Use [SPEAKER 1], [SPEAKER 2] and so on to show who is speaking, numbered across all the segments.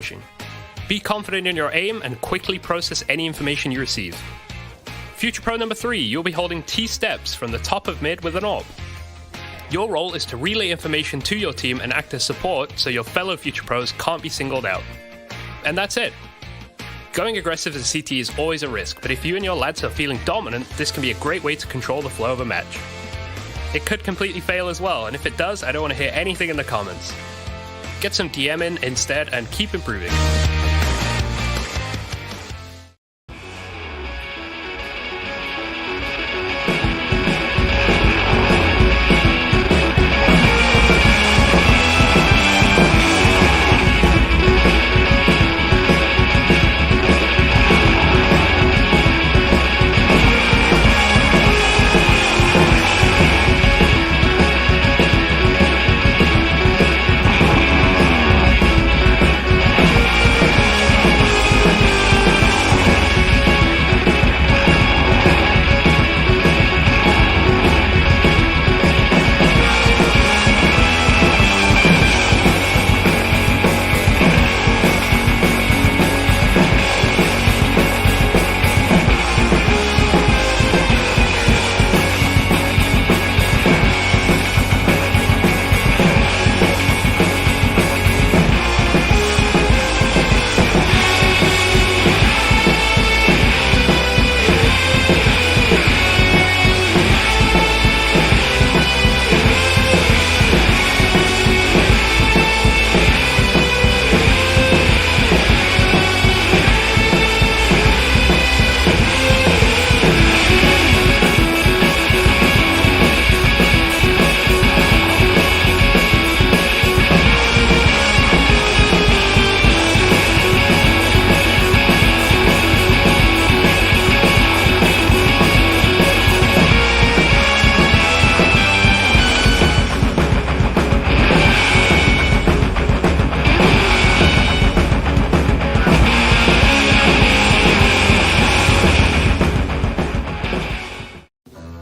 [SPEAKER 1] coaching. Be confident in your aim and quickly process any information you receive. Future Pro number 3, you'll be holding T-steps from the top of mid with an AWP. Your role is to relay information to your team and act as support so your fellow Future Pros can't be singled out. And that's it. Going aggressive as a CT is always a risk, but if you and your lads are feeling dominant, this can be a great way to control the flow of a match. It could completely fail as well, and if it does, I don't want to hear anything in the comments. Get some DM in instead and keep improving.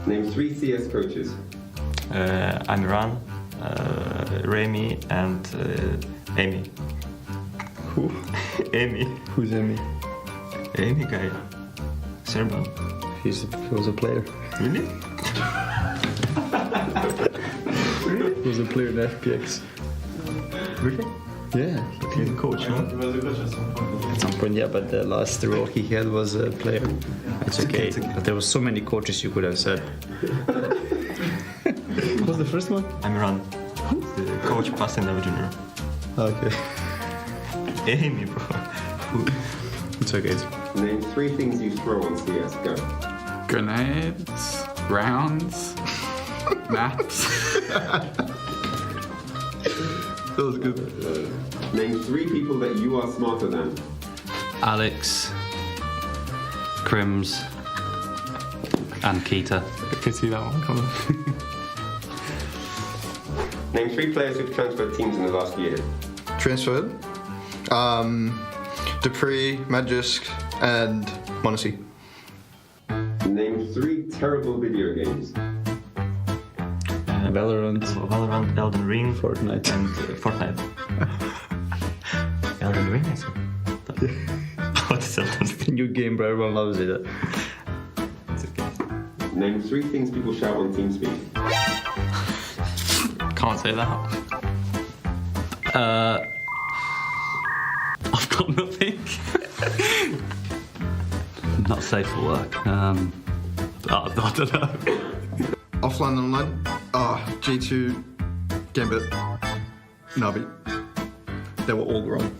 [SPEAKER 2] Name 3 CS coaches.
[SPEAKER 3] Amiran, Remy, and Amy.
[SPEAKER 4] Who?
[SPEAKER 3] Amy.
[SPEAKER 4] Who's Emi?
[SPEAKER 3] Amy guy. Serban.
[SPEAKER 4] He was a player.
[SPEAKER 3] Really?
[SPEAKER 4] He was a player in FPX.
[SPEAKER 3] Really?
[SPEAKER 4] Yeah.
[SPEAKER 3] He's a coach, huh?
[SPEAKER 4] At some point, yeah, but the last role he had was a player. It's okay. But there were so many coaches you could have said. What was the first one?
[SPEAKER 3] Amiran. The coach plus and never junior.
[SPEAKER 4] Okay.
[SPEAKER 3] Amy, bro.
[SPEAKER 4] It's okay.
[SPEAKER 2] Name 3 things you throw on CS. Go.
[SPEAKER 5] Grenades, rounds, maps.
[SPEAKER 4] That was good.
[SPEAKER 2] Name 3 people that you are smarter than.
[SPEAKER 6] Alex, Crims, and Keita.
[SPEAKER 5] I could see that one coming.
[SPEAKER 2] Name 3 players who've transferred teams in the last year.
[SPEAKER 7] Transferred. Dupree, Magisk, and Monacy.
[SPEAKER 2] Name 3 terrible video games.
[SPEAKER 4] Valorant.
[SPEAKER 3] Valorant, Elden Ring,
[SPEAKER 4] Fortnite.
[SPEAKER 3] and Fortnite. Elden Ring, I said. What is Elden Ring?
[SPEAKER 4] New game, bro. Everyone loves it.
[SPEAKER 3] It's okay.
[SPEAKER 2] Name 3 things people shout on TeamSpeak.
[SPEAKER 5] Can't say that.
[SPEAKER 6] I've got nothing. Not safe for work. I don't know.
[SPEAKER 7] Offline and online. G2, Gambit, Navi. They were all wrong.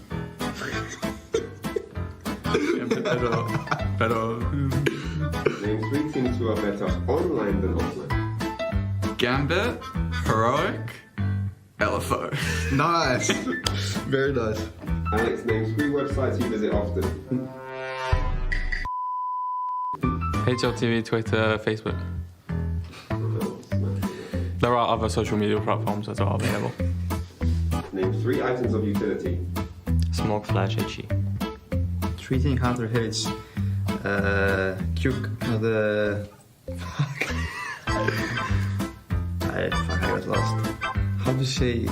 [SPEAKER 5] Better.
[SPEAKER 2] Name 3 teams who are better online than offline.
[SPEAKER 5] Gambit, Heroic, LFO.
[SPEAKER 7] Nice. Very nice.
[SPEAKER 2] Alex, name 3 websites you visit often.
[SPEAKER 5] HLTV, Twitter, Facebook. There are other social media platforms that are available.
[SPEAKER 2] Name 3 items of utility.
[SPEAKER 3] Smoke, flash, HE.
[SPEAKER 4] 3 thing Hunter hates. Cuke, the... Fuck. I got lost. How do you say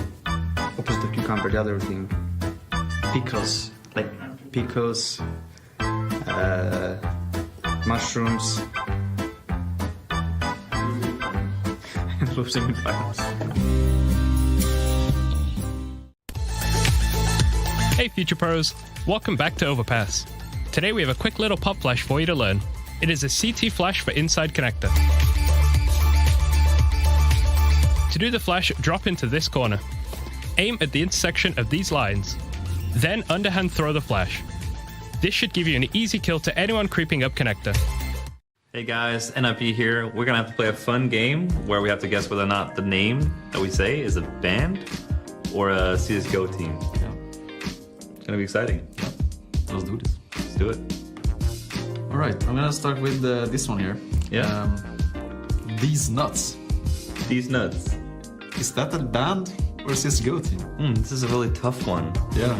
[SPEAKER 4] opposite of cucumber, the other thing?
[SPEAKER 3] Pickles.
[SPEAKER 4] like pickles, mushrooms, and losing in finals.
[SPEAKER 1] Hey Future Pros, welcome back to Overpass. Today we have a quick little pop flash for you to learn. It is a CT flash for inside connector. To do the flash, drop into this corner. Aim at the intersection of these lines. Then underhand throw the flash. This should give you an easy kill to anyone creeping up connector.
[SPEAKER 3] Hey guys, NIP here. We're gonna have to play a fun game where we have to guess whether or not the name that we say is a band or a CSGO team. It's gonna be exciting.
[SPEAKER 8] Let's do this.
[SPEAKER 3] Let's do it.
[SPEAKER 8] All right, I'm gonna start with this one here.
[SPEAKER 3] Yeah.
[SPEAKER 8] These nuts.
[SPEAKER 3] These nuts.
[SPEAKER 8] Is that a band or a CSGO team?
[SPEAKER 3] This is a really tough one.
[SPEAKER 8] Yeah.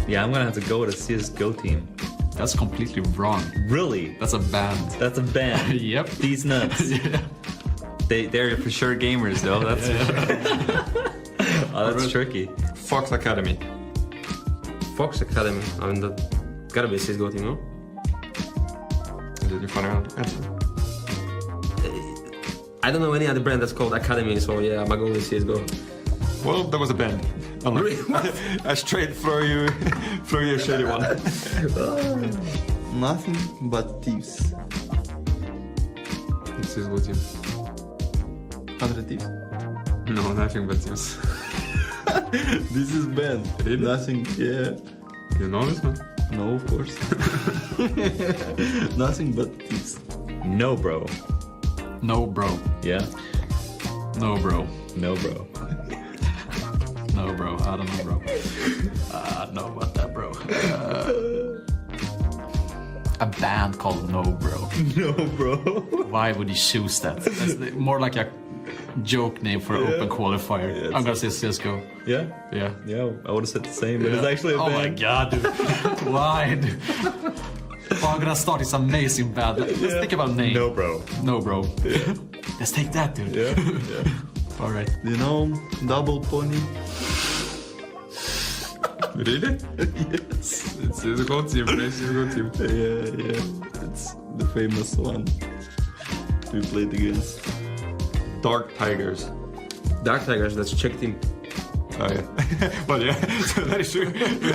[SPEAKER 3] Yeah, I'm gonna have to go with a CSGO team.
[SPEAKER 8] That's completely wrong.
[SPEAKER 3] Really?
[SPEAKER 8] That's a band.
[SPEAKER 3] That's a band.
[SPEAKER 8] Yep.
[SPEAKER 3] These nuts.
[SPEAKER 8] Yeah.
[SPEAKER 3] They're for sure gamers though. That's oh, that's tricky.
[SPEAKER 2] Fox Academy.
[SPEAKER 9] Fox Academy. I mean, that gotta be a CSGO team, no?
[SPEAKER 2] Did you find out?
[SPEAKER 9] I don't know any other brand that's called Academy, so yeah, I'm going with CSGO.
[SPEAKER 2] Well, there was a band. I straight throw you a shady one.
[SPEAKER 7] Nothing but thieves.
[SPEAKER 5] CSGO team.
[SPEAKER 7] 100 thieves.
[SPEAKER 5] No, nothing but teams.
[SPEAKER 7] This is bad.
[SPEAKER 5] Really?
[SPEAKER 7] Nothing, yeah.
[SPEAKER 5] You know this one?
[SPEAKER 7] No, of course. Nothing but thieves.
[SPEAKER 3] No, bro.
[SPEAKER 8] No, bro.
[SPEAKER 3] Yeah.
[SPEAKER 8] No, bro.
[SPEAKER 3] No, bro.
[SPEAKER 8] No, bro. I don't know, bro. I don't know about that, bro. A band called No, Bro.
[SPEAKER 3] No, bro.
[SPEAKER 8] Why would you choose that? That's more like a joke name for an open qualifier.
[SPEAKER 3] Yeah,
[SPEAKER 8] I'm gonna say CSGO.
[SPEAKER 3] Yeah.
[SPEAKER 8] Yeah.
[SPEAKER 3] Yeah. I would have said the same, but it's actually a
[SPEAKER 8] Oh my
[SPEAKER 3] band.
[SPEAKER 8] god, dude. Why, dude? Oh, I'm gonna start this amazing band. Let's think about name.
[SPEAKER 3] No, bro.
[SPEAKER 8] No, bro. Let's take that, dude.
[SPEAKER 3] Yeah.
[SPEAKER 8] All right.
[SPEAKER 7] You know, double pony.
[SPEAKER 5] Really?
[SPEAKER 7] Yes.
[SPEAKER 5] It's CSGO team, right? CSGO team.
[SPEAKER 7] Yeah. It's the famous one we played against.
[SPEAKER 2] Dark Tigers.
[SPEAKER 9] Dark Tigers, that's Czech team.
[SPEAKER 2] Oh yeah. Well yeah, so that is true.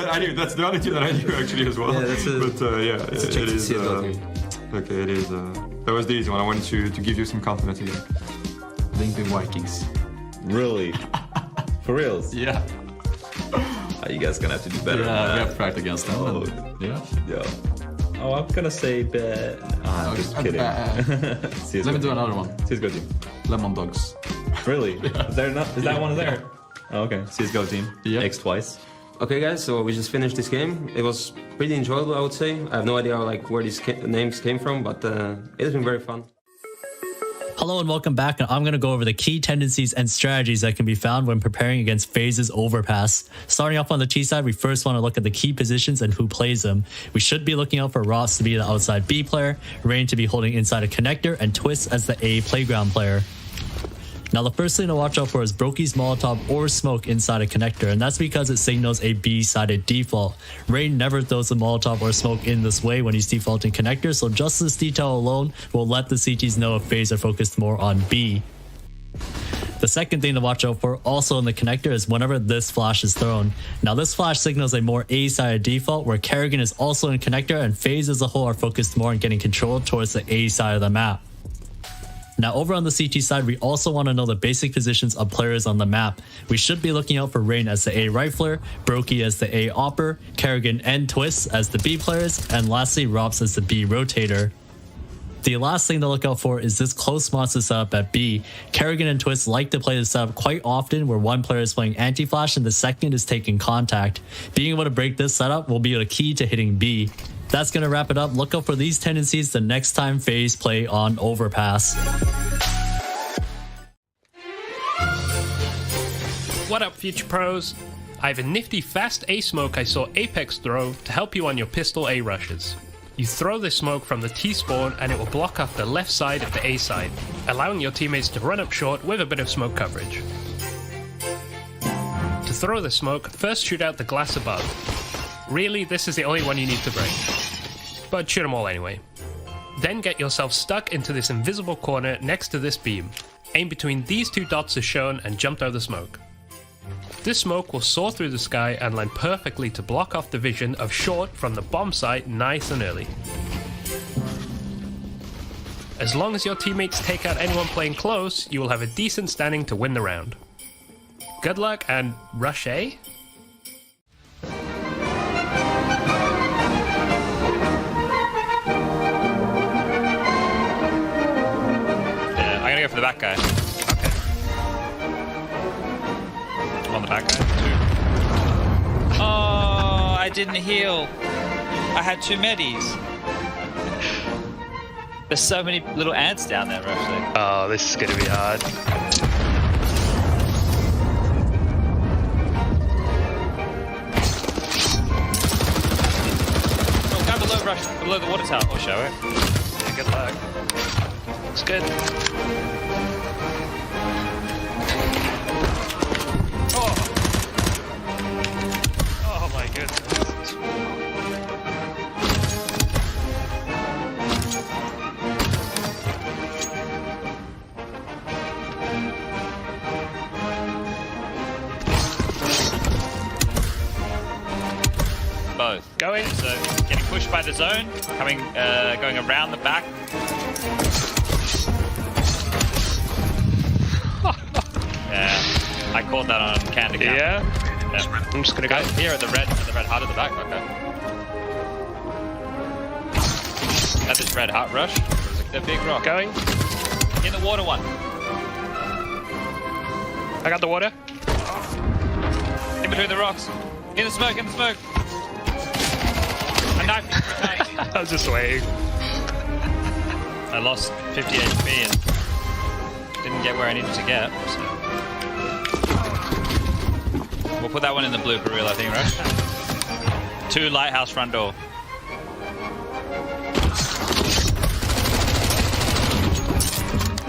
[SPEAKER 2] I knew that's the only team that I knew actually as well.
[SPEAKER 9] Yeah, that's a-
[SPEAKER 2] but yeah,
[SPEAKER 9] it's a
[SPEAKER 2] it
[SPEAKER 9] Czech
[SPEAKER 2] is.
[SPEAKER 9] CSGO team.
[SPEAKER 2] Okay, it is. That was the easy one. I wanted to give you some confidence again.
[SPEAKER 8] Linked Vikings.
[SPEAKER 3] Really? For reals?
[SPEAKER 8] Yeah.
[SPEAKER 3] You guys gonna have to do better.
[SPEAKER 8] Yeah, we
[SPEAKER 3] than
[SPEAKER 8] have
[SPEAKER 3] that.
[SPEAKER 8] practiced against them.
[SPEAKER 3] Oh.
[SPEAKER 8] Yeah.
[SPEAKER 3] Yeah. Oh, I'm gonna say bad. I'm just kidding. CSGO
[SPEAKER 8] Let me do
[SPEAKER 3] team.
[SPEAKER 8] another one.
[SPEAKER 3] CSGO team.
[SPEAKER 8] Lemon Dogs.
[SPEAKER 3] Really? Is there not? Is that one there? Oh, okay. CSGO team.
[SPEAKER 8] Yep.
[SPEAKER 3] X twice.
[SPEAKER 9] Okay, guys, so we just finished this game. It was pretty enjoyable, I would say. I have no idea like where these names came from, but it has been very fun.
[SPEAKER 10] Hello and welcome back, and I'm going to go over the key tendencies and strategies that can be found when preparing against FaZe's Overpass. Starting off on the T side, we first want to look at the key positions and who plays them. We should be looking out for Ross to be the outside B player, Rain to be holding inside a connector, and Twist as the A playground player. Now the first thing to watch out for is Brokey's Molotov or Smoke inside a connector, and that's because it signals a B-sided default. Rain never throws a Molotov or Smoke in this way when he's defaulting connector, so just this detail alone will let the CTs know if FaZe are focused more on B. The second thing to watch out for also in the connector is whenever this flash is thrown. Now this flash signals a more A-sided default where Kerrigan is also in connector and FaZe as a whole are focused more on getting control towards the A side of the map. Now over on the CT side, we also want to know the basic positions of players on the map. We should be looking out for Rain as the A rifler, Brokey as the A opper, Kerrigan and Twist as the B players, and lastly Robs as the B rotator. The last thing to look out for is this close monster setup at B. Kerrigan and Twist like to play this setup quite often where one player is playing anti-flash and the second is taking contact. Being able to break this setup will be the key to hitting B. That's going to wrap it up. Look out for these tendencies the next time FaZe play on Overpass.
[SPEAKER 1] What up, Future Pros? I have a nifty fast A smoke I saw Apex throw to help you on your pistol A rushes. You throw this smoke from the T spawn and it will block off the left side of the A side, allowing your teammates to run up short with a bit of smoke coverage. To throw the smoke, first shoot out the glass above. Really, this is the only one you need to break. But shoot them all anyway. Then get yourself stuck into this invisible corner next to this beam. Aim between these two dots as shown and jump out the smoke. This smoke will soar through the sky and land perfectly to block off the vision of Short from the bomb site nice and early. As long as your teammates take out anyone playing close, you will have a decent standing to win the round. Good luck and rush A?
[SPEAKER 11] Yeah, I'm gonna go for the back guy.
[SPEAKER 1] Okay.
[SPEAKER 11] I'm on the back guy. 2. Oh, I didn't heal. I had 2 medis. There's so many little ants down there, actually.
[SPEAKER 1] Oh, this is gonna be hard.
[SPEAKER 11] Oh, go below, rush below the water tower. I'll show it.
[SPEAKER 1] Yeah, good luck. It's good. Oh my goodness.
[SPEAKER 11] Both.
[SPEAKER 1] Going.
[SPEAKER 11] So, getting pushed by the zone, coming, going around the back. Yeah, I called that on can to count.
[SPEAKER 1] Yeah. I'm just gonna go
[SPEAKER 11] here at the red heart at the back. Okay. At this red heart rush. The big rock.
[SPEAKER 1] Going.
[SPEAKER 11] In the water one.
[SPEAKER 1] I got the water.
[SPEAKER 11] In between the rocks. In the smoke. In the smoke. A knife.
[SPEAKER 1] I was just waiting.
[SPEAKER 11] I lost 50 HP and didn't get where I needed to get. So. We'll put that one in the blooper reel, I think, right? 2 lighthouse front door.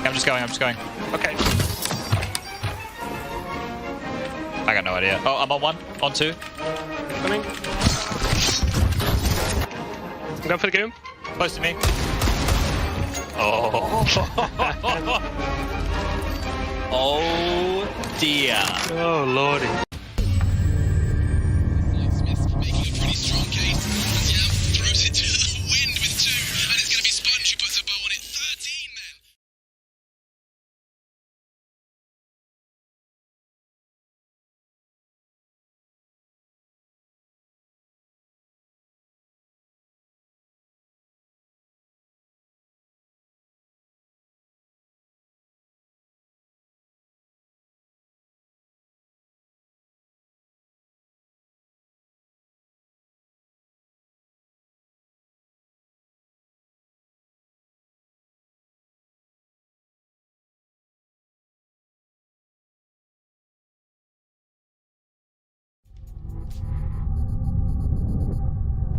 [SPEAKER 11] I'm just going.
[SPEAKER 1] Okay.
[SPEAKER 11] I got no idea. Oh, I'm on 1, on 2.
[SPEAKER 1] Coming. I'm going for the goom.
[SPEAKER 11] Close to me.
[SPEAKER 1] Oh.
[SPEAKER 11] Oh dear.
[SPEAKER 1] Oh lordy.
[SPEAKER 12] Making a pretty strong case. Yeah, throws it to the wind with 2, and it's going to be Sponge who puts a bow on it. 13 then.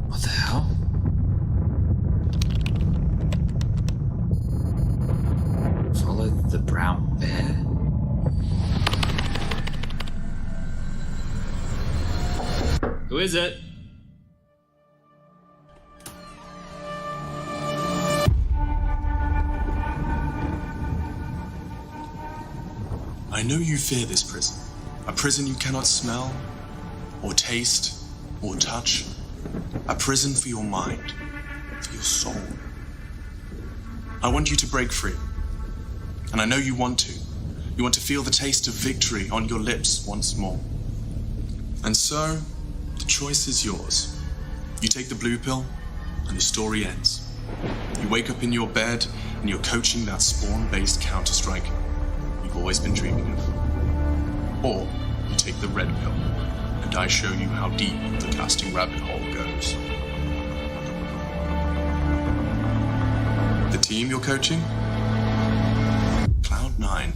[SPEAKER 8] What the hell? Follow the brown bear?
[SPEAKER 3] Who is it?
[SPEAKER 12] I know you fear this prison. A prison you cannot smell, or taste, or touch. A prison for your mind, for your soul. I want you to break free. And I know you want to. You want to feel the taste of victory on your lips once more. And so, the choice is yours. You take the blue pill, and the story ends. You wake up in your bed, and you're coaching that spawn-based Counter-Strike you've always been dreaming of. Or you take the red pill, and I show you how deep the casting rabbit hole goes. The team you're coaching? Cloud9.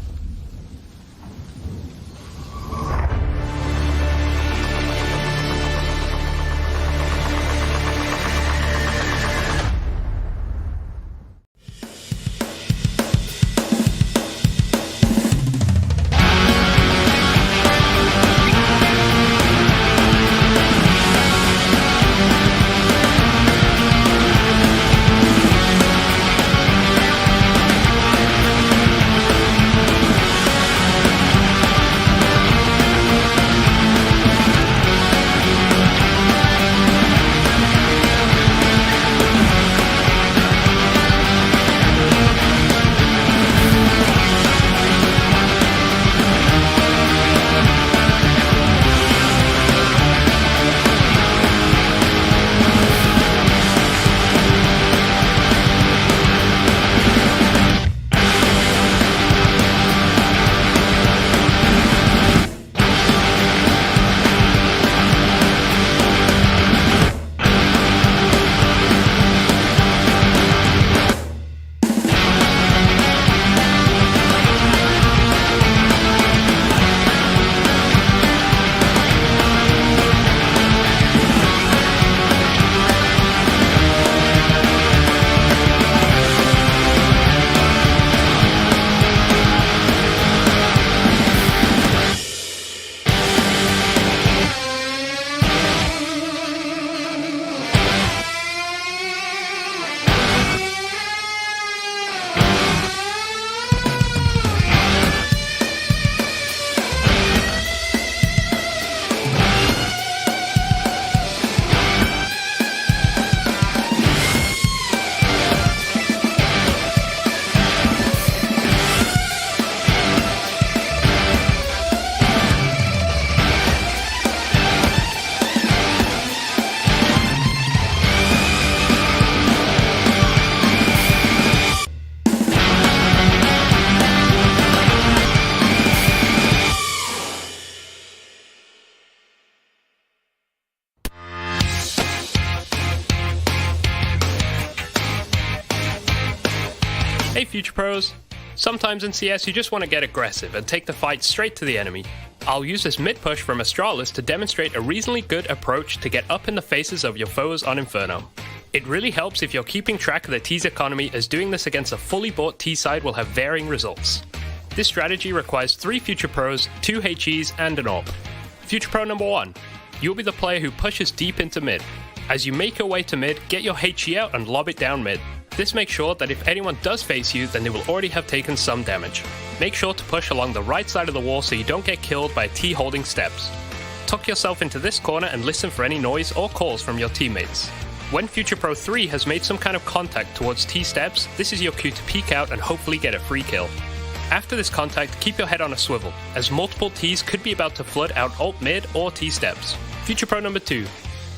[SPEAKER 1] Hey Future Pros, sometimes in CS you just want to get aggressive and take the fight straight to the enemy. I'll use this mid push from Astralis to demonstrate a reasonably good approach to get up in the faces of your foes on Inferno. It really helps if you're keeping track of the T's economy, as doing this against a fully bought T side will have varying results. This strategy requires 3 Future Pros, 2 HEs and an AWP. Future Pro number 1, you'll be the player who pushes deep into mid. As you make your way to mid, get your HE out and lob it down mid. This makes sure that if anyone does face you, then they will already have taken some damage. Make sure to push along the right side of the wall so you don't get killed by a T holding steps. Tuck yourself into this corner and listen for any noise or calls from your teammates. When Future Pro 3 has made some kind of contact towards T steps, this is your cue to peek out and hopefully get a free kill. After this contact, keep your head on a swivel, as multiple Ts could be about to flood out ult mid or T steps. Future Pro number 2.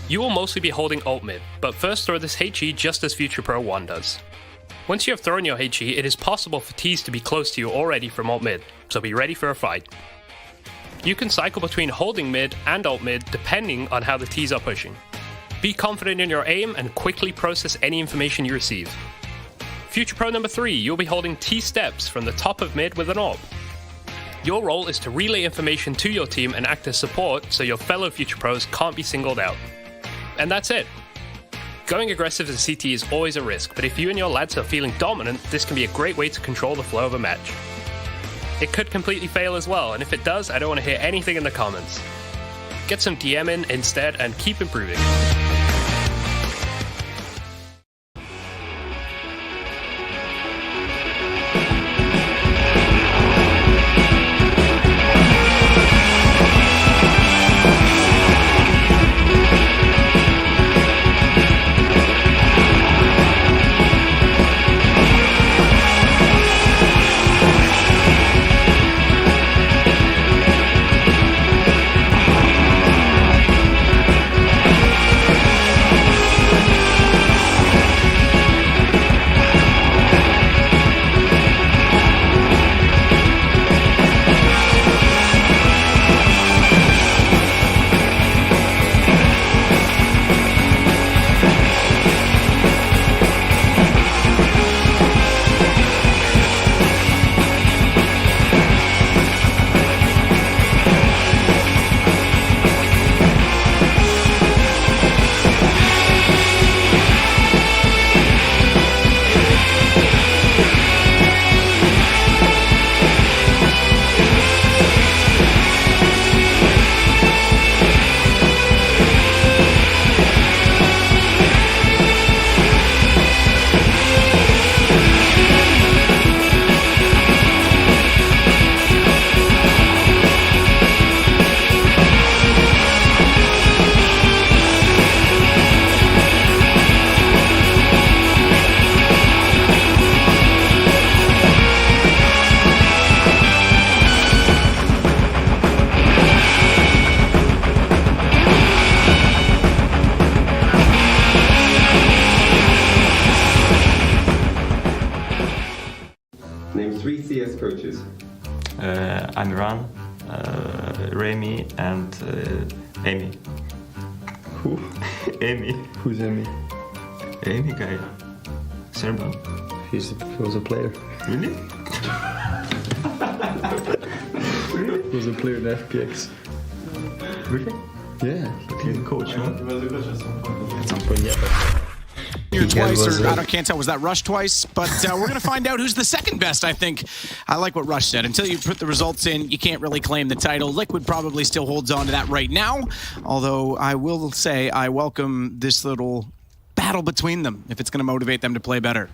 [SPEAKER 1] You will mostly be holding ult mid, but first throw this HE just as Future Pro 1 does. Once you have thrown your HE, it is possible for Ts to be close to you already from ult mid, so be ready for a fight. You can cycle between holding mid and ult mid depending on how the Ts are pushing. Be confident in your aim and quickly process any information you receive. Future Pro number 3, you'll be holding T steps from the top of mid with an AWP. Your role is to relay information to your team and act as support so your fellow Future Pros can't be singled out. And that's it. Going aggressive as a CT is always a risk, but if you and your lads are feeling dominant, this can be a great way to control the flow of a match. It could completely fail as well, and if it does, I don't want to hear anything in the comments. Get some DM in instead and keep improving.
[SPEAKER 13] Name 3 CS coaches.
[SPEAKER 7] Amran, Remy, and Amy.
[SPEAKER 4] Who?
[SPEAKER 7] Amy.
[SPEAKER 4] Who's Amy?
[SPEAKER 7] Amy guy. Serban.
[SPEAKER 4] He was a player.
[SPEAKER 7] Really?
[SPEAKER 4] He was a player in FPX.
[SPEAKER 7] Really?
[SPEAKER 4] Yeah.
[SPEAKER 7] He's a coach, huh?
[SPEAKER 4] At some point, yeah.
[SPEAKER 14] Here twice, or I can't tell, was that Rush twice? But we're going to find out who's the second best, I think. I like what Rush said. Until you put the results in, you can't really claim the title. Liquid probably still holds on to that right now, although I will say I welcome this little battle between them if it's going to motivate them to play better.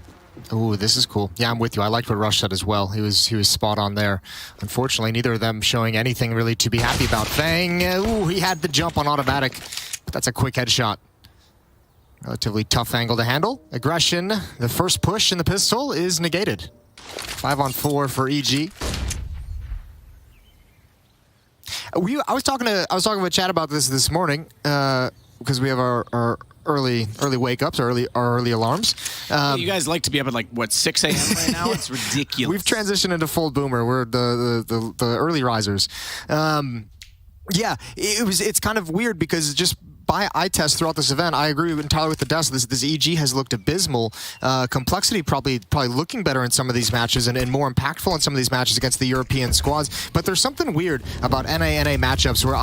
[SPEAKER 15] Oh, this is cool. Yeah, I'm with you. I liked what Rush said as well. He was spot on there. Unfortunately, neither of them showing anything really to be happy about. Fang, ooh, he had the jump on automatic, but that's a quick headshot. Relatively tough angle to handle. Aggression, the first push in the pistol is negated. 5-on-4 for EG. I was talking with Chad about this morning because we have our early wake ups, our early alarms.
[SPEAKER 14] You guys like to be up at like what 6 a.m. right now? It's ridiculous.
[SPEAKER 15] We've transitioned into full boomer. We're the early risers. Yeah, it's kind of weird because just by eye test throughout this event, I agree entirely with the desk. This EG has looked abysmal. Complexity probably looking better in some of these matches and more impactful in some of these matches against the European squads. But there's something weird about NA matchups where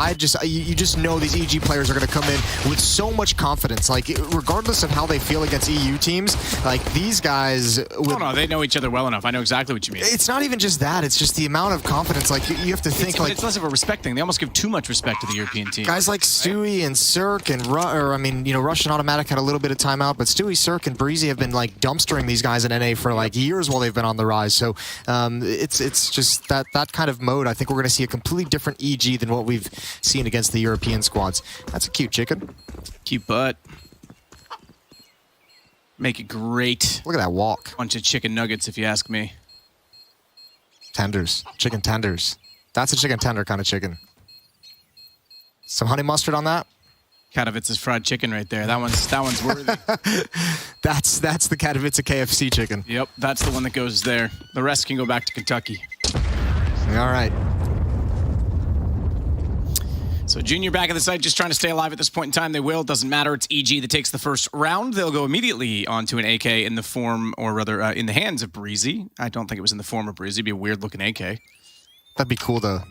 [SPEAKER 15] you just know these EG players are going to come in with so much confidence. Like, regardless of how they feel against EU teams, like these guys...
[SPEAKER 14] no, they know each other well enough. I know exactly what you mean.
[SPEAKER 15] It's not even just that. It's just the amount of confidence. Like, you have to think...
[SPEAKER 14] It's less of a respect thing. They almost give too much respect to the European team.
[SPEAKER 15] Guys like Stewie and Cirque and Rush and Automatic had a little bit of timeout, but Stewie, Cirque, and Breezy have been like dumpstering these guys in NA for like years while they've been on the rise. So it's just that kind of mode. I think we're going to see a completely different EG than what we've seen against the European squads. That's a cute chicken.
[SPEAKER 14] Cute butt. Make it great.
[SPEAKER 15] Look at that walk.
[SPEAKER 14] Bunch of chicken nuggets, if you ask me.
[SPEAKER 15] Tenders. Chicken tenders. That's a chicken tender kind of chicken. Some honey mustard on that?
[SPEAKER 14] Katowice's fried chicken right there. That one's worthy.
[SPEAKER 15] That's the Katowice KFC chicken.
[SPEAKER 14] Yep, that's the one that goes there. The rest can go back to Kentucky.
[SPEAKER 15] All right.
[SPEAKER 14] So Junior back at the site, just trying to stay alive at this point in time. They will. Doesn't matter. It's EG that takes the first round. They'll go immediately onto an AK in the form, or rather, in the hands of Breezy. I don't think it was in the form of Breezy. It'd be a weird-looking AK.
[SPEAKER 15] That'd be cool, though.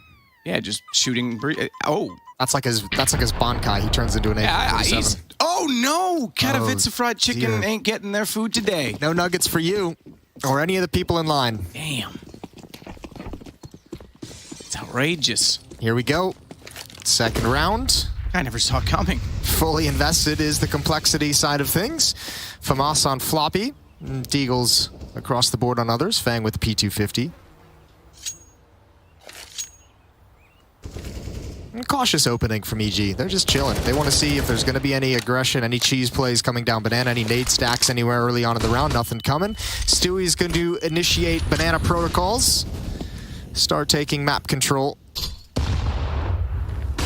[SPEAKER 14] Yeah, just shooting Breezy. Oh.
[SPEAKER 15] That's like his Bankai. He turns into an AK-47.
[SPEAKER 14] Oh, no! Katowice fried chicken ain't getting their food today.
[SPEAKER 15] No nuggets for you or any of the people in line.
[SPEAKER 14] Damn. It's outrageous.
[SPEAKER 15] Here we go. Second round.
[SPEAKER 14] I never saw it coming.
[SPEAKER 15] Fully invested is the complexity side of things. FAMAS on Floppy. Deagles across the board on others. Fang with the P250. Cautious opening from EG. They're just chilling. They want to see if there's going to be any aggression, any cheese plays coming down Banana, any nade stacks anywhere early on in the round. Nothing coming. Stewie's going to initiate Banana protocols. Start taking map control.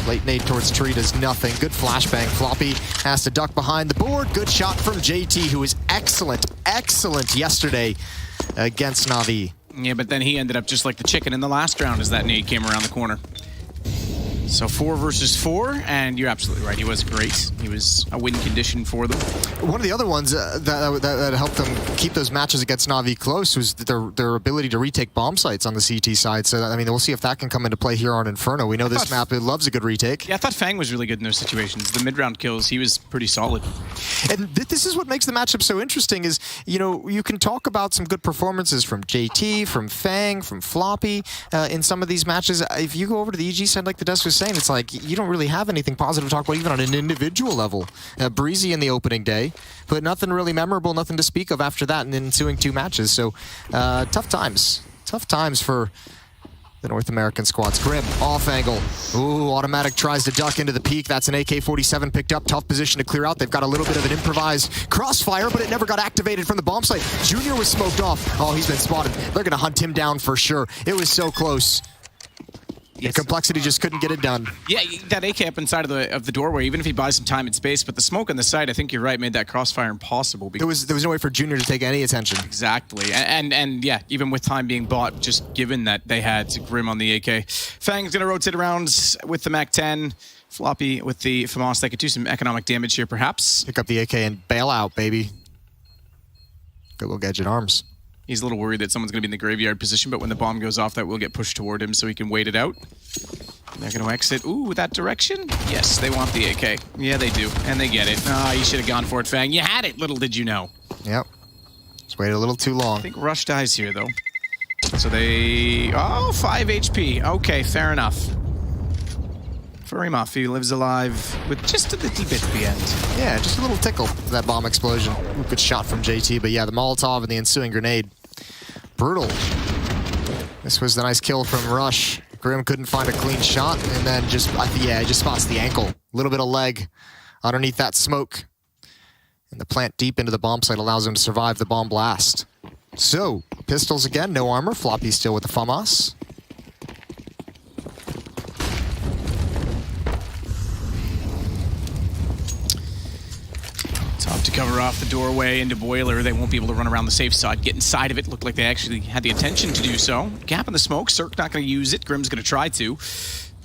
[SPEAKER 15] Late nade towards tree does nothing. Good flashbang. Floppy has to duck behind the board. Good shot from JT, who was excellent yesterday against Na'Vi.
[SPEAKER 14] Yeah, but then he ended up just like the chicken in the last round as that nade came around the corner. So 4 versus 4, and you're absolutely right. He was great. He was a win condition for them.
[SPEAKER 15] One of the other ones that helped them keep those matches against Na'Vi close was their ability to retake bomb sites on the CT side. So, I mean, we'll see if that can come into play here on Inferno. We know this map loves a good retake.
[SPEAKER 14] Yeah, I thought Fang was really good in those situations. The mid-round kills, he was pretty solid.
[SPEAKER 15] And this is what makes the matchup so interesting is, you know, you can talk about some good performances from JT, from Fang, from Floppy in some of these matches. If you go over to the EG side, like the desk was saying, it's like you don't really have anything positive to talk about even on an individual level. Breezy in the opening day, but nothing really memorable, nothing to speak of after that in the ensuing 2 matches. So tough times for the North American squads. Grim, off angle. Ooh, Automatic tries to duck into the peak. That's an AK-47 picked up. Tough position to clear out. They've got a little bit of an improvised crossfire, but it never got activated from the bomb site. Junior was smoked off. Oh, he's been spotted. They're going to hunt him down for sure. It was so close. Yes. Complexity just couldn't get it done.
[SPEAKER 14] Yeah, that AK up inside of the doorway, even if he buys some time and space, but the smoke on the side, I think you're right, made that crossfire impossible.
[SPEAKER 15] There was no way for Junior to take any attention.
[SPEAKER 14] Exactly, and yeah, even with time being bought, just given that they had Grim on the AK. Fang's going to rotate around with the MAC-10. Floppy with the FAMAS. They could do some economic damage here, perhaps.
[SPEAKER 15] Pick up the AK and bail out, baby. Good little gadget arms.
[SPEAKER 14] He's a little worried that someone's going to be in the graveyard position, but when the bomb goes off, that will get pushed toward him so he can wait it out. And they're going to exit. Ooh, that direction? Yes, they want the AK. Yeah, they do. And they get it. Ah, you should have gone for it, Fang. You had it, little did you know.
[SPEAKER 15] Yep. Just waited a little too long.
[SPEAKER 14] I think Rush dies here, though. So they... Oh, 5 HP. Okay, fair enough. Furry Muffy lives alive with just a little bit at the end.
[SPEAKER 15] Yeah, just a little tickle, that bomb explosion. Ooh, good shot from JT, but yeah, the Molotov and the ensuing grenade. Brutal. This was the nice kill from Rush. Grim couldn't find a clean shot, and then he just spots the ankle. A little bit of leg underneath that smoke. And the plant deep into the bomb site allows him to survive the bomb blast. So, pistols again, no armor. Floppy still with the FAMAS.
[SPEAKER 14] Tough to cover off the doorway into Boiler. They won't be able to run around the safe side, get inside of it. Looked like they actually had the intention to do so. Gap in the smoke. Cirque not going to use it. Grim's going to try to.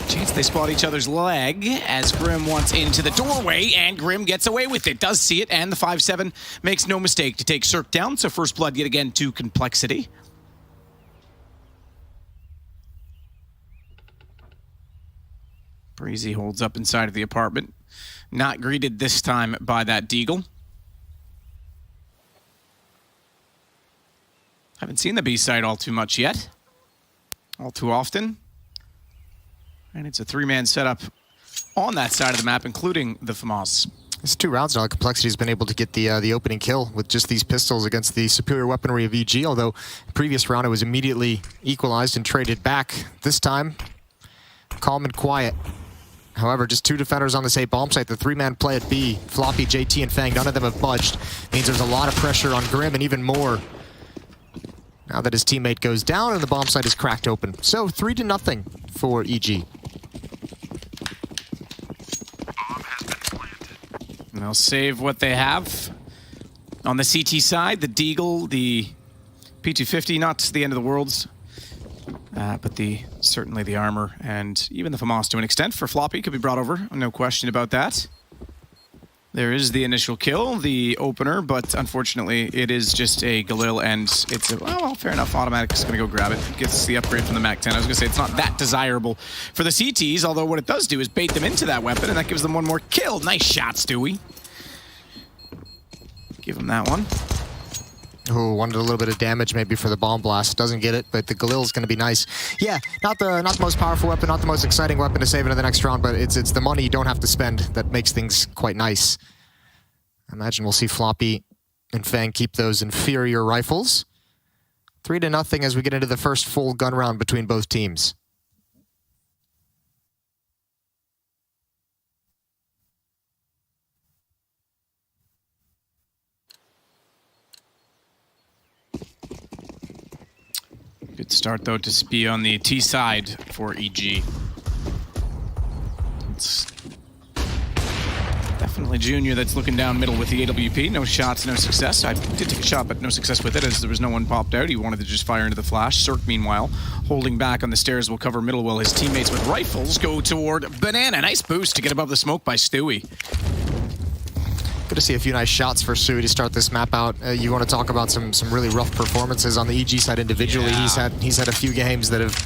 [SPEAKER 14] Chance they spot each other's leg as Grim wants into the doorway, and Grim gets away with it. Does see it, and the 5-7 makes no mistake to take Cirque down. So first blood yet again to Complexity. Breezy holds up inside of the apartment. Not greeted this time by that Deagle. Haven't seen the B side all too much yet. All too often. And it's a 3-man setup on that side of the map, including the FAMAS.
[SPEAKER 15] It's 2 rounds now. Complexity's been able to get the opening kill with just these pistols against the superior weaponry of EG, although previous round it was immediately equalized and traded back. This time, calm and quiet. However, just 2 defenders on this A bomb site. The 3-man play at B, Floppy, JT, and Fang, none of them have budged. Means there's a lot of pressure on Grim, and even more now that his teammate goes down and the bomb site is cracked open. So 3-0 for EG.
[SPEAKER 14] And they'll save what they have. On the CT side, the Deagle, the P250, not the end of the worlds, but certainly the armor, and even the FAMAS to an extent for Floppy could be brought over, no question about that. There is the initial kill, the opener, but unfortunately it is just a Galil, and it's a, well, fair enough, Automatic is going to go grab it. Gets the upgrade from the MAC-10. I was going to say it's not that desirable for the CTs, although what it does do is bait them into that weapon, and that gives them one more kill. Nice shot, Stewie. Give him that one.
[SPEAKER 15] Oh, wanted a little bit of damage maybe for the bomb blast. Doesn't get it, but the Galil is going to be nice. Yeah, not the most powerful weapon, not the most exciting weapon to save into the next round, but it's the money you don't have to spend that makes things quite nice. I imagine we'll see Floppy and Fang keep those inferior rifles. 3-0 as we get into the first full gun round between both teams.
[SPEAKER 14] Good start, though, to Spee on the T side for EG. It's definitely Junior that's looking down middle with the AWP. No shots, no success. I did take a shot, but no success with it as there was no one popped out. He wanted to just fire into the flash. Cirque, meanwhile, holding back on the stairs, will cover middle while his teammates with rifles go toward Banana. Nice boost to get above the smoke by Stewie.
[SPEAKER 15] Good to see a few nice shots for Stewie to start this map out. You want to talk about some really rough performances on the EG side individually. Yeah. He's had a few games that have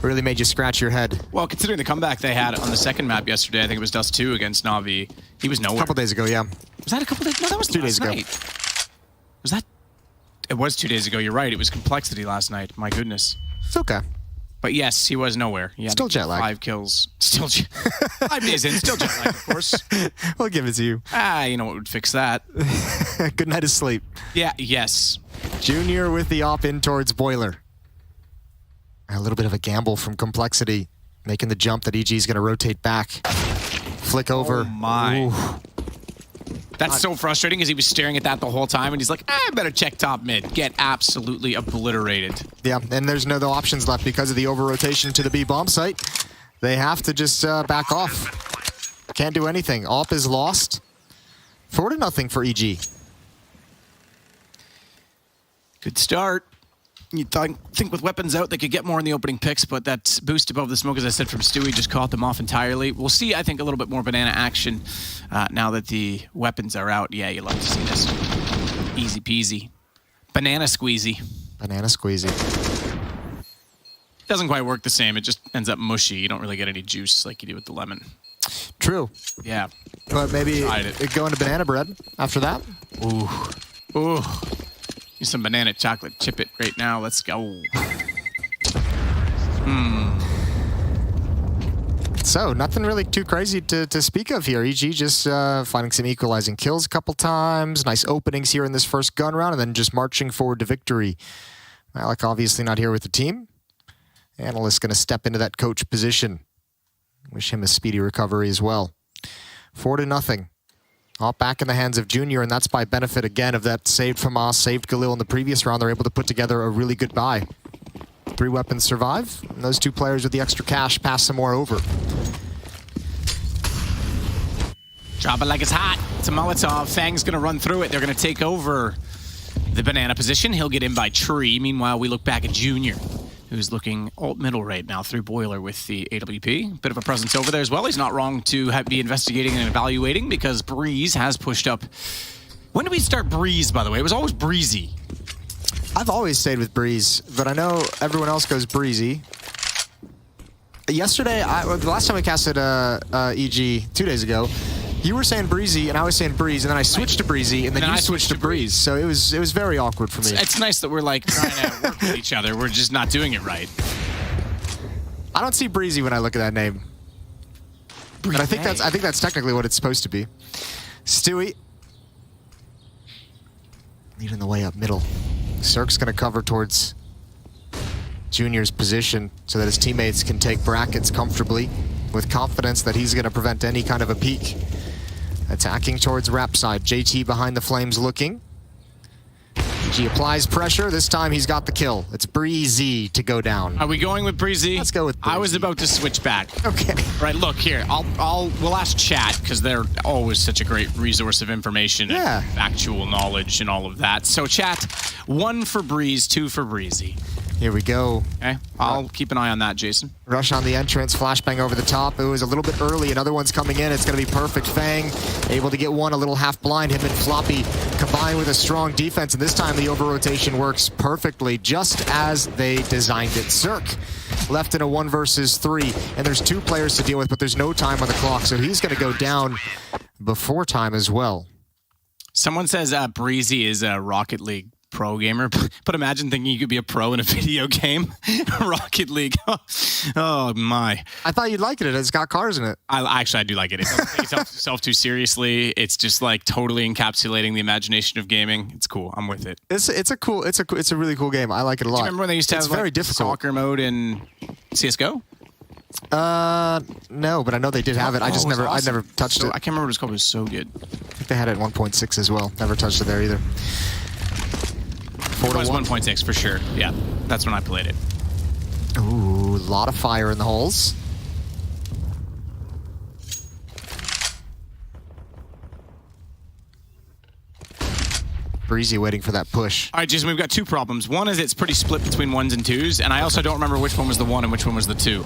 [SPEAKER 15] really made you scratch your head.
[SPEAKER 14] Well, considering the comeback they had on the second map yesterday, I think it was Dust 2 against Na'Vi. He was nowhere.
[SPEAKER 15] A couple days ago, yeah.
[SPEAKER 14] Was that a couple days? No, that was 2 days ago. Was that? It was 2 days ago. You're right. It was Complexity last night. My goodness.
[SPEAKER 15] It's okay.
[SPEAKER 14] But yes, he was nowhere. He had
[SPEAKER 15] still jet lag.
[SPEAKER 14] 5 kills. Still 5 days in. Still jet lag, of course.
[SPEAKER 15] We'll give it to you.
[SPEAKER 14] You know what would fix that?
[SPEAKER 15] Good night of sleep.
[SPEAKER 14] Yeah, yes.
[SPEAKER 15] Junior with the op in towards Boiler. A little bit of a gamble from Complexity, making the jump that EG is going to rotate back. Flick over.
[SPEAKER 14] Oh my.
[SPEAKER 15] Ooh.
[SPEAKER 14] That's so frustrating because he was staring at that the whole time and he's like, I better check top mid. Get absolutely obliterated.
[SPEAKER 15] Yeah, and there's no options left because of the over-rotation to the B bomb site. They have to just back off. Can't do anything. Op is lost. 4-0 for EG.
[SPEAKER 14] Good start. You'd think with weapons out, they could get more in the opening picks, but that boost above the smoke, as I said, from Stewie just caught them off entirely. We'll see, I think, a little bit more Banana action now that the weapons are out. Yeah, you love to see this. Easy peasy. Banana squeezy.
[SPEAKER 15] Banana squeezy.
[SPEAKER 14] Doesn't quite work the same. It just ends up mushy. You don't really get any juice like you do with the lemon.
[SPEAKER 15] True.
[SPEAKER 14] Yeah.
[SPEAKER 15] But maybe go into banana bread after that.
[SPEAKER 14] Ooh. Ooh. Use some banana chocolate chip it right now. Let's go.
[SPEAKER 15] So, nothing really too crazy to speak of here. EG just finding some equalizing kills a couple times. Nice openings here in this first gun round, and then just marching forward to victory. Malik obviously not here with the team. Analyst going to step into that coach position. Wish him a speedy recovery as well. 4-0. All back in the hands of Junior, and that's by benefit again of that saved FAMAS, saved Galil in the previous round. They're able to put together a really good buy. 3 weapons survive, and those 2 players with the extra cash pass some more over.
[SPEAKER 14] Drop it like it's hot. It's a Molotov. Fang's going to run through it. They're going to take over the banana position. He'll get in by Tree. Meanwhile, we look back at Junior, who's looking alt middle right now through Boiler with the AWP. Bit of a presence over there as well. He's not wrong to be investigating and evaluating because Breeze has pushed up. When did we start Breeze, by the way? It was always Breezy.
[SPEAKER 15] I've always stayed with Breeze, but I know everyone else goes Breezy. Yesterday, the last time we casted EG 2 days ago, you were saying Breezy and I was saying Breeze, and then I switched to Breezy, and then you switched to Breeze. So it was very awkward for me.
[SPEAKER 14] It's nice that we're like trying to work with each other. We're just not doing it right.
[SPEAKER 15] I don't see Breezy when I look at that name. But I think that's technically what it's supposed to be. Stewie leading the way up middle. Cirque's going to cover towards Junior's position so that his teammates can take brackets comfortably with confidence that he's going to prevent any kind of a peek. Attacking towards Rap side. JT behind the flames looking. He applies pressure. This time he's got the kill. It's Breezy to go down.
[SPEAKER 14] Are we going with Breezy?
[SPEAKER 15] Let's go with Breezy.
[SPEAKER 14] I was about to switch back.
[SPEAKER 15] Okay.
[SPEAKER 14] Right, look here. We'll ask chat because they're always such a great resource of information and factual knowledge and all of that. So chat, 1 for Breeze, 2 for Breezy.
[SPEAKER 15] Here we go.
[SPEAKER 14] Okay, I'll keep an eye on that, Jason.
[SPEAKER 15] Rush on the entrance, flashbang over the top. It was a little bit early. Another one's coming in. It's going to be perfect. Fang able to get one a little half blind. Him and Floppy combined with a strong defense. And this time the over-rotation works perfectly, just as they designed it. Cirque left in a 1 versus 3. And there's 2 players to deal with, but there's no time on the clock. So he's going to go down before time as well.
[SPEAKER 14] Someone says Breezy is a Rocket League pro gamer, but imagine thinking you could be a pro in a video game. Rocket League. Oh my.
[SPEAKER 15] I thought you'd like it. It's got cars in it.
[SPEAKER 14] I do like it. It doesn't take itself too seriously. It's just like totally encapsulating the imagination of gaming. It's cool. I'm with it.
[SPEAKER 15] It's a really cool game. I like it a lot.
[SPEAKER 14] Do you remember when they used to have
[SPEAKER 15] very difficult
[SPEAKER 14] soccer mode in CSGO?
[SPEAKER 15] No, but I know they did have it. I just never touched it.
[SPEAKER 14] I can't remember what it's called. It was so good.
[SPEAKER 15] I think they had it at 1.6 as well. Never touched it there either.
[SPEAKER 14] It was 1.6 for sure. Yeah, that's when I played it.
[SPEAKER 15] Ooh, a lot of fire in the holes. Breezy waiting for that push.
[SPEAKER 14] All right, Jason, we've got 2 problems. One is it's pretty split between 1s and 2s, and I also don't remember which one was the 1 and which one was the 2.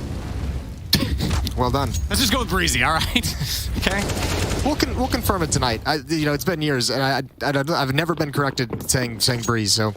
[SPEAKER 15] Well done.
[SPEAKER 14] Let's just go with Breezy, all right? Okay.
[SPEAKER 15] We'll confirm it tonight. It's been years, and I've never been corrected saying Breeze. So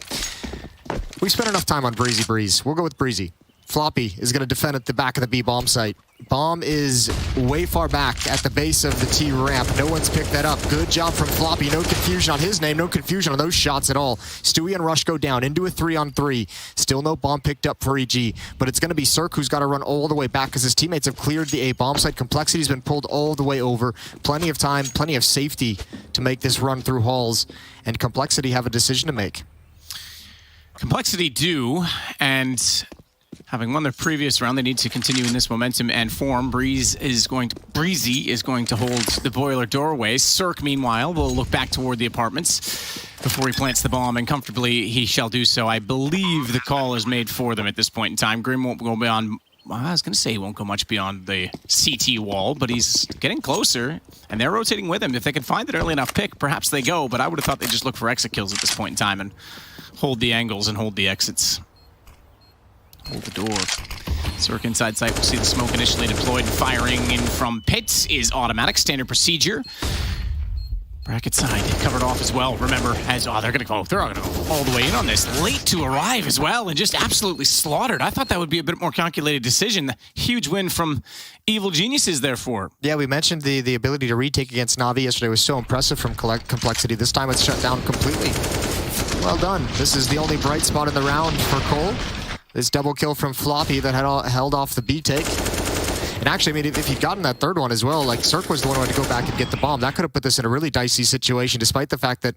[SPEAKER 15] we spent enough time on Breeze. We'll go with Breezy. Floppy is going to defend at the back of the B bomb site. Bomb is way far back at the base of the T ramp. No one's picked that up. Good job from Floppy. No confusion on his name. No confusion on those shots at all. Stewie and Rush go down into a 3-on-3. Still no bomb picked up for EG. But it's going to be Cirque who's got to run all the way back because his teammates have cleared the A bomb site. Complexity's been pulled all the way over. Plenty of time, plenty of safety to make this run through halls. And Complexity have a decision to make.
[SPEAKER 14] Complexity do, and having won their previous round, they need to continue in this momentum and form. Breezy is going to hold the boiler doorway. Cirque, meanwhile, will look back toward the apartments before he plants the bomb, and comfortably he shall do so. I believe the call is made for them at this point in time. Grim won't go beyond, I was going to say he won't go much beyond the CT wall, but he's getting closer, and they're rotating with him. If they can find an early enough pick, perhaps they go, but I would have thought they'd just look for exit kills at this point in time and hold the angles and hold the exits. Hold the door. Cirque inside sight. We'll see the smoke initially deployed. Firing in from pits is automatic. Standard procedure. Bracket side covered off as well. Remember, they're gonna go all the way in on this. Late to arrive as well, and just absolutely slaughtered. I thought that would be a bit more calculated decision. Huge win from Evil Geniuses, therefore.
[SPEAKER 15] Yeah, we mentioned the ability to retake against Na'Vi yesterday was so impressive from Complexity. This time it's shut down completely. Well done. This is the only bright spot in the round for Cole. This double kill from Floppy that had held off the B take. And actually, I mean, if he'd gotten that third one as well, like Cirque was the one who had to go back and get the bomb. That could have put this in a really dicey situation, despite the fact that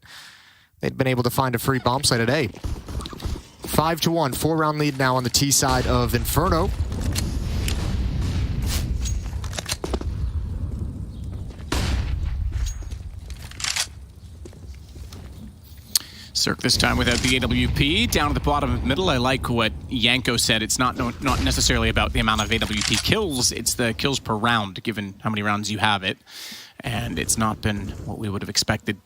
[SPEAKER 15] they'd been able to find a free bomb site at A. 5-1, 4-round lead now on the T side of Inferno.
[SPEAKER 14] Cirque this time without the AWP. Down at the bottom of middle, I like what Yanko said. It's not necessarily about the amount of AWP kills, it's the kills per round, given how many rounds you have it. And it's not been what we would have expected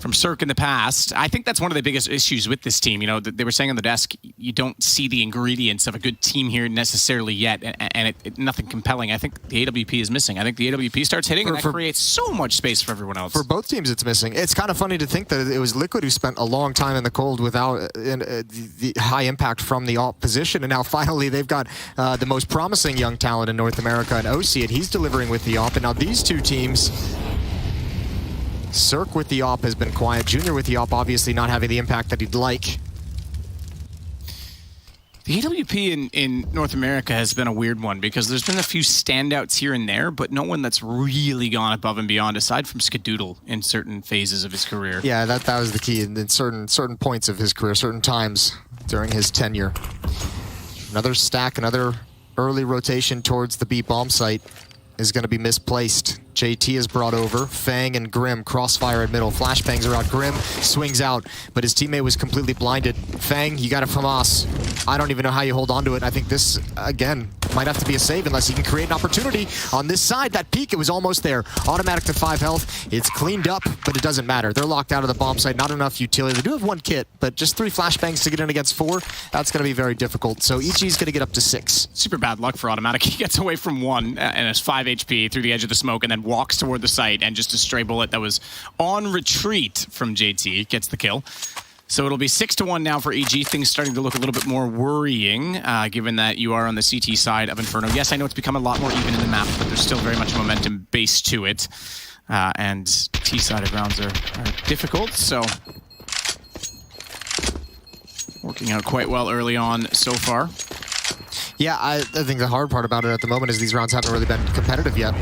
[SPEAKER 14] from Cirque in the past. I think that's one of the biggest issues with this team. You know, they were saying on the desk, you don't see the ingredients of a good team here necessarily yet, and nothing compelling. I think the AWP is missing. I think the AWP starts hitting, and that creates so much space for everyone else.
[SPEAKER 15] For both teams, it's missing. It's kind of funny to think that it was Liquid who spent a long time in the cold without the high impact from the alt position, and now finally they've got the most promising young talent in North America, and OC, and he's delivering with the op. And now these two teams, Cirque with the op has been quiet. Junior with the op obviously not having the impact that he'd like.
[SPEAKER 14] The AWP in North America has been a weird one because there's been a few standouts here and there, but no one that's really gone above and beyond aside from Skadoodle in certain phases of his career.
[SPEAKER 15] Yeah, that was the key in certain points of his career, certain times during his tenure. Another stack, another early rotation towards the B bomb site is going to be misplaced. JT is brought over. Fang and Grim crossfire at middle. Flashbangs are out. Grim swings out, but his teammate was completely blinded. Fang, you got it from us. I don't even know how you hold on to it. I think this, again, might have to be a save unless he can create an opportunity on this side. That peak, it was almost there. Automatic to 5 health. It's cleaned up, but it doesn't matter. They're locked out of the bomb site. Not enough utility. They do have 1 kit, but just 3 flashbangs to get in against 4. That's going to be very difficult. So EG's going to get up to 6.
[SPEAKER 14] Super bad luck for Automatic. He gets away from 1 and has 5 HP through the edge of the smoke and then walks toward the site, and just a stray bullet that was on retreat from JT gets the kill. So it'll be 6-1 now for EG. Things starting to look a little bit more worrying, given that you are on the CT side of Inferno. Yes, I know it's become a lot more even in the map, but there's still very much a momentum base to it. And T-sided rounds are difficult, so working out quite well early on so far.
[SPEAKER 15] Yeah, I think the hard part about it at the moment is these rounds haven't really been competitive yet.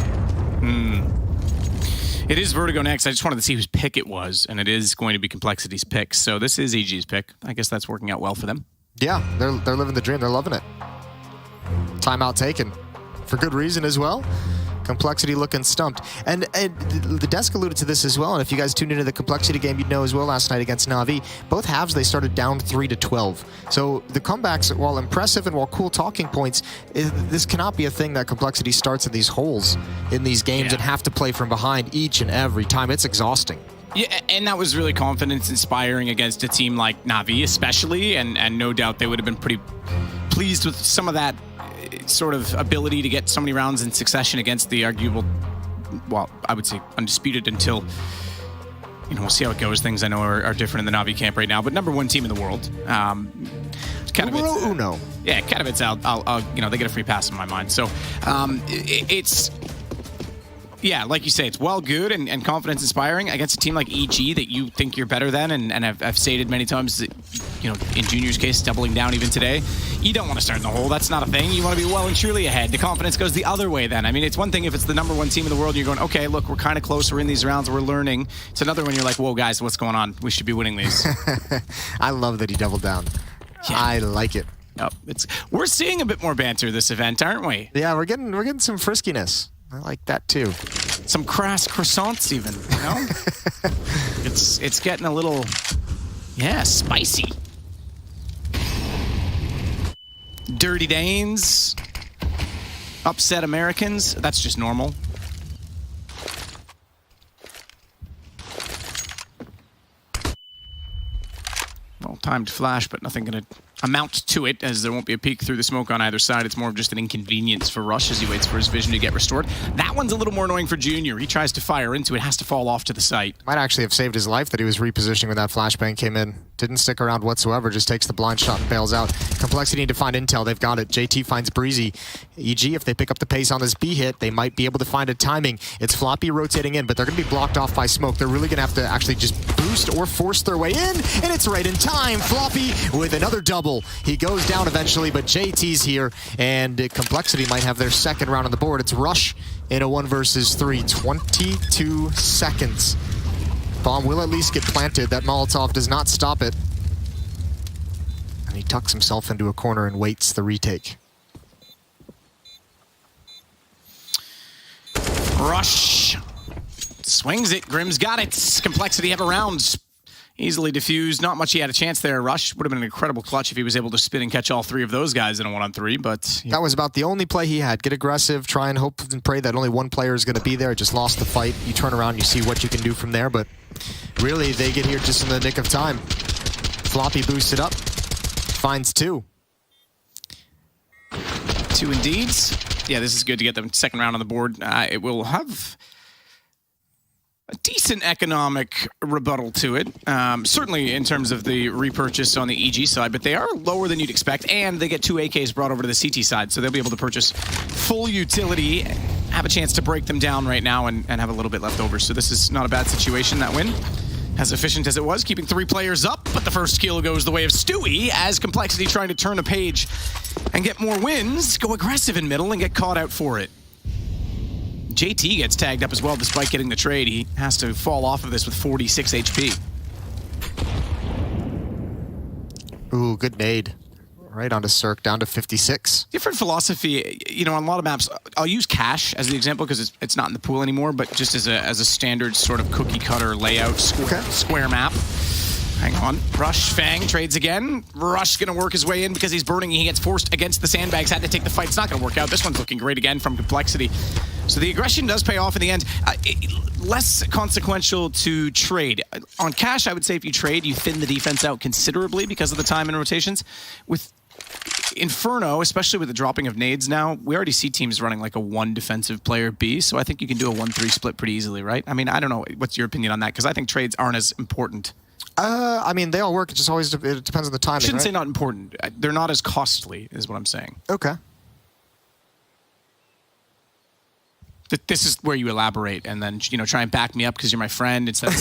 [SPEAKER 14] It is Vertigo next. I just wanted to see whose pick it was, and it is going to be Complexity's pick. So this is EG's pick. I guess that's working out well for them.
[SPEAKER 15] Yeah, they're living the dream. They're loving it. Timeout taken. For good reason as well. Complexity looking stumped. And the desk alluded to this as well, and if you guys tuned into the Complexity game, you'd know as well last night against Na'Vi. Both halves, they started down 3-12. So the comebacks, while impressive and while cool talking points, this cannot be a thing that Complexity starts in these holes in these games and have to play from behind each and every time. It's exhausting.
[SPEAKER 14] Yeah, and that was really confidence-inspiring against a team like Na'Vi especially, and no doubt they would have been pretty pleased with some of that sort of ability to get so many rounds in succession against the arguable, well, I would say undisputed until, you know, we'll see how it goes. Things I know are different in the Na'Vi camp right now, but #1 team in the world. Kind of
[SPEAKER 15] uno.
[SPEAKER 14] Yeah, kind of it's out. I'll you know, they get a free pass in my mind. So it's, yeah, like you say, it's well good and confidence inspiring against a team like EG that you think you're better than, and I've stated many times that, you know, in Junior's case, doubling down even today, you don't want to start in the hole. That's not a thing. You want to be well and truly ahead. The confidence goes the other way then. I mean, it's one thing if it's the #1 team in the world, you're going, okay, look, we're kind of close. We're in these rounds. We're learning. It's another when you're like, whoa, guys, what's going on? We should be winning these.
[SPEAKER 15] I love that he doubled down. Yeah. I like it.
[SPEAKER 14] Yep. We're seeing a bit more banter this event, aren't we?
[SPEAKER 15] Yeah, we're getting some friskiness. I like that too.
[SPEAKER 14] Some crass croissants even, you know? It's getting a little, yeah, spicy. Dirty Danes, upset Americans, that's just normal. Well, timed flash, but nothing gonna amount to it, as there won't be a peek through the smoke on either side. It's more of just an inconvenience for Rush as he waits for his vision to get restored. That one's a little more annoying for Junior. He tries to fire into it, has to fall off to the site.
[SPEAKER 15] Might actually have saved his life that he was repositioning when that flashbang came in. Didn't stick around whatsoever, just takes the blind shot and bails out. Complexity need to find intel, they've got it. JT finds Breezy. EG, if they pick up the pace on this B hit, they might be able to find a timing. It's Floppy rotating in, but they're going to be blocked off by smoke. They're really going to have to actually just boost or force their way in, and it's right in time. Floppy with another double. He goes down eventually, but JT's here, and Complexity might have their second round on the board. It's Rush in a 1 versus 3, 22 seconds. Bomb will at least get planted. That Molotov does not stop it. And he tucks himself into a corner and waits the retake.
[SPEAKER 14] Rush swings it. Grim's got it. Complexity have a round Easily diffused. Not much he had a chance there. Rush would have been an incredible clutch if he was able to spin and catch all 3 of those guys in a 1-on-3, but...
[SPEAKER 15] That was about the only play he had. Get aggressive, try and hope and pray that only one player is going to be there. Just lost the fight. You turn around, you see what you can do from there, but really, they get here just in the nick of time. Floppy boosted up. Finds 2.
[SPEAKER 14] 2 indeed. Yeah, this is good to get them second round on the board. It will have a decent economic rebuttal to it. Certainly in terms of the repurchase on the EG side, but they are lower than you'd expect, and they get 2 AKs brought over to the CT side, so they'll be able to purchase full utility, have a chance to break them down right now, and have a little bit left over. So this is not a bad situation, that win. As efficient as it was, keeping 3 players up, but the first kill goes the way of Stewie as Complexity trying to turn a page and get more wins, go aggressive in middle and get caught out for it. JT gets tagged up as well despite getting the trade. He has to fall off of this with 46 HP.
[SPEAKER 15] Ooh, good nade. Right onto Cirque, down to 56.
[SPEAKER 14] Different philosophy, you know, on a lot of maps. I'll use Cash as the example because it's not in the pool anymore, but just as a standard sort of cookie cutter layout square map. Hang on. Rush, Fang trades again. Rush gonna work his way in because he's burning. He gets forced against the sandbags, had to take the fight. It's not gonna work out. This one's looking great again from Complexity. So the aggression does pay off in the end. Less consequential to trade. On Cash, I would say if you trade, you thin the defense out considerably because of the time and rotations. With Inferno, especially with the dropping of nades now, we already see teams running like a 1 defensive player B, so I think you can do a 1-3 split pretty easily, right? I mean, I don't know. What's your opinion on that? Because I think trades aren't as important.
[SPEAKER 15] I mean, they all work. It just always it depends on the timing,
[SPEAKER 14] Shouldn't
[SPEAKER 15] right?
[SPEAKER 14] say not important. They're not as costly, is what I'm saying.
[SPEAKER 15] Okay.
[SPEAKER 14] This is where you elaborate and then, you know, try and back me up because you're my friend instead of...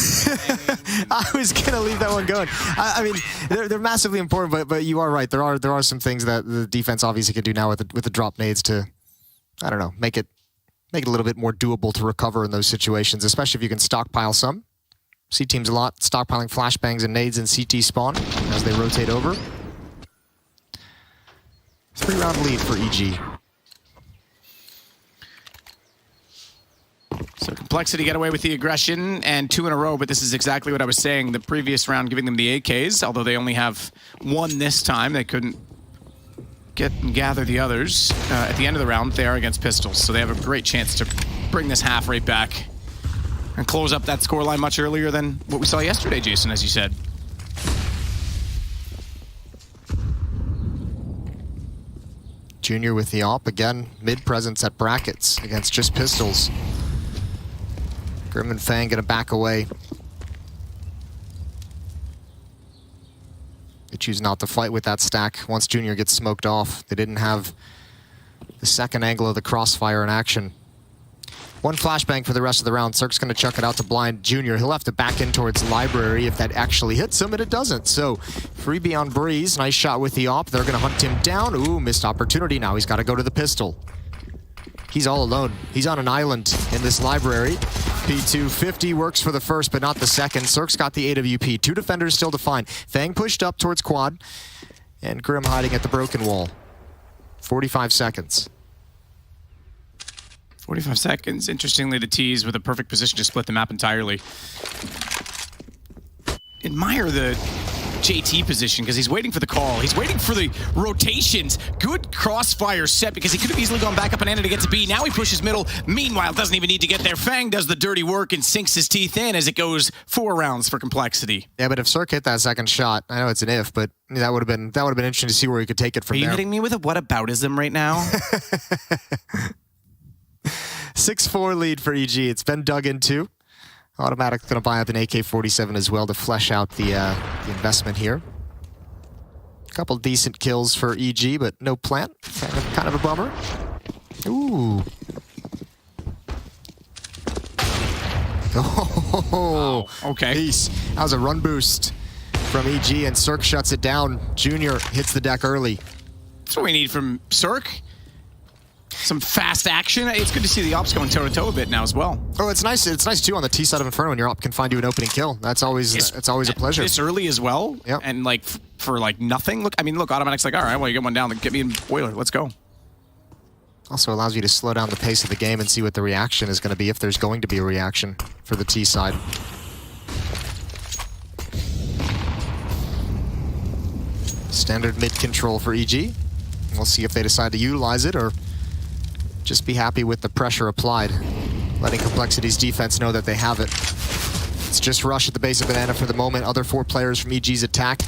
[SPEAKER 15] I was going to leave that one going. I mean, they're massively important, but you are right. There are some things that the defense obviously can do now with the drop nades to, I don't know, make it a little bit more doable to recover in those situations, especially if you can stockpile some. See teams a lot stockpiling flashbangs and nades in CT spawn as they rotate over. 3-round lead for EG.
[SPEAKER 14] So Complexity get away with the aggression and 2 in a row, but this is exactly what I was saying. The previous round giving them the AKs, although they only have 1 this time. They couldn't get and gather the others. At the end of the round, they are against pistols, so they have a great chance to bring this half rate back and close up that scoreline much earlier than what we saw yesterday, Jason, as you said.
[SPEAKER 15] Junior with the op, again, mid-presence at brackets against just pistols. Grim and Fang gonna back away. They choose not to fight with that stack once Junior gets smoked off. They didn't have the second angle of the crossfire in action. 1 flashbang for the rest of the round. Cirque's gonna chuck it out to blind Junior. He'll have to back in towards Library if that actually hits him, and it doesn't. So, freebie on Breeze. Nice shot with the op. They're gonna hunt him down. Ooh, missed opportunity. Now he's gotta go to the pistol. He's all alone. He's on an island in this Library. P250 works for the first, but not the second. Cirque's got the AWP. 2 defenders still to find. Fang pushed up towards quad, and Grim hiding at the broken wall. 45 seconds.
[SPEAKER 14] 45 seconds. Interestingly, the T's with a perfect position to split the map entirely. Admire the JT position because he's waiting for the call. He's waiting for the rotations. Good crossfire set because he could have easily gone back up and ended to get to B. Now he pushes middle. Meanwhile, doesn't even need to get there. Fang does the dirty work and sinks his teeth in as it goes 4 rounds for Complexity.
[SPEAKER 15] Yeah, but if Cirque hit that second shot, I know it's an if, but that would have been interesting to see where he could take it from there.
[SPEAKER 14] Are you hitting me with a whataboutism right now?
[SPEAKER 15] 6-4 lead for EG. It's been dug into. Automatic going to buy up an AK-47 as well to flesh out the investment here. A couple decent kills for EG, but no plant. Kind of a bummer. Ooh. Oh,
[SPEAKER 14] okay.
[SPEAKER 15] Peace. That was a run boost from EG, and Cirque shuts it down. Junior hits the deck early.
[SPEAKER 14] That's what we need from Cirque. Some fast action. It's good to see the ops going toe-to-toe a bit now as well.
[SPEAKER 15] Oh, it's nice. It's nice too on the T side of Inferno when your op can find you an opening kill. That's always it's always a pleasure.
[SPEAKER 14] This early as well.
[SPEAKER 15] Yep.
[SPEAKER 14] And like for like nothing. Look, I mean, look, Automatic's like, all right, well, you get one down, then get me in boiler. Let's go.
[SPEAKER 15] Also allows you to slow down the pace of the game and see what the reaction is going to be, if there's going to be a reaction for the T side. Standard mid control for EG. We'll see if they decide to utilize it or just be happy with the pressure applied, letting Complexity's defense know that they have it. It's just Rush at the base of Banana for the moment. Other 4 players from EG's attack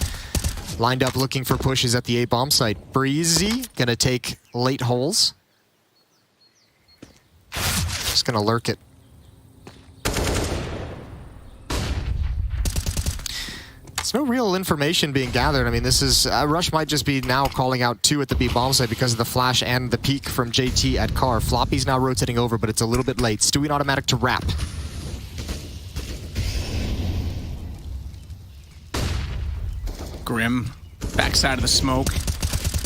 [SPEAKER 15] lined up looking for pushes at the A bomb site. Breezy gonna take late holes. Just gonna lurk it. There's no real information being gathered. I mean, this is Rush might just be now calling out 2 at the B bomb site because of the flash and the peek from JT at Car. Floppy's now rotating over, but it's a little bit late. Stewie and Automatic to wrap.
[SPEAKER 14] Grim, backside of the smoke,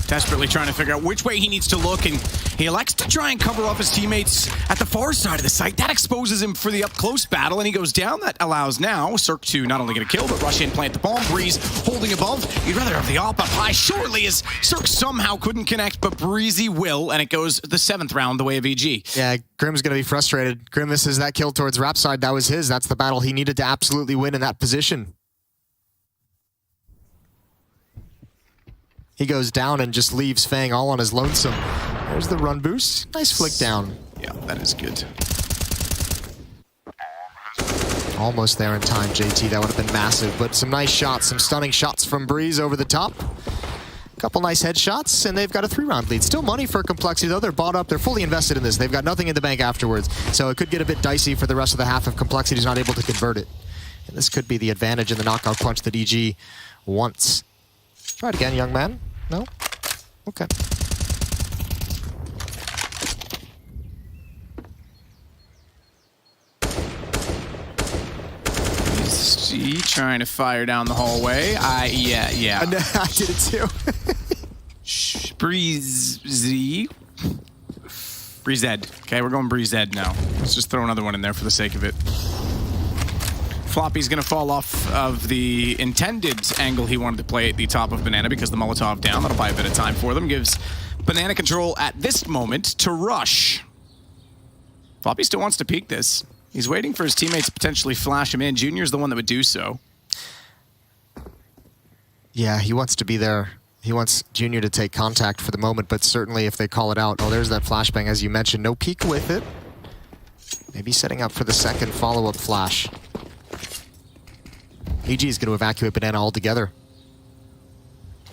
[SPEAKER 14] desperately trying to figure out which way he needs to look, and he elects to try and cover up his teammates at the far side of the site. That exposes him for the up-close battle, and he goes down. That allows now Cirque to not only get a kill, but rush in, plant the bomb. Breeze holding above. You'd rather have the op up high, surely, as Cirque somehow couldn't connect, but Breezy will, and it goes the 7th round the way of EG.
[SPEAKER 15] Yeah, Grim's going to be frustrated. Grim misses that kill towards Rap side. That was his. That's the battle he needed to absolutely win in that position. He goes down and just leaves Fang all on his lonesome. There's the run boost. Nice flick down.
[SPEAKER 14] Yeah, that is good.
[SPEAKER 15] Almost there in time, JT. That would have been massive, but some nice shots, some stunning shots from Breeze over the top. Couple nice headshots, and they've got a 3-round lead. Still money for Complexity, though. They're bought up. They're fully invested in this. They've got nothing in the bank afterwards, so it could get a bit dicey for the rest of the half if Complexity's not able to convert it. And this could be the advantage in the knockout punch that EG wants. Try it again, young man. No? Okay.
[SPEAKER 14] See, trying to fire down the hallway. Yeah.
[SPEAKER 15] I did it too.
[SPEAKER 14] Breezy. Breezed. Okay, we're going Breezed now. Let's just throw another one in there for the sake of it. Floppy's going to fall off of the intended angle he wanted to play at the top of Banana because the Molotov down. That'll buy a bit of time for them. Gives Banana control at this moment to Rush. Floppy still wants to peek this. He's waiting for his teammates to potentially flash him in. Junior's the one that would do so.
[SPEAKER 15] Yeah, he wants to be there. He wants Junior to take contact for the moment, but certainly if they call it out. Oh, there's that flashbang, as you mentioned. No peek with it. Maybe setting up for the second follow-up flash. EG is going to evacuate Banana altogether.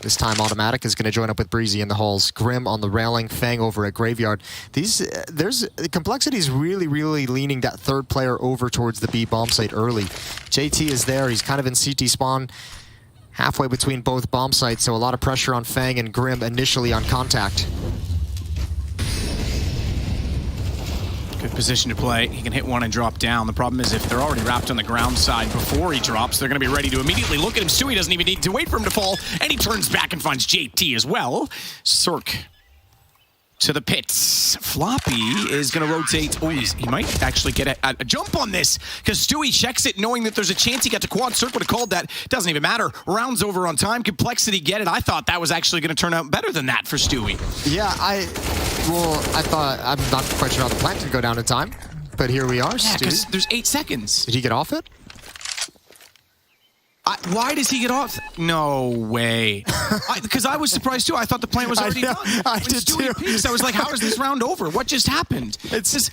[SPEAKER 15] This time, Automatic is going to join up with Breezy in the halls. Grim on the railing, Fang over at Graveyard. Complexity is really, really leaning that 3rd player over towards the B bomb site early. JT is there. He's kind of in CT spawn, halfway between both bomb sites, so a lot of pressure on Fang and Grim initially on contact.
[SPEAKER 14] Good position to play. He can hit one and drop down. The problem is if they're already wrapped on the ground side before he drops, they're going to be ready to immediately look at him. Stewie doesn't even need to wait for him to fall, and he turns back and finds JT as well. Cirque to the pits. Floppy is going to rotate. Oh, he might actually get a jump on this because Stewie checks it knowing that there's a chance he got to quad. Cirque would have called that. Doesn't even matter. Rounds over on time. Complexity get it. I thought that was actually going to turn out better than that for Stewie.
[SPEAKER 15] Yeah, I thought, I'm not quite sure how the plant did go down in time, but here we are.
[SPEAKER 14] Yeah, because there's 8 seconds.
[SPEAKER 15] Did he get off it?
[SPEAKER 14] Why does he get off? No way. Because I was surprised too. I thought the plan was already done.
[SPEAKER 15] I did too.
[SPEAKER 14] Peaks, I was like, how is this round over? What just happened? It's just,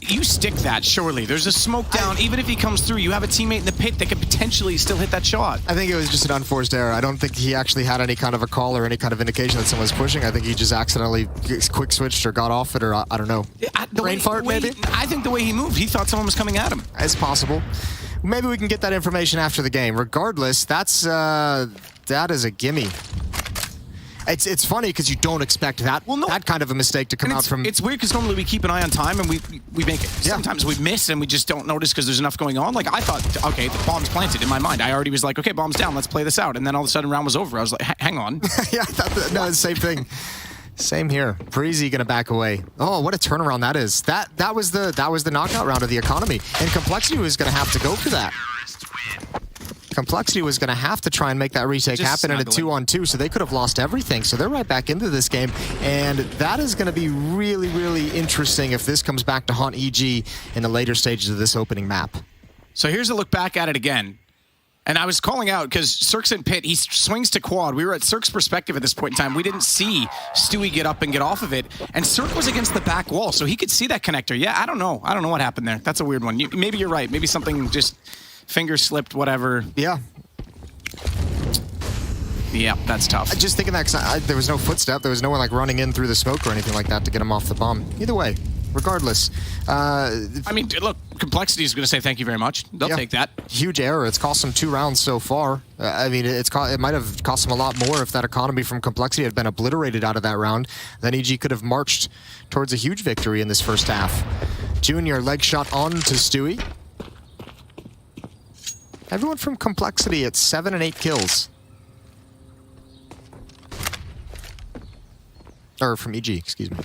[SPEAKER 14] you stick that, surely. There's a smoke down. Even if he comes through, you have a teammate in the pit that could potentially still hit that shot.
[SPEAKER 15] I think it was just an unforced error. I don't think he actually had any kind of a call or any kind of indication that someone was pushing. I think he just accidentally quick switched or got off it, or I don't know. Brain fart, maybe?
[SPEAKER 14] I think the way he moved, he thought someone was coming at him.
[SPEAKER 15] It's possible. Maybe we can get that information after the game. Regardless, that is a gimme. It's funny because you don't expect that that kind of a mistake to come out from.
[SPEAKER 14] It's weird because normally we keep an eye on time and we make it. Yeah. Sometimes we miss and we just don't notice because there's enough going on. Like I thought, okay, the bomb's planted in my mind. I already was like, okay, bomb's down. Let's play this out. And then all of a sudden, round was over. I was like, hang on.
[SPEAKER 15] Yeah, I thought no, the same thing. Same here. Breezy gonna back away. Oh, what a turnaround that is. That was the knockout round of the economy, and Complexity was gonna have to go for that. Complexity was going to have to try and make that retake happen in a 2-on-2, so they could have lost everything. So they're right back into this game, and that is going to be really, really interesting if this comes back to haunt EG in the later stages of this opening map.
[SPEAKER 14] So here's a look back at it again. And I was calling out because Cirque's in pit. He swings to quad. We were at Cirque's perspective at this point in time. We didn't see Stewie get up and get off of it. And Cirque was against the back wall, so he could see that connector. Yeah, I don't know. I don't know what happened there. That's a weird one. Maybe you're right. Maybe something just finger slipped, whatever.
[SPEAKER 15] Yeah.
[SPEAKER 14] Yeah, that's tough.
[SPEAKER 15] I just thinking that there was no footstep. There was no one like running in through the smoke or anything like that to get him off the bomb. Either way, regardless.
[SPEAKER 14] I mean, look, Complexity is going to say thank you very much. They'll take that.
[SPEAKER 15] Huge error. It's cost them 2 rounds so far. I mean, it might have cost them a lot more if that economy from Complexity had been obliterated out of that round. Then EG could have marched towards a huge victory in this first half. Junior leg shot on to Stewie. Everyone from Complexity at 7 and 8 kills. Or from EG, excuse me.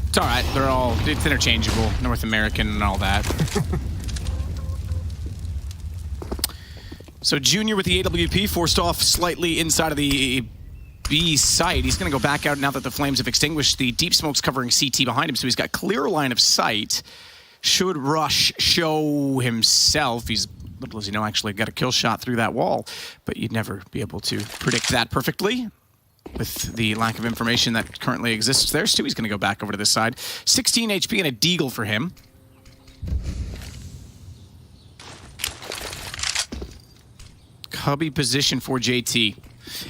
[SPEAKER 14] It's all right. It's interchangeable. North American and all that. So Junior with the AWP forced off slightly inside of the B site. He's going to go back out now that the flames have extinguished. The deep smoke's covering CT behind him, so he's got clear line of sight. Should Rush show himself, he's, little as you know, actually got a kill shot through that wall, but you'd never be able to predict that perfectly with the lack of information that currently exists there. Stewie's going to go back over to this side. 16 HP and a deagle for him. Cubby position for JT.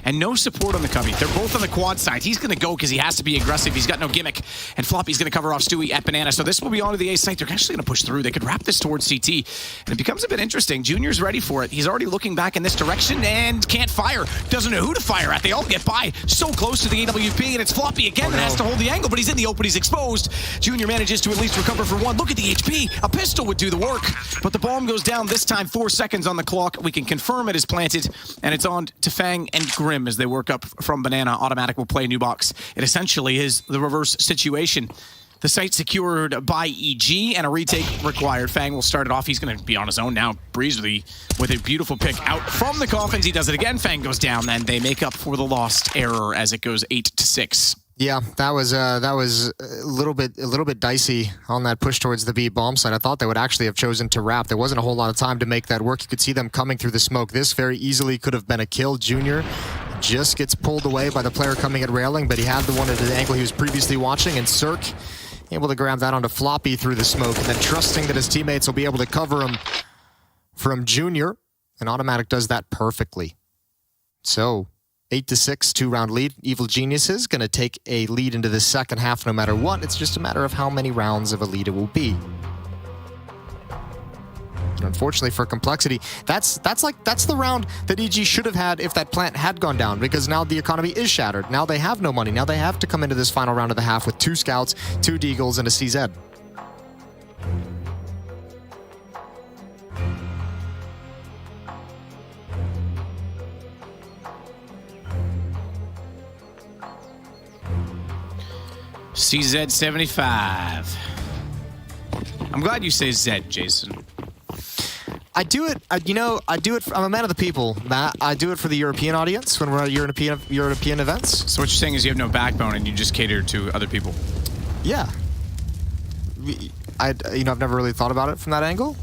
[SPEAKER 14] And no support on the Cubby. They're both on the quad side. He's going to go because he has to be aggressive. He's got no gimmick. And Floppy's going to cover off Stewie at Banana. So this will be onto the A site. They're actually going to push through. They could wrap this towards CT. And it becomes a bit interesting. Junior's ready for it. He's already looking back in this direction and can't fire. Doesn't know who to fire at. They all get by. So close to the AWP. And it's Floppy again that has to hold the angle. But he's in the open. He's exposed. Junior manages to at least recover for one. Look at the HP. A pistol would do the work. But the bomb goes down this time. 4 seconds on the clock. We can confirm it is planted. And it's on to Fang and Grim as they work up from Banana. Automatic will play a new box. It essentially is the reverse situation. The site secured by EG and a retake required. Fang will start it off. He's going to be on his own now. Breeze with a beautiful pick out from the coffins. He does it again. Fang goes down, and they make up for the lost error as it goes 8-6.
[SPEAKER 15] Yeah, that was a little bit dicey on that push towards the B bomb site. I thought they would actually have chosen to wrap. There wasn't a whole lot of time to make that work. You could see them coming through the smoke. This very easily could have been a kill. Junior just gets pulled away by the player coming at railing, but he had the one at the angle he was previously watching, and Cirque able to grab that onto Floppy through the smoke, and then trusting that his teammates will be able to cover him from Junior, and Automatic does that perfectly. So 8-6, 2-round lead. Evil Geniuses going to take a lead into the second half no matter what. It's just a matter of how many rounds of a lead it will be. And unfortunately for Complexity, that's the round that EG should have had if that plant had gone down, because now the economy is shattered. Now they have no money. Now they have to come into this final round of the half with 2 scouts, 2 deagles, and a CZ.
[SPEAKER 14] CZ 75. I'm glad you say Z, Jason.
[SPEAKER 15] I do it, I'm a man of the people, Matt. I do it for the European audience when we're at European events.
[SPEAKER 14] So what you're saying is you have no backbone and you just cater to other people?
[SPEAKER 15] Yeah. I've never really thought about it from that angle.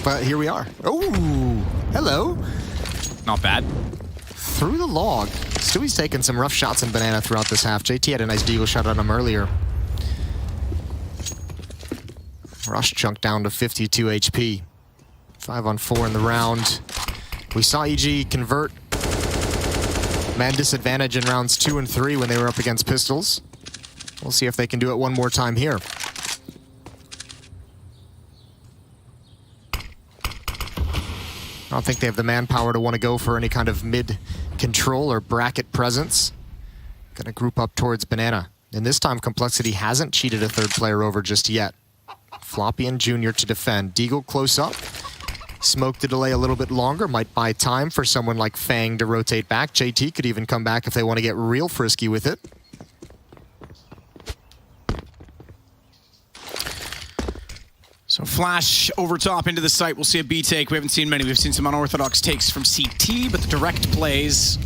[SPEAKER 15] But here we are. Oh, hello.
[SPEAKER 14] Not bad.
[SPEAKER 15] Through the log. Stewie's taken some rough shots in Banana throughout this half. JT had a nice deagle shot on him earlier. Rush chunked down to 52 HP. 5-on-4 in the round. We saw EG convert man disadvantage in rounds 2 and 3 when they were up against pistols. We'll see if they can do it one more time here. I don't think they have the manpower to want to go for any kind of mid-control or bracket presence. Gonna group up towards Banana. And this time, Complexity hasn't cheated a third player over just yet. Floppy and Junior to defend. Deagle close up. Smoke to delay a little bit longer. Might buy time for someone like Fang to rotate back. JT could even come back if they want to get real frisky with it.
[SPEAKER 14] So flash over top into the site. We'll see a B take. We haven't seen many. We've seen some unorthodox takes from CT, but the direct plays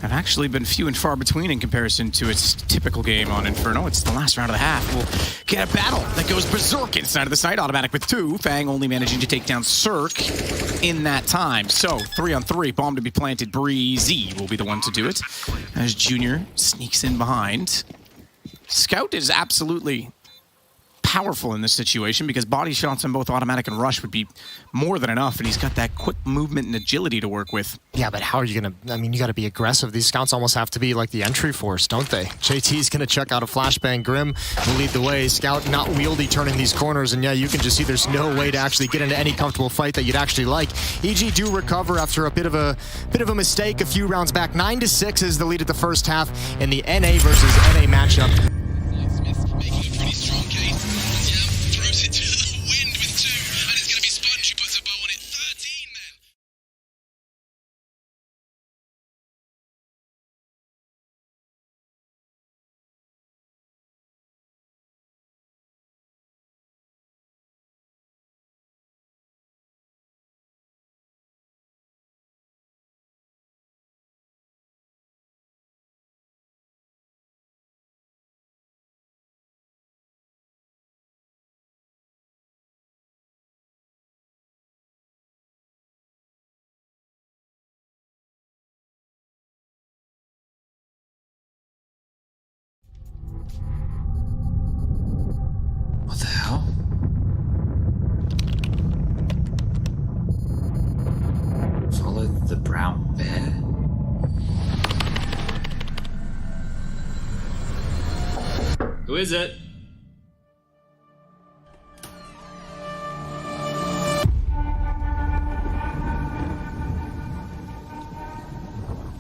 [SPEAKER 14] have actually been few and far between in comparison to its typical game on Inferno. It's the last round of the half. We'll get a battle that goes berserk inside of the site. Automatic with 2. Fang only managing to take down Cirque in that time. So 3-on-3, bomb to be planted. Breezy will be the one to do it as Junior sneaks in behind. Scout is absolutely powerful in this situation because body shots on both Automatic and Rush would be more than enough, and he's got that quick movement and agility to work with.
[SPEAKER 15] Yeah, but how are you going to... I mean, you got to be aggressive. These scouts almost have to be like the entry force, don't they? JT's going to check out a flashbang. Grim will lead the way. Scout not wieldy turning these corners, and yeah, you can just see there's no way to actually get into any comfortable fight that you'd actually like. EG do recover after a bit of a mistake a few rounds back. 9-6 is the lead at the first half in the NA versus NA matchup.
[SPEAKER 11] What the hell? Follow the brown bear? Who is it?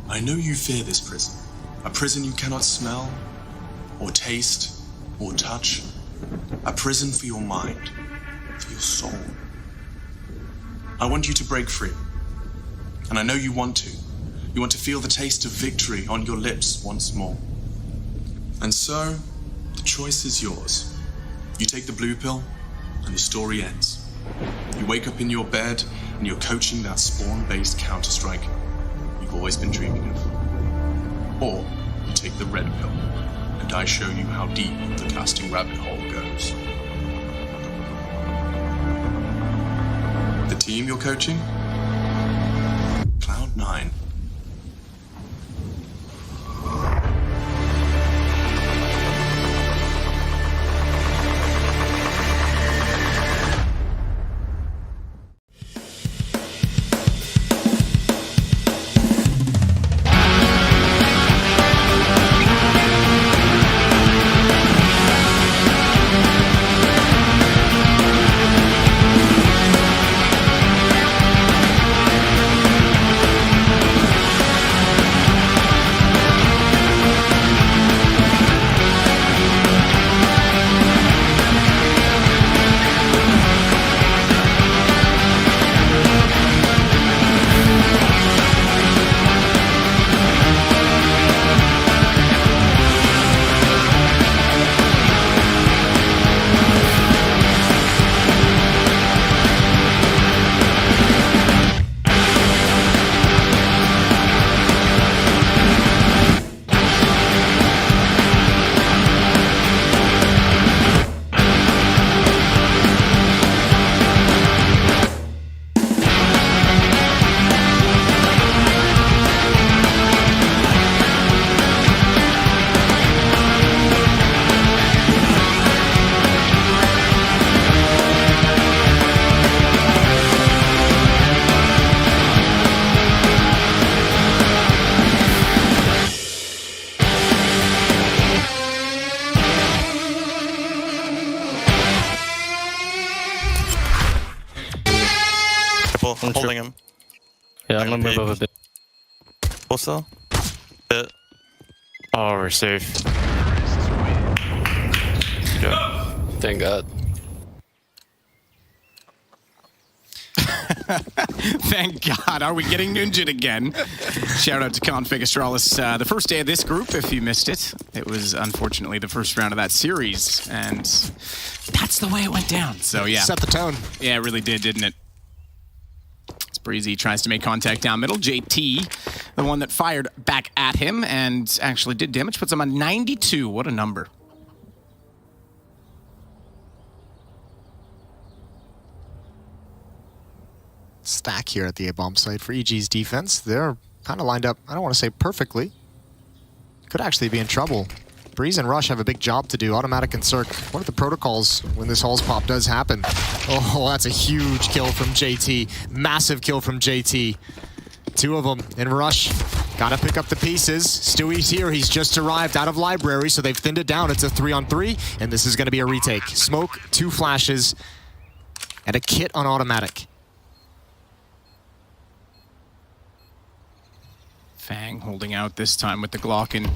[SPEAKER 12] I know you fear this prison. A prison you cannot smell, or taste, or touch. A prison for your mind, for your soul. I want you to break free. And I know you want to. You want to feel the taste of victory on your lips once more. And so, the choice is yours. You take the blue pill, and the story ends. You wake up in your bed, and you're coaching that spawn-based Counter-Strike you've always been dreaming of. Or, you take the red pill, and I show you how deep the casting rabbit hole goes. The team you're coaching? Cloud9.
[SPEAKER 16] I'm holding him.
[SPEAKER 17] Yeah, I'm gonna move over a bit.
[SPEAKER 16] Also? Bit.
[SPEAKER 17] Oh, we're safe. Thank God.
[SPEAKER 14] Thank God. Are we getting ninja'd again? Shout out to Config Astralis. The first day of this group, if you missed it, it was unfortunately the first round of that series, and that's the way it went down. So yeah.
[SPEAKER 15] Set the tone.
[SPEAKER 14] Yeah, it really did, didn't it? Let's Breezy tries to make contact down middle. JT, the one that fired back at him and actually did damage, puts him on 92. What a number.
[SPEAKER 15] Stack here at the A-bomb site for EG's defense. They're kind of lined up, I don't want to say perfectly. Could actually be in trouble. Breeze and Rush have a big job to do. Automatic and Cirque. What are the protocols when this Halls pop does happen? Oh, that's a huge kill from JT. Massive kill from JT. Two of them in Rush. Gotta pick up the pieces. Stewie's here. He's just arrived out of library, so they've thinned it down. It's a 3-on-3, and this is gonna be a retake. Smoke, 2 flashes, and a kit on Automatic.
[SPEAKER 14] Fang holding out this time with the Glock and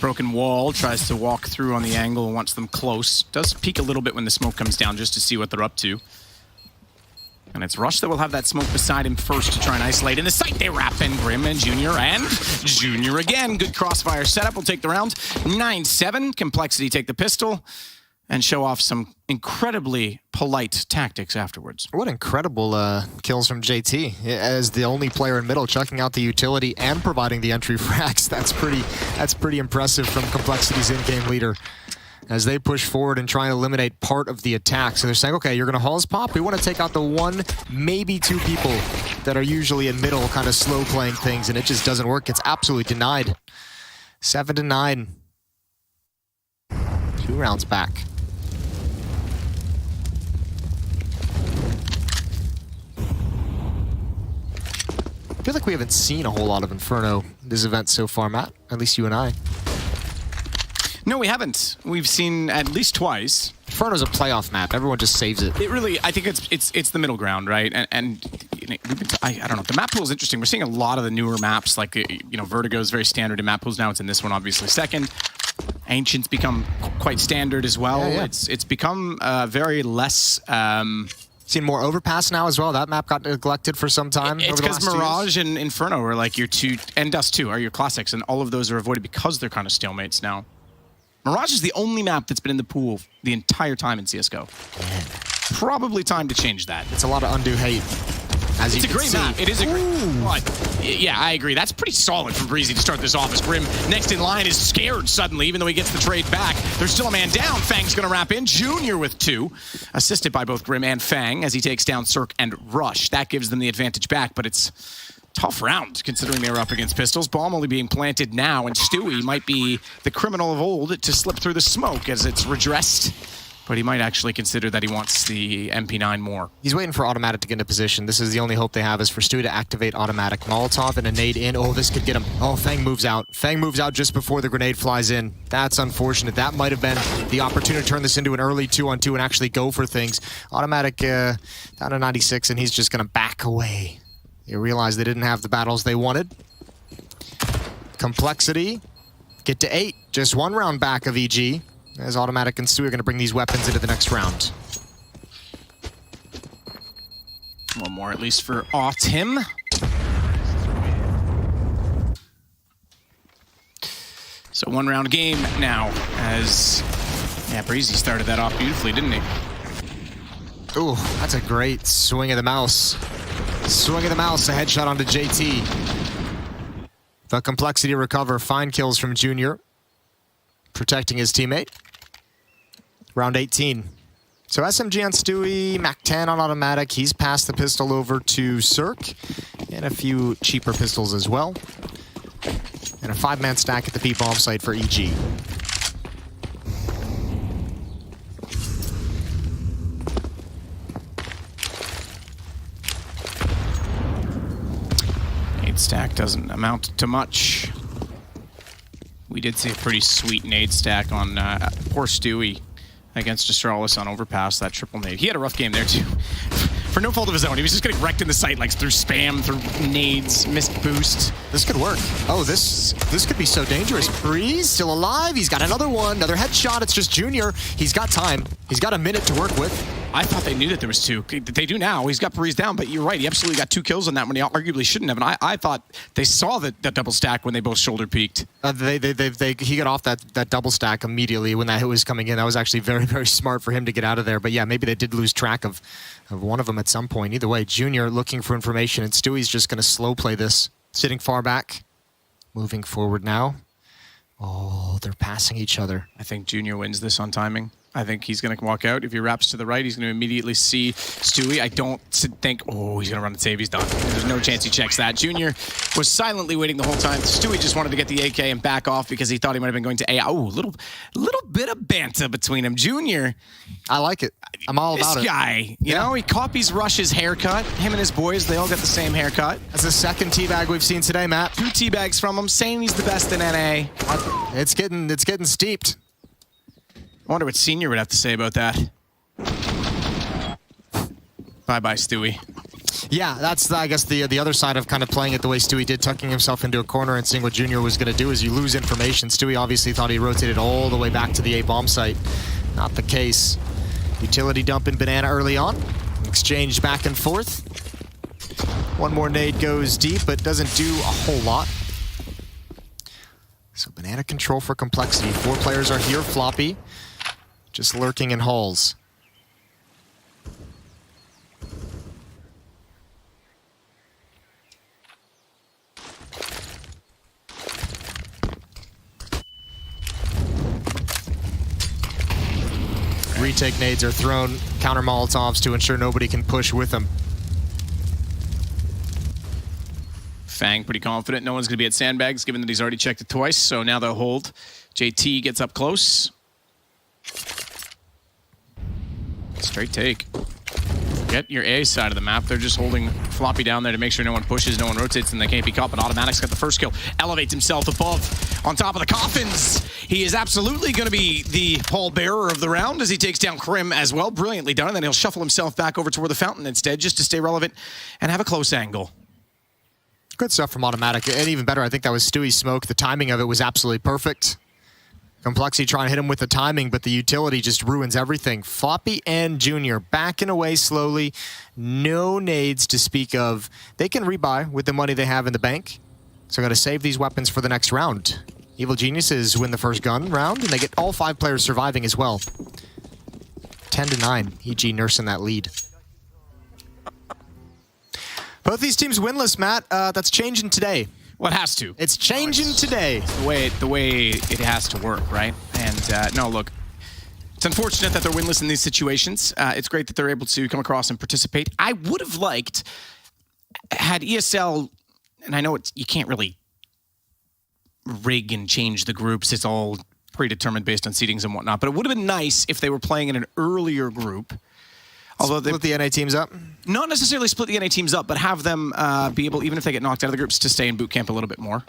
[SPEAKER 14] broken wall, tries to walk through on the angle and wants them close. Does peek a little bit when the smoke comes down just to see what they're up to. And it's Rush that will have that smoke beside him first to try and isolate. In the sight, they wrap in Grim and Junior again. Good crossfire setup. Will take the round. 9-7. Complexity take the pistol and show off some incredibly polite tactics afterwards.
[SPEAKER 15] What incredible kills from JT as the only player in middle, chucking out the utility and providing the entry frags. That's pretty impressive from Complexity's in-game leader as they push forward and try and eliminate part of the attack. So they're saying, okay, you're gonna Halls pop. We want to take out the 1, maybe 2 people that are usually in middle, kind of slow playing things, and it just doesn't work. It's absolutely denied. 7-9. 2 rounds back. I feel like we haven't seen a whole lot of Inferno this event so far, Matt. At least you and I.
[SPEAKER 14] No, we haven't. We've seen at least twice.
[SPEAKER 15] Inferno's a playoff map. Everyone just saves it.
[SPEAKER 14] It really, I think it's the middle ground, right? And you know, I don't know. The map pool is interesting. We're seeing a lot of the newer maps, like Vertigo is very standard in map pools now. It's in this one, obviously second. Ancient's become quite standard as well.
[SPEAKER 15] Yeah.
[SPEAKER 14] It's become very less.
[SPEAKER 15] Seen more Overpass now as well. That map got neglected for some time.
[SPEAKER 14] It's because Mirage and Inferno are like your 2, and Dust 2 are your classics, and all of those are avoided because they're kind of stalemates now. Mirage is the only map that's been in the pool the entire time in CSGO. Probably time to change that.
[SPEAKER 15] It's a lot of undue hate. As
[SPEAKER 14] it's a great map. It is a great map. Yeah, I agree. That's pretty solid from Breezy to start this off as Grim next in line is scared suddenly, even though he gets the trade back. There's still a man down. Fang's going to wrap in. Junior with 2. Assisted by both Grim and Fang as he takes down Cirque and Rush. That gives them the advantage back, but it's tough round considering they were up against pistols. Bomb only being planted now, and Stewie might be the criminal of old to slip through the smoke as it's redressed. But he might actually consider that he wants the MP9 more.
[SPEAKER 15] He's waiting for Automatic to get into position. This is the only hope they have is for Stewie to activate Automatic. Molotov and a nade in. Oh, this could get him. Oh, Fang moves out. Fang moves out just before the grenade flies in. That's unfortunate. That might have been the opportunity to turn this into an early 2-on-2 and actually go for things. Automatic down to 96, and he's just going to back away. They realize they didn't have the battles they wanted. Complexity. Get to 8. Just 1 round back of EG. As Automatic and Stewie are going to bring these weapons into the next round.
[SPEAKER 14] One more at least for Autumn. So 1 round game now as, yeah, Breezy started that off beautifully, didn't he?
[SPEAKER 15] Ooh, that's a great swing of the mouse. Swing of the mouse, a headshot onto JT. The Complexity recover, fine kills from Junior. Protecting his teammate. Round 18. So SMG on Stewie, Mac-10 on Automatic. He's passed the pistol over to Cirque. And a few cheaper pistols as well. And a 5-man stack at the P-bomb site for EG.
[SPEAKER 14] Nade stack doesn't amount to much. We did see a pretty sweet nade stack on poor Stewie against Astralis on Overpass, that triple nade. He had a rough game there too. For no fault of his own, he was just getting wrecked in the sight, like through spam, through nades, missed boost.
[SPEAKER 15] This could work. Oh, this could be so dangerous. Breeze still alive. He's got another one, another headshot. It's just Junior. He's got time. He's got a minute to work with.
[SPEAKER 14] I thought they knew that there was 2. They do now. He's got Paris down, but you're right. He absolutely got 2 kills on that when he arguably shouldn't have. And I thought they saw that double stack when they both shoulder peaked.
[SPEAKER 15] He got off that double stack immediately when that hit was coming in. That was actually very, very smart for him to get out of there. But yeah, maybe they did lose track of one of them at some point. Either way, Junior looking for information, and Stewie's just going to slow play this. Sitting far back, moving forward now. Oh, they're passing each other.
[SPEAKER 14] I think Junior wins this on timing. I think he's going to walk out. If he wraps to the right, he's going to immediately see Stewie. I don't think, oh, he's going to run and save. He's done. There's no chance he checks that. Junior was silently waiting the whole time. Stewie just wanted to get the AK and back off because he thought he might have been going to A. Oh, little bit of banter between them. Junior.
[SPEAKER 15] I like it. I'm all about it.
[SPEAKER 14] This guy, you know, he copies Rush's haircut. Him and his boys, they all got the same haircut.
[SPEAKER 15] That's the second teabag we've seen today, Matt.
[SPEAKER 14] 2 teabags from him, saying he's the best in NA.
[SPEAKER 15] It's getting steeped.
[SPEAKER 14] I wonder what Senior would have to say about that. Bye-bye, Stewie.
[SPEAKER 15] Yeah, that's, I guess, the other side of kind of playing it the way Stewie did, tucking himself into a corner and seeing what Junior was going to do is you lose information. Stewie obviously thought he rotated all the way back to the A-bomb site. Not the case. Utility dump in Banana early on. Exchange back and forth. One more nade goes deep, but doesn't do a whole lot. So Banana control for Complexity. 4 players are here. Floppy just lurking in halls. Retake nades are thrown, counter Molotovs to ensure nobody can push with them.
[SPEAKER 14] Fang pretty confident no one's going to be at sandbags given that he's already checked it twice, so now they'll hold. JT gets up close. Straight take. Get your A side of the map. They're just holding Floppy down there to make sure no one pushes, no one rotates, and they can't be caught, but Automatic's got the first kill. Elevates himself above on top of the coffins. He is absolutely going to be the pallbearer of the round as he takes down Krim as well. Brilliantly done, and then he'll shuffle himself back over toward the fountain instead just to stay relevant and have a close angle.
[SPEAKER 15] Good stuff from Automatic, and even better, I think that was Stewie's smoke. The timing of it was absolutely perfect. Complexity trying to hit him with the timing, but the utility just ruins everything. Floppy and Junior backing away slowly. No nades to speak of. They can rebuy with the money they have in the bank. So got to save these weapons for the next round. Evil Geniuses win the first gun round, and they get all 5 players surviving as well. 10-9, EG nursing that lead. Both these teams winless, Matt. That's changing today.
[SPEAKER 14] Well, it has to.
[SPEAKER 15] It's changing today.
[SPEAKER 14] It's the way it has to work, right? And no, look, it's unfortunate that they're winless in these situations. It's great that they're able to come across and participate. I would have liked, had ESL, and I know you can't really rig and change the groups. It's all predetermined based on seedings and whatnot. But it would have been nice if they were playing in an earlier group. Although
[SPEAKER 15] split the NA teams up?
[SPEAKER 14] Not necessarily split the NA teams up, but have them be able, even if they get knocked out of the groups, to stay in boot camp a little bit more,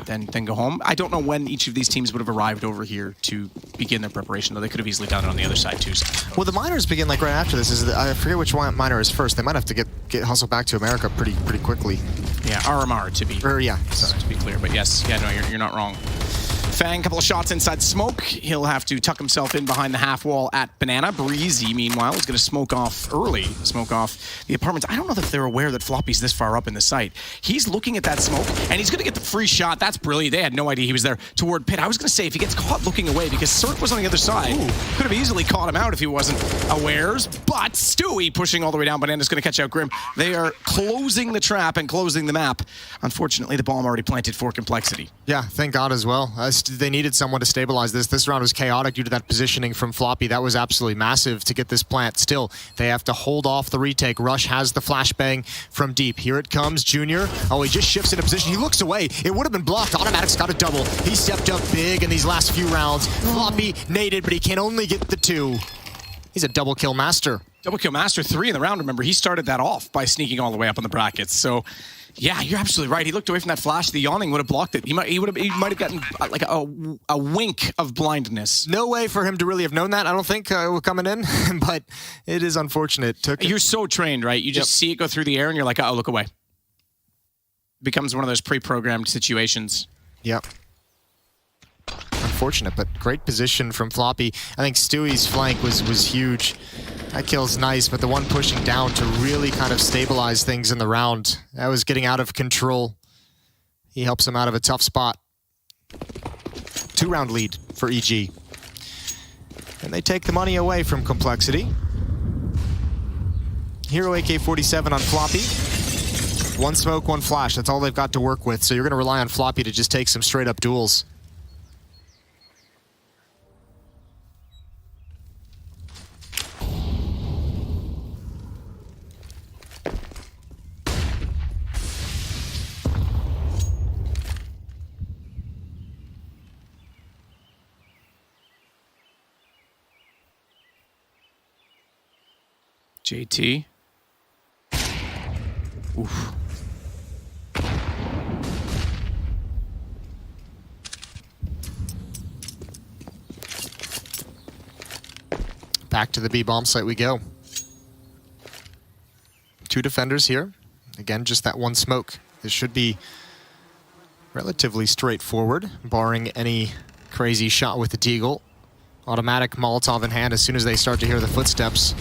[SPEAKER 14] then go home. I don't know when each of these teams would have arrived over here to begin their preparation, though they could have easily done it on the other side too. So.
[SPEAKER 15] Well, the minors begin like right after this. I forget which one minor is first. They might have to get hustled back to America pretty quickly.
[SPEAKER 14] Yeah, RMR to be. To be clear, but yes, yeah, no, you're not wrong. Fang, couple of shots inside smoke. He'll have to tuck himself in behind the half wall at Banana. Breezy, meanwhile, is going to smoke off the apartments. I don't know if they're aware that Floppy's this far up in the site. He's looking at that smoke, and he's going to get the free shot. That's brilliant. They had no idea he was there toward Pit. I was going to say, if he gets caught looking away, because Cirque was on the other side, could have easily caught him out if he wasn't awares. But Stewie pushing all the way down. Banana's going to catch out Grim. They are closing the trap and closing the map. Unfortunately, the bomb already planted for Complexity.
[SPEAKER 15] Yeah, thank God as well. They needed someone to stabilize this. This round was chaotic due to that positioning from Floppy. That was absolutely massive to get this plant. Still, they have to hold off the retake. Rush has the flashbang from deep. Here it comes, Junior. Oh, he just shifts into position. He looks away. It would have been blocked. Automatic's got a double. He stepped up big in these last few rounds. Floppy naded, but he can only get the 2. He's a double kill master.
[SPEAKER 14] Double kill master, 3 in the round. Remember, he started that off by sneaking all the way up on the brackets. So, yeah, you're absolutely right. He looked away from that flash. The yawning would have blocked it. He might have gotten like a wink of blindness.
[SPEAKER 15] No way for him to really have known that, I don't think, coming in. But it is unfortunate.
[SPEAKER 14] You're so trained, right? You just see it go through the air and you're like, oh, look away. Becomes one of those pre-programmed situations.
[SPEAKER 15] Yep. Unfortunate, but great position from Floppy. I think Stewie's flank was huge. That kill's nice, but the one pushing down to really kind of stabilize things in the round, that was getting out of control. He helps him out of a tough spot. 2-round lead for EG. And they take the money away from Complexity. Hero AK-47 on Floppy. 1 smoke, 1 flash. That's all they've got to work with. So you're going to rely on Floppy to just take some straight-up duels.
[SPEAKER 14] JT. Oof.
[SPEAKER 15] Back to the B-bomb site we go. 2 defenders here. Again, just that 1 smoke. This should be relatively straightforward, barring any crazy shot with the Deagle. Automatic Molotov in hand as soon as they start to hear the footsteps.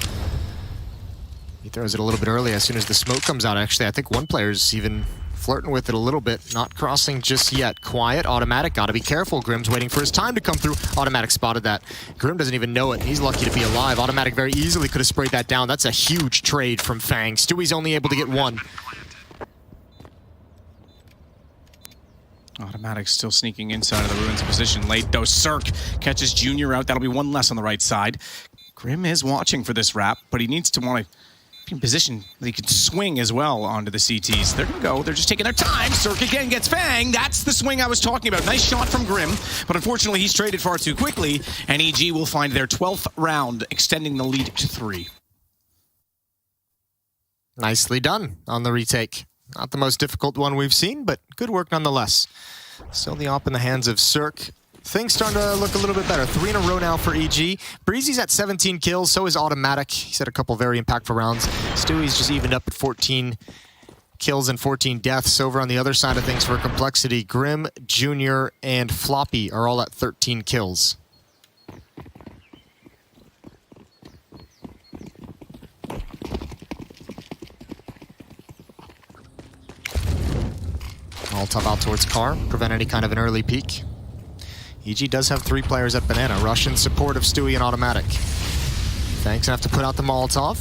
[SPEAKER 15] He throws it a little bit early as soon as the smoke comes out. Actually, I think one player's even flirting with it a little bit. Not crossing just yet. Quiet. Automatic. Gotta be careful. Grim's waiting for his time to come through. Automatic spotted that. Grim doesn't even know it. He's lucky to be alive. Automatic very easily could have sprayed that down. That's a huge trade from Fang. Stewie's only able to get 1.
[SPEAKER 14] Automatic still sneaking inside of the Ruins position. Late though. Cirque catches Junior out. That'll be 1 less on the right side. Grim is watching for this wrap, but he needs to want to in position that he can swing as well onto the CTs. They're gonna go. They're just taking their time. Cirque again gets Fang. That's the swing I was talking about. Nice shot from Grim, but unfortunately he's traded far too quickly, and EG will find their 12th round, extending the lead to 3.
[SPEAKER 15] Nicely done on the retake. Not the most difficult one we've seen, but good work nonetheless. Still the op in the hands of Cirque. Things starting to look a little bit better. 3 in a row now for EG. Breezy's at 17 kills, so is Automatic. He's had a couple very impactful rounds. Stewie's just evened up at 14 kills and 14 deaths. Over on the other side of things for Complexity, Grim, Junior, and Floppy are all at 13 kills. Molotov out towards car, prevent any kind of an early peek. EG does have 3 players at Banana. Rush in support of Stewie and Automatic. Fang's gonna have to put out the Molotov.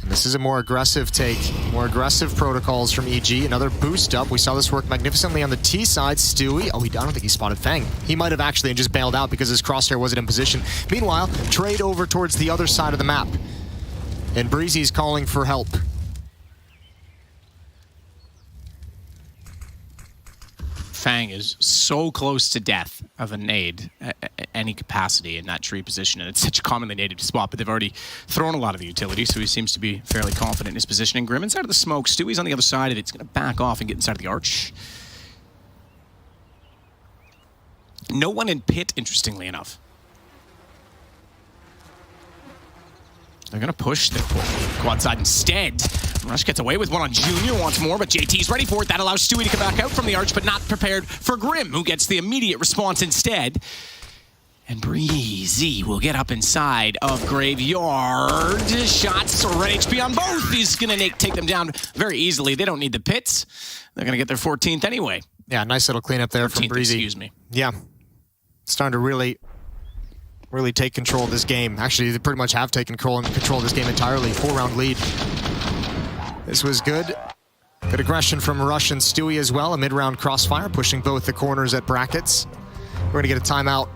[SPEAKER 15] And this is a more aggressive take. More aggressive protocols from EG. Another boost up. We saw this work magnificently on the T side. Stewie, I don't think he spotted Fang. He might have actually and just bailed out because his crosshair wasn't in position. Meanwhile, trade over towards the other side of the map. And Breezy's calling for help.
[SPEAKER 14] Fang is so close to death of a nade at any capacity in that tree position, and it's such a commonly naded spot, but they've already thrown a lot of the utility, so he seems to be fairly confident in his positioning. Grim inside of the smoke. Stewie's on the other side of it. He's going to back off and get inside of the arch. No one in pit, interestingly enough. They're going to push. They go outside instead. Rush gets away with one on Junior, wants more, but JT's ready for it. That allows Stewie to come back out from the arch, but not prepared for Grim, who gets the immediate response instead. And Breezy will get up inside of Graveyard. Shots, red HP on both. He's going to take them down very easily. They don't need the pits. They're going to get their 14th anyway.
[SPEAKER 15] Yeah, nice little cleanup there from Breezy.
[SPEAKER 14] Excuse me.
[SPEAKER 15] Yeah, starting to really take control of this game. Actually, they pretty much have taken control of this game entirely. 4-round lead. This was good. Good aggression from Rush and Stewie as well. A mid-round crossfire, pushing both the corners at brackets. We're going to get a timeout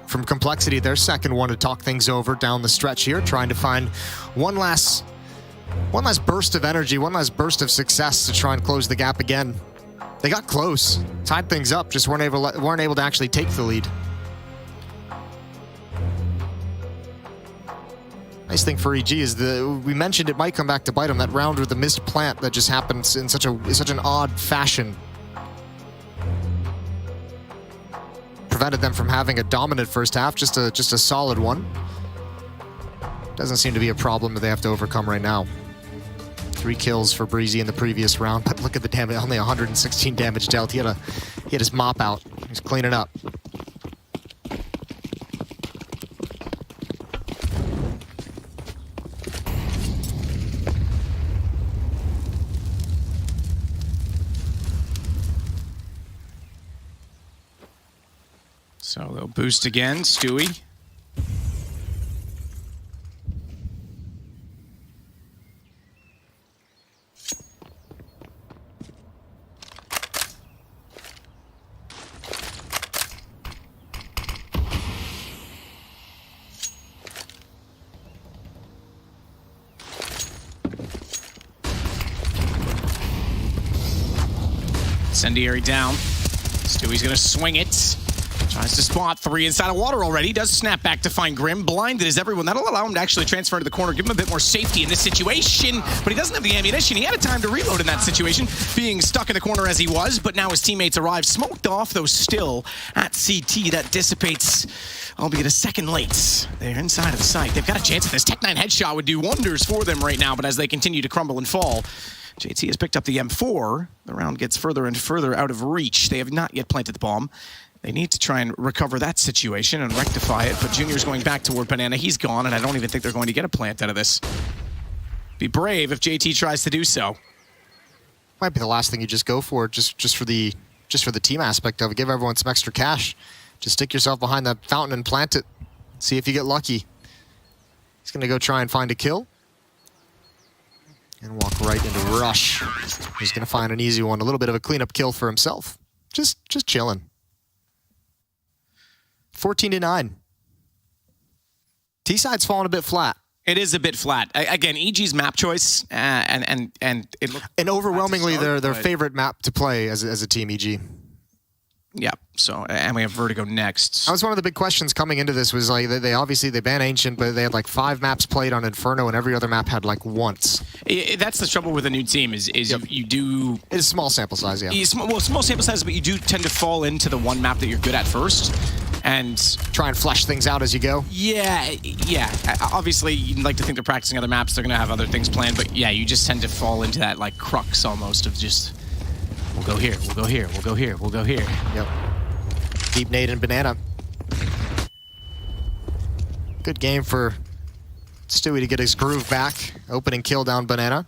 [SPEAKER 15] from Complexity, their second one, to talk things over down the stretch here, trying to find one last burst of energy, one last burst of success to try and close the gap again. They got close, tied things up, just weren't able to actually take the lead. Nice thing for EG is we mentioned it might come back to bite them. That round with the missed plant that just happened in such an odd fashion prevented them from having a dominant first half, just a solid one. Doesn't seem to be a problem that they have to overcome right now. 3 kills for Breezy in the previous round, but look at the damage, only 116 damage dealt. He had his mop out. He's cleaning up.
[SPEAKER 14] So they'll boost again, Stewie. Incendiary down. Stewie's gonna swing it. Tries to spot 3 inside of water already. Does snap back to find Grim. Blinded is everyone. That'll allow him to actually transfer to the corner, give him a bit more safety in this situation. But he doesn't have the ammunition. He had a time to reload in that situation, being stuck in the corner as he was. But now his teammates arrive. Smoked off, though, still at CT. That dissipates, albeit a second late. They're inside of the site. They've got a chance at this. Tech 9 headshot would do wonders for them right now. But as they continue to crumble and fall, JT has picked up the M4. The round gets further and further out of reach. They have not yet planted the bomb. They need to try and recover that situation and rectify it, but Junior's going back toward Banana. He's gone, and I don't even think they're going to get a plant out of this. Be brave if JT tries to do so.
[SPEAKER 15] Might be the last thing you just go for, just for the team aspect of it. Give everyone some extra cash. Just stick yourself behind that fountain and plant it. See if you get lucky. He's going to go try and find a kill. And walk right into Rush. He's going to find an easy one. A little bit of a cleanup kill for himself. Just chilling. 14-9. T-side's falling a bit flat.
[SPEAKER 14] It is a bit flat. Again, EG's map choice, and it looked...
[SPEAKER 15] And overwhelmingly their favorite map to play as a team, EG.
[SPEAKER 14] Yeah, so, and we have Vertigo next.
[SPEAKER 15] That was one of the big questions coming into this, was like, they obviously, they banned Ancient, but they had like 5 maps played on Inferno, and every other map had like once.
[SPEAKER 14] That's the trouble with a new team, is
[SPEAKER 15] Yep.
[SPEAKER 14] you do...
[SPEAKER 15] It's a small sample size, yeah.
[SPEAKER 14] Well, small sample size, but you do tend to fall into the one map that you're good at first. And
[SPEAKER 15] try and flesh things out as you go.
[SPEAKER 14] Yeah. Obviously, you'd like to think they're practicing other maps. They're going to have other things planned. But yeah, you just tend to fall into that like crux almost of just, we'll go here, we'll go here, we'll go here, we'll go here.
[SPEAKER 15] Yep. Deep nade and Banana. Good game for Stewie to get his groove back. Opening kill down Banana.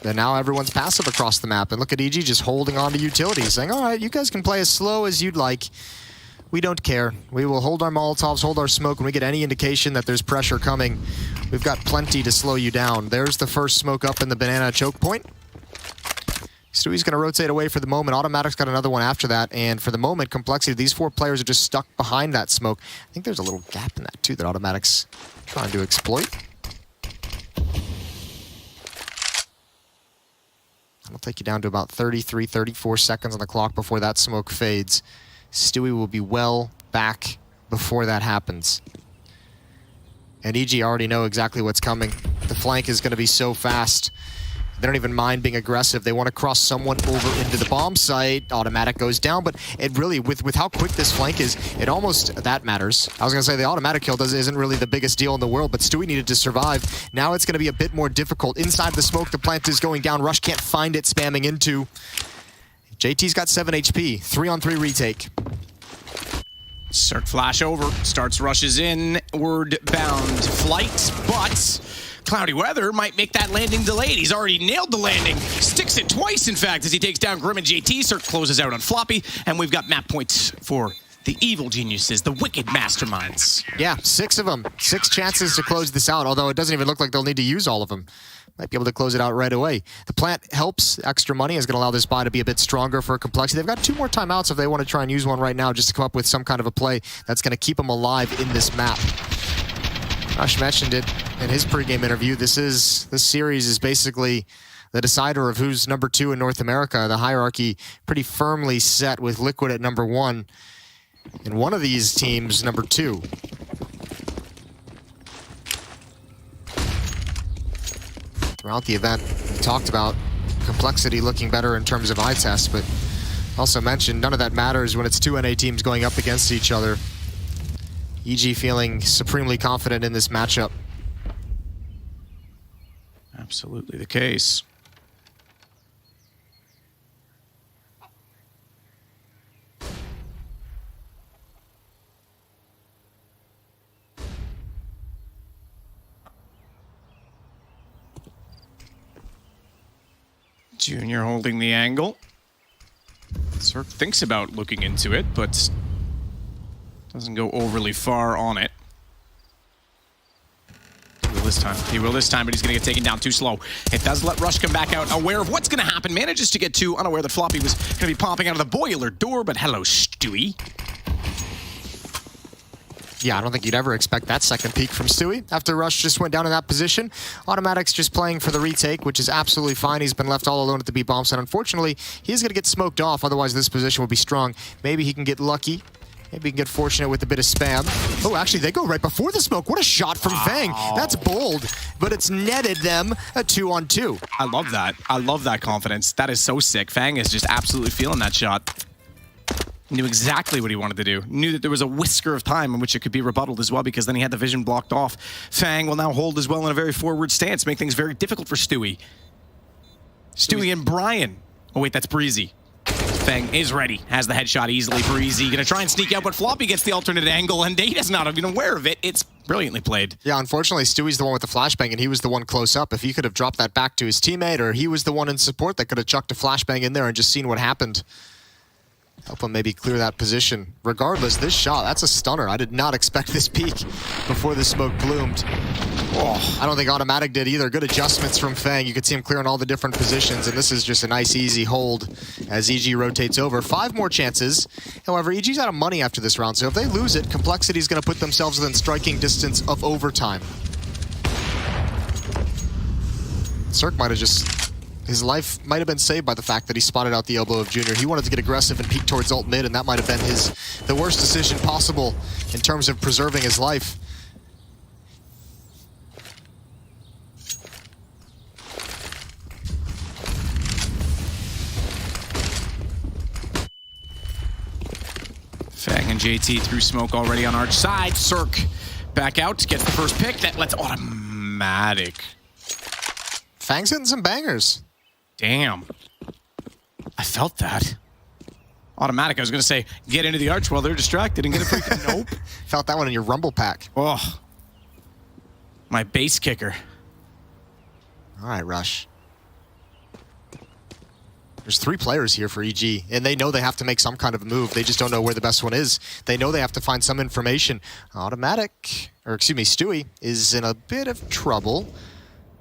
[SPEAKER 15] And now everyone's passive across the map. And look at EG just holding on to utilities, saying, all right, you guys can play as slow as you'd like. We don't care. We will hold our Molotovs, hold our smoke. When we get any indication that there's pressure coming, we've got plenty to slow you down. There's the first smoke up in the Banana choke point. Stewie's going to rotate away for the moment. Automatic's got another one after that. And for the moment, Complexity, these 4 players are just stuck behind that smoke. I think there's a little gap in that, too, that Automatic's trying to exploit. That'll take you down to about 33, 34 seconds on the clock before that smoke fades. Stewie will be well back before that happens. And EG already know exactly what's coming. The flank is going to be so fast. They don't even mind being aggressive. They want to cross someone over into the bomb site. Automatic goes down, but it really, with how quick this flank is, it almost, that matters. I was going to say the automatic kill isn't really the biggest deal in the world, but Stewie needed to survive. Now it's going to be a bit more difficult. Inside the smoke, the plant is going down. Rush can't find it, spamming into. JT's got 7 HP, 3-on-3 retake.
[SPEAKER 14] Start flash over, starts rushes in, word bound flight, but cloudy weather might make that landing delayed. He's already nailed the landing. Sticks it twice, in fact, as he takes down Grim and JT. Cert closes out on Floppy, and we've got map points for the evil geniuses, the wicked masterminds.
[SPEAKER 15] Yeah, 6 of them. 6 chances to close this out, although it doesn't even look like they'll need to use all of them. Might be able to close it out right away. The plant helps. Extra money is going to allow this buy to be a bit stronger for Complexity. They've got 2 more timeouts if they want to try and use one right now just to come up with some kind of a play that's going to keep them alive in this map. Rush mentioned it in his pregame interview. This series is basically the decider of who's number 2 in North America. The hierarchy pretty firmly set with Liquid at number 1. And one of these teams, number 2. Throughout the event, we talked about Complexity looking better in terms of eye test, but also mentioned none of that matters when it's 2 NA teams going up against each other. EG feeling supremely confident in this matchup.
[SPEAKER 14] Absolutely the case. Junior holding the angle. Cirque thinks about looking into it, but doesn't go overly far on it. He will this time, but he's going to get taken down too slow. It does let Rush come back out, aware of what's going to happen. Manages to get two, unaware that Floppy was going to be popping out of the boiler door, but hello, Stewie.
[SPEAKER 15] Yeah, I don't think you'd ever expect that second peek from Stewie after Rush just went down in that position. Automatic's just playing for the retake, which is absolutely fine. He's been left all alone at the B-bomb site. Unfortunately, he's going to get smoked off, otherwise this position will be strong. Maybe he can get lucky. Maybe he can get fortunate with a bit of spam. Oh, actually, they go right before the smoke. What a shot from Fang. That's bold, but it's netted them a 2-on-2.
[SPEAKER 14] I love that. I love that confidence. That is so sick. Fang is just absolutely feeling that shot. Knew exactly what he wanted to do. Knew that there was a whisker of time in which it could be rebutted as well, because then he had the vision blocked off. Fang will now hold as well in a very forward stance, make things very difficult for Stewie. Stewie and Brian. Oh wait, that's Breezy. Fang is ready, has the headshot easily. Breezy gonna try and sneak out, but Floppy gets the alternate angle, and Date is not even aware of it. It's brilliantly played.
[SPEAKER 15] Yeah, unfortunately, Stewie's the one with the flashbang, and he was the one close up. If he could have dropped that back to his teammate, or he was the one in support that could have chucked a flashbang in there and just seen what happened. Help him maybe clear that position. Regardless, this shot, that's a stunner. I did not expect this peak before the smoke bloomed. Oh, I don't think Automatic did either. Good adjustments from Fang. You could see him clearing all the different positions, and this is just a nice, easy hold as EG rotates over. 5 more chances. However, EG's out of money after this round, so if they lose it, Complexity's going to put themselves within striking distance of overtime. Cirque might have just... His life might have been saved by the fact that he spotted out the elbow of Junior. He wanted to get aggressive and peek towards ult mid, and that might have been the worst decision possible in terms of preserving his life.
[SPEAKER 14] Fang and JT through smoke already on Arch side. Cirque back out, gets the first pick. That lets Automatic.
[SPEAKER 15] Fang's hitting some bangers.
[SPEAKER 14] Damn. I felt that. Automatic, I was going to say, get into the arch while they're distracted and get a freaking nope.
[SPEAKER 15] Felt that one in your rumble pack.
[SPEAKER 14] Oh. My base kicker.
[SPEAKER 15] All right, Rush. There's 3 players here for EG, and they know they have to make some kind of move. They just don't know where the best one is. They know they have to find some information. Automatic, or excuse me, Stewie is in a bit of trouble.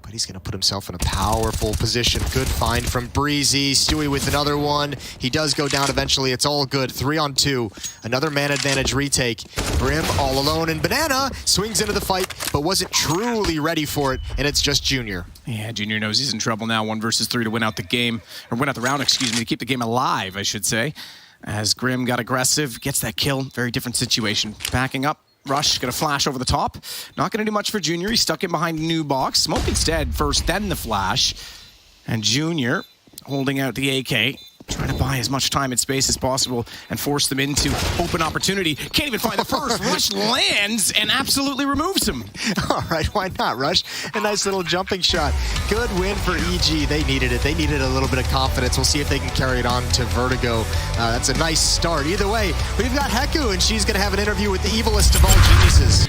[SPEAKER 15] But he's going to put himself in a powerful position. Good find from Breezy. Stewie with another one. He does go down eventually. It's all good. 3-on-2. Another man advantage retake. Brim all alone. And Banana swings into the fight, but wasn't truly ready for it. And it's just Junior.
[SPEAKER 14] Yeah, Junior knows he's in trouble now. 1 versus 3 to win out the game. Or win out the round, excuse me. To keep the game alive, I should say. As Grim got aggressive, gets that kill. Very different situation. Backing up. Rush gonna flash over the top. Not gonna do much for Junior. He's stuck in behind a new box. Smoke instead first, then the flash. And Junior holding out the AK, trying to buy as much time and space as possible and force them into open opportunity. Can't even find the first. Rush lands and absolutely removes him.
[SPEAKER 15] All right, why not, Rush? A nice little jumping shot. Good win for EG. They needed it. They needed a little bit of confidence. We'll see if they can carry it on to Vertigo. That's a nice start. Either way, we've got Heku, and she's going to have an interview with the evilest of all geniuses.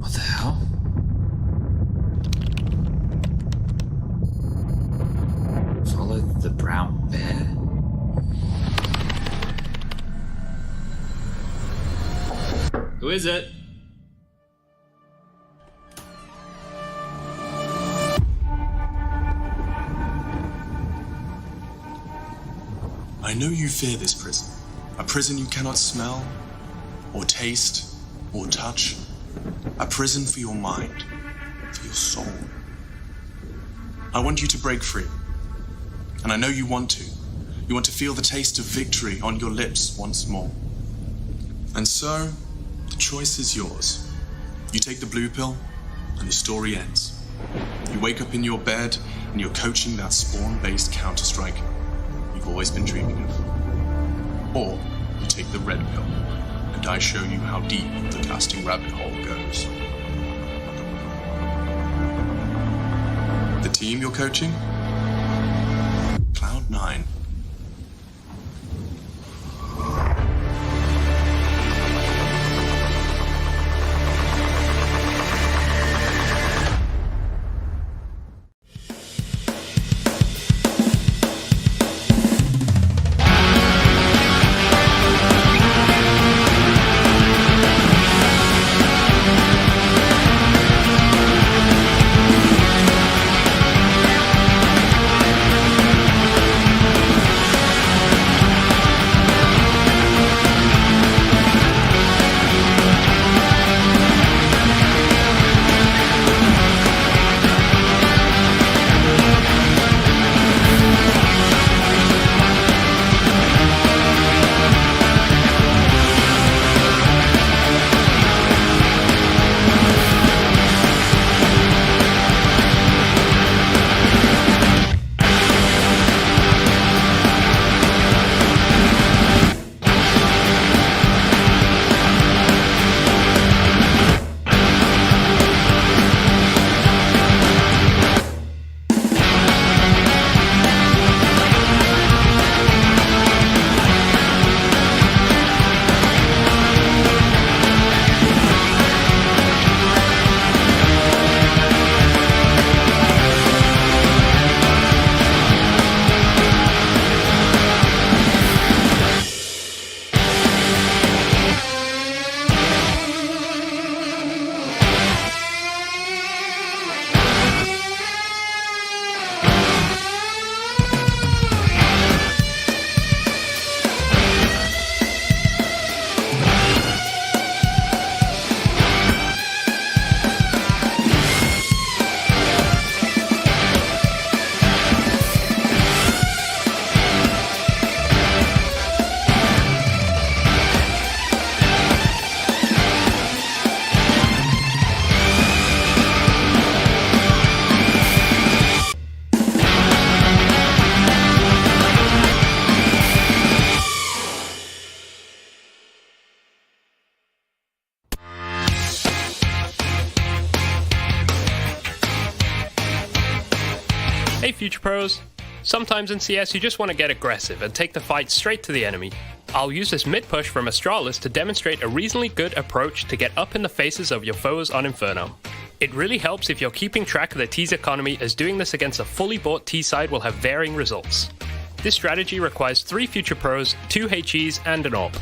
[SPEAKER 11] What the hell? Follow the brown bear. Who is it?
[SPEAKER 12] I know you fear this prison. A prison you cannot smell, or taste, or touch. A prison for your mind, for your soul. I want you to break free. And I know you want to. You want to feel the taste of victory on your lips once more. And so, the choice is yours. You take the blue pill, and the story ends. You wake up in your bed, and you're coaching that spawn-based Counter-Strike you've always been dreaming of. Or you take the red pill, and I show you how deep the casting rabbit hole goes. The team you're coaching? Cloud9.
[SPEAKER 1] Hey Future Pros, sometimes in CS you just want to get aggressive and take the fight straight to the enemy. I'll use this mid push from Astralis to demonstrate a reasonably good approach to get up in the faces of your foes on Inferno. It really helps if you're keeping track of the T's economy, as doing this against a fully bought T side will have varying results. This strategy requires 3 Future Pros, 2 HEs and an AWP.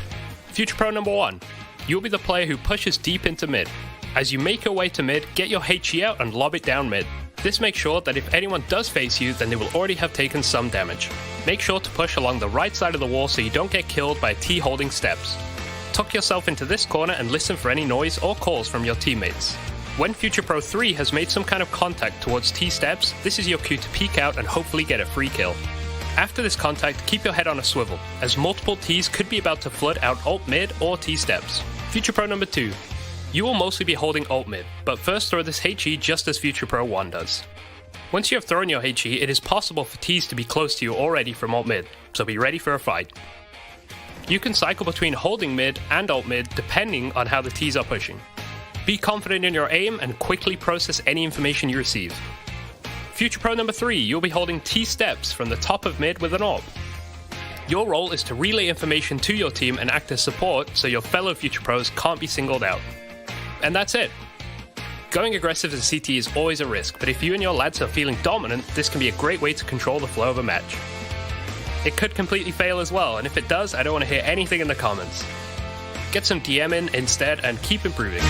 [SPEAKER 1] Future Pro number 1, you'll be the player who pushes deep into mid. As you make your way to mid, get your HE out and lob it down mid. This makes sure that if anyone does face you, then they will already have taken some damage. Make sure to push along the right side of the wall so you don't get killed by a T holding steps. Tuck yourself into this corner and listen for any noise or calls from your teammates. When Future Pro 3 has made some kind of contact towards T steps, this is your cue to peek out and hopefully get a free kill. After this contact, keep your head on a swivel, as multiple Ts could be about to flood out ult mid or T steps. Future Pro number 2. You will mostly be holding ult mid, but first throw this HE just as Future Pro 1 does. Once you have thrown your HE, it is possible for Ts to be close to you already from ult mid, so be ready for a fight. You can cycle between holding mid and ult mid depending on how the Ts are pushing. Be confident in your aim and quickly process any information you receive. Future Pro number 3, you'll be holding T steps from the top of mid with an AWP. Your role is to relay information to your team and act as support so your fellow Future Pros can't be singled out. And that's it. Going aggressive as a CT is always a risk, but if you and your lads are feeling dominant, this can be a great way to control the flow of a match. It could completely fail as well, and if it does, I don't want to hear anything in the comments. Get some DM in instead and keep improving.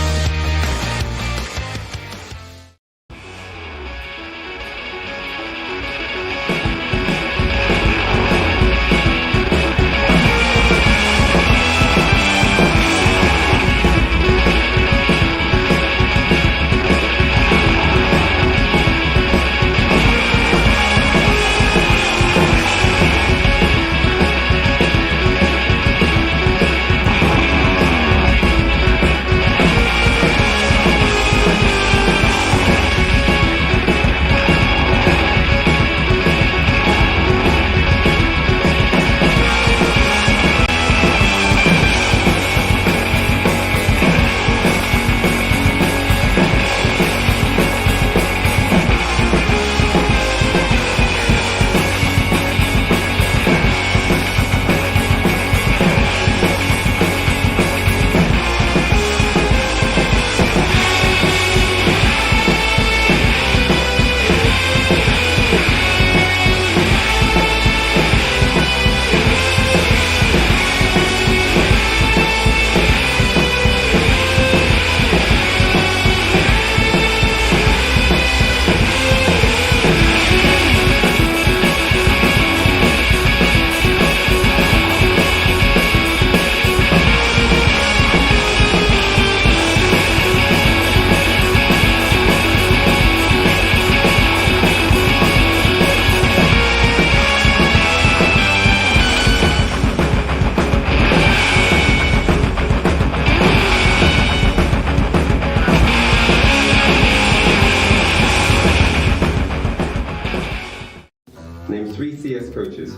[SPEAKER 13] coaches.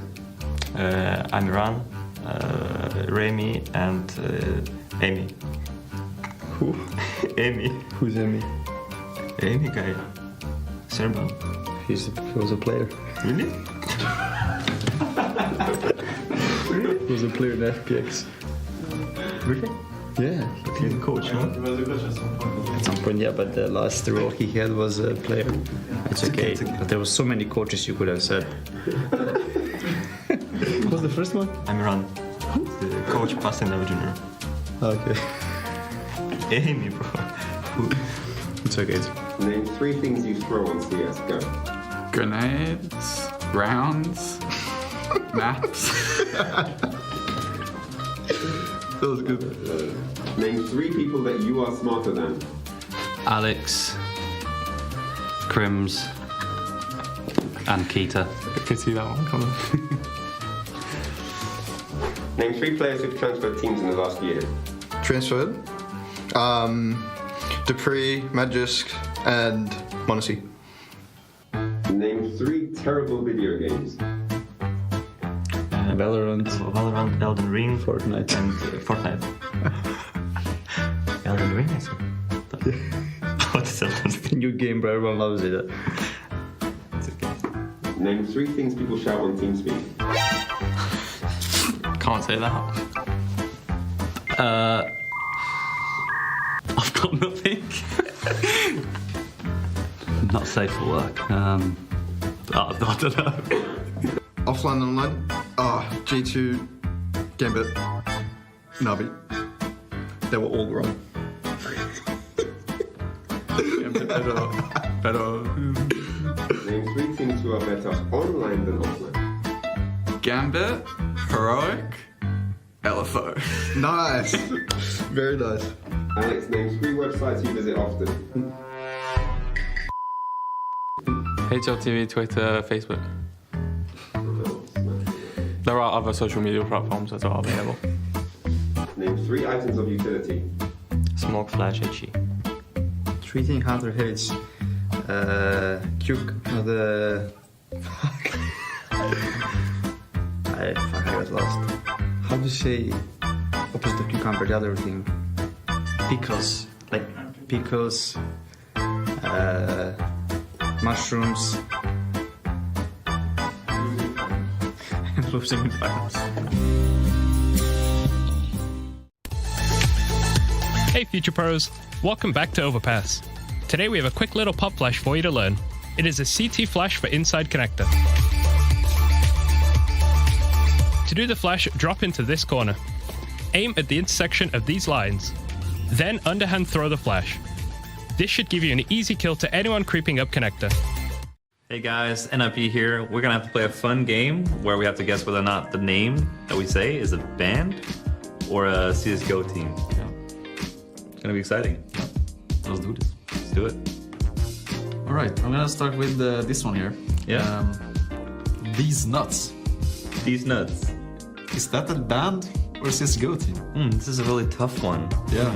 [SPEAKER 6] Amiran, Remy, and Amy.
[SPEAKER 7] Who?
[SPEAKER 6] Amy.
[SPEAKER 7] Who's Amy?
[SPEAKER 6] Amy guy. Serban.
[SPEAKER 7] He was a player.
[SPEAKER 6] Really?
[SPEAKER 7] He was a player in FPX.
[SPEAKER 6] Really?
[SPEAKER 7] Yeah.
[SPEAKER 6] He's a coach, huh?
[SPEAKER 4] At some point, yeah, but the last role he had was a player. It's okay, but there was so many coaches you could have said.
[SPEAKER 7] What was the first one?
[SPEAKER 6] Amiran. The coach passing level junior.
[SPEAKER 7] Okay.
[SPEAKER 6] Amy, bro.
[SPEAKER 4] It's okay.
[SPEAKER 13] Name 3 things you throw on CSGO.
[SPEAKER 5] Grenades, rounds, maps.
[SPEAKER 7] That was good.
[SPEAKER 13] Name 3 people that you are smarter than.
[SPEAKER 17] Alex, Crims, and Keita.
[SPEAKER 5] I could see that one coming.
[SPEAKER 13] Name 3 players who've transferred teams in the last year.
[SPEAKER 7] Transferred. Dupree, Magisk, and Monacy.
[SPEAKER 13] Name 3 terrible video games.
[SPEAKER 6] Valorant, Elden Ring,
[SPEAKER 7] Fortnite,
[SPEAKER 6] and Fortnite. Elden Ring, I said. What is Elden Ring?
[SPEAKER 4] New game, bro. Everyone loves it.
[SPEAKER 6] It's okay.
[SPEAKER 13] Name 3 things people shout on TeamSpeak.
[SPEAKER 5] Can't say that.
[SPEAKER 17] I've got nothing. Not safe for work. I don't know.
[SPEAKER 7] Offline and online. G2, Gambit, Navi. They were all wrong.
[SPEAKER 13] Name 3 teams who are better online than offline.
[SPEAKER 5] Gambit, Heroic, LFO.
[SPEAKER 7] Nice. Very nice.
[SPEAKER 13] Alex, name 3 websites you visit often.
[SPEAKER 5] HLTV, Twitter, Facebook. There are other social media platforms that are available.
[SPEAKER 13] Name 3 items of utility.
[SPEAKER 6] Smoke, flash, HE.
[SPEAKER 4] 3 things Hunter hates. Cuke, the... I got lost. How do you say opposite of cucumber, the other thing? Pickles. Like pickles, mushrooms. Losing finals.
[SPEAKER 1] Hey Future Pros, welcome back to Overpass. Today we have a quick little pop flash for you to learn. It is a CT flash for inside connector. To do the flash, drop into this corner. Aim at the intersection of these lines. Then underhand throw the flash. This should give you an easy kill to anyone creeping up connector.
[SPEAKER 3] Hey guys, NIP here. We're gonna have to play a fun game where we have to guess whether or not the name that we say is a band or a CSGO team. Yeah. It's gonna be exciting. Yeah. Let's do this. Let's do it.
[SPEAKER 8] All right, I'm gonna start with this one here.
[SPEAKER 3] Yeah.
[SPEAKER 8] These Nuts.
[SPEAKER 3] These Nuts.
[SPEAKER 8] Is that a band or a CSGO team?
[SPEAKER 3] This is a really tough one.
[SPEAKER 8] Yeah.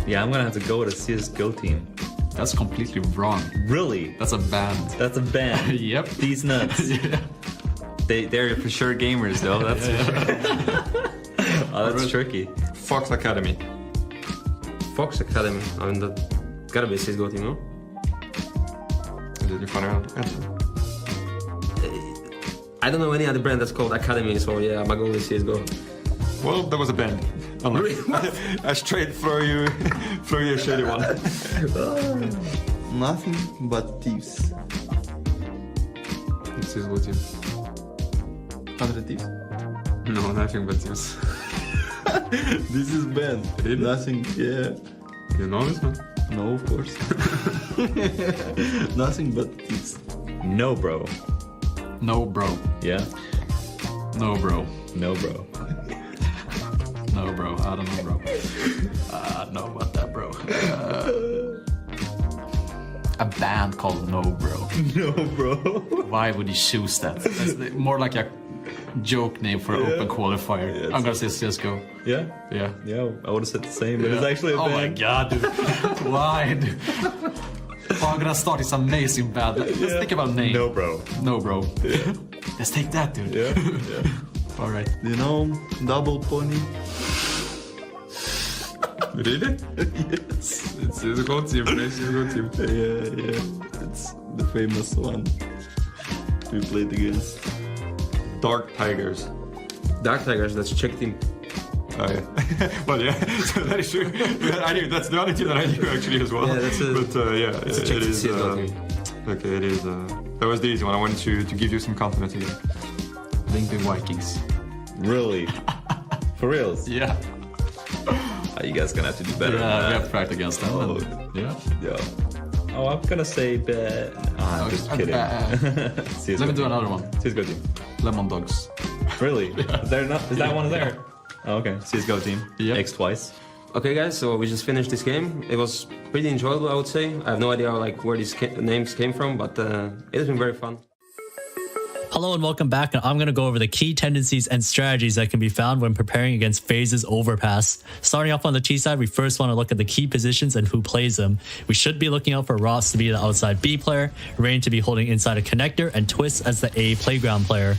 [SPEAKER 3] Yeah, I'm gonna have to go with a CSGO team.
[SPEAKER 8] That's completely wrong.
[SPEAKER 3] Really?
[SPEAKER 8] That's a band.
[SPEAKER 3] That's a band.
[SPEAKER 8] Yep.
[SPEAKER 3] These Nuts.
[SPEAKER 8] Yeah.
[SPEAKER 3] They're for sure gamers though. That's oh, that's tricky.
[SPEAKER 2] Fox Academy.
[SPEAKER 9] Fox Academy. I mean, that gotta be a CSGO team, no?
[SPEAKER 2] Did you find out?
[SPEAKER 9] I don't know any other brand that's called Academy, so yeah, I'm gonna go with CSGO.
[SPEAKER 2] Well, there was a band. I straight throw you a shady one.
[SPEAKER 7] Nothing but thieves.
[SPEAKER 5] This is what you...
[SPEAKER 7] 100 thieves?
[SPEAKER 5] No, nothing but thieves.
[SPEAKER 7] This is band.
[SPEAKER 5] Really?
[SPEAKER 7] Nothing, yeah.
[SPEAKER 5] You know this one?
[SPEAKER 7] No, of course. Nothing but thieves.
[SPEAKER 3] No, bro.
[SPEAKER 8] No, bro.
[SPEAKER 3] Yeah.
[SPEAKER 8] No, bro.
[SPEAKER 3] No, bro.
[SPEAKER 8] No, bro. I don't know, bro. I don't know about that, bro. A band called No, Bro.
[SPEAKER 3] No, bro.
[SPEAKER 8] Why would you choose that? That's more like a joke name for an open qualifier.
[SPEAKER 3] Yeah,
[SPEAKER 8] I'm gonna say CSGO.
[SPEAKER 3] Yeah?
[SPEAKER 8] Yeah.
[SPEAKER 3] Yeah, I would have said the same, but it's actually a band.
[SPEAKER 8] Oh my god, dude. Why, dude? Oh, I'm gonna start this amazing band. Let's think about name.
[SPEAKER 3] No, bro.
[SPEAKER 8] No, bro. Let's take that, dude.
[SPEAKER 7] Yeah.
[SPEAKER 8] All right.
[SPEAKER 7] You know, double pony.
[SPEAKER 5] Really?
[SPEAKER 7] Yes.
[SPEAKER 5] It's a good team. It's a good team.
[SPEAKER 7] Yeah. It's the famous one we played against.
[SPEAKER 2] Dark Tigers.
[SPEAKER 9] Dark Tigers, that's Czech team.
[SPEAKER 2] Oh yeah. Well, yeah. So that is true. I knew that's the only team that I knew actually as well.
[SPEAKER 9] Yeah, that's a.
[SPEAKER 2] But yeah,
[SPEAKER 9] it's a
[SPEAKER 2] it
[SPEAKER 9] Czech
[SPEAKER 2] is.
[SPEAKER 9] CSGO team.
[SPEAKER 2] Okay, it is. That was the easy one. I wanted to give you some confidence again.
[SPEAKER 8] Lincoln Vikings.
[SPEAKER 3] Really? For reals?
[SPEAKER 8] Yeah.
[SPEAKER 3] You guys gonna have to do better.
[SPEAKER 8] Yeah, we have to fight against them.
[SPEAKER 3] Oh.
[SPEAKER 8] Yeah.
[SPEAKER 3] Oh, I'm gonna say bad. I'm just kidding.
[SPEAKER 8] Let me do another one.
[SPEAKER 3] CSGO team.
[SPEAKER 8] Lemon Dogs.
[SPEAKER 3] Really? Is there not? Is that one there? Oh, okay. CSGO team.
[SPEAKER 8] Yep.
[SPEAKER 3] X twice.
[SPEAKER 9] Okay, guys, so we just finished this game. It was pretty enjoyable, I would say. I have no idea where these names came from, but it has been very fun.
[SPEAKER 10] Hello and welcome back, and I'm going to go over the key tendencies and strategies that can be found when preparing against FaZe's Overpass. Starting off on the T side, we first want to look at the key positions and who plays them. We should be looking out for Ross to be the outside B player, Rain to be holding inside a connector, and Twist as the A playground player.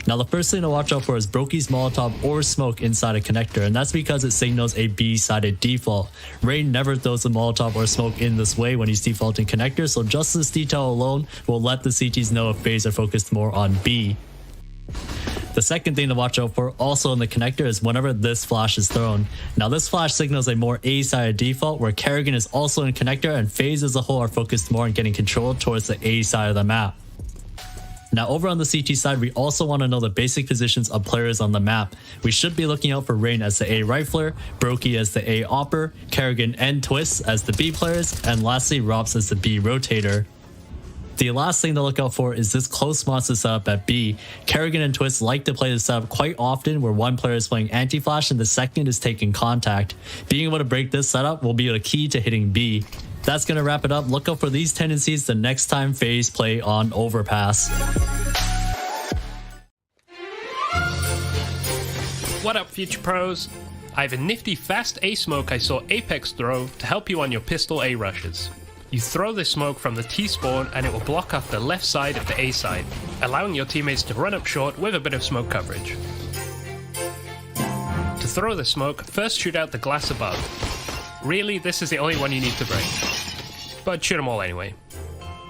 [SPEAKER 10] Now the first thing to watch out for is Brokey's Molotov or Smoke inside a connector, and that's because it signals a B-sided default. Rain never throws a Molotov or Smoke in this way when he's defaulting connector, so just this detail alone will let the CTs know if FaZe are focused more on B. The second thing to watch out for also in the connector is whenever this flash is thrown. Now this flash signals a more A-sided default where Kerrigan is also in connector and FaZe as a whole are focused more on getting control towards the A side of the map. Now over on the CT side, we also want to know the basic positions of players on the map. We should be looking out for Rain as the A rifler, Brokey as the A opper, Kerrigan and Twist as the B players, and lastly Robs as the B rotator. The last thing to look out for is this close monster setup at B. Kerrigan and Twist like to play this setup quite often where one player is playing anti-flash and the second is taking contact. Being able to break this setup will be the key to hitting B. That's going to wrap it up. Look out for these tendencies the next time FaZe play on Overpass.
[SPEAKER 1] What up, future pros? I have a nifty fast A smoke I saw Apex throw to help you on your pistol A rushes. You throw this smoke from the T spawn and it will block off the left side of the A side, allowing your teammates to run up short with a bit of smoke coverage. To throw the smoke, first shoot out the glass above. Really, this is the only one you need to break. But shoot them all anyway.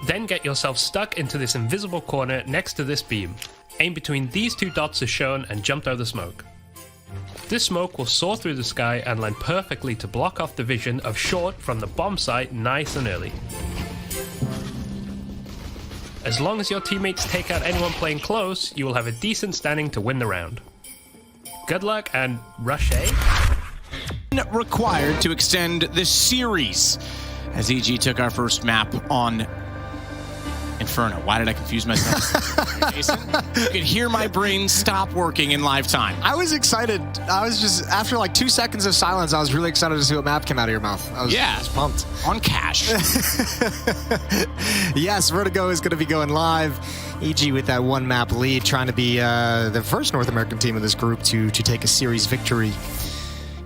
[SPEAKER 1] Then get yourself stuck into this invisible corner next to this beam. Aim between these two dots as shown and jump out the smoke. This smoke will soar through the sky and land perfectly to block off the vision of short from the bomb site nice and early. As long as your teammates take out anyone playing close, you will have a decent standing to win the round. Good luck and rush A.
[SPEAKER 14] Required to extend the series as EG took our first map on Inferno. Why did I confuse myself? Jason, you could hear my brain stop working in live time.
[SPEAKER 15] I was excited. I was just, after like 2 seconds of silence, I was really excited to see what map came out of your mouth. I was pumped.
[SPEAKER 14] On cash.
[SPEAKER 15] Yes, Vertigo is going to be going live. EG with that one map lead, trying to be the first North American team in this group to take a series victory.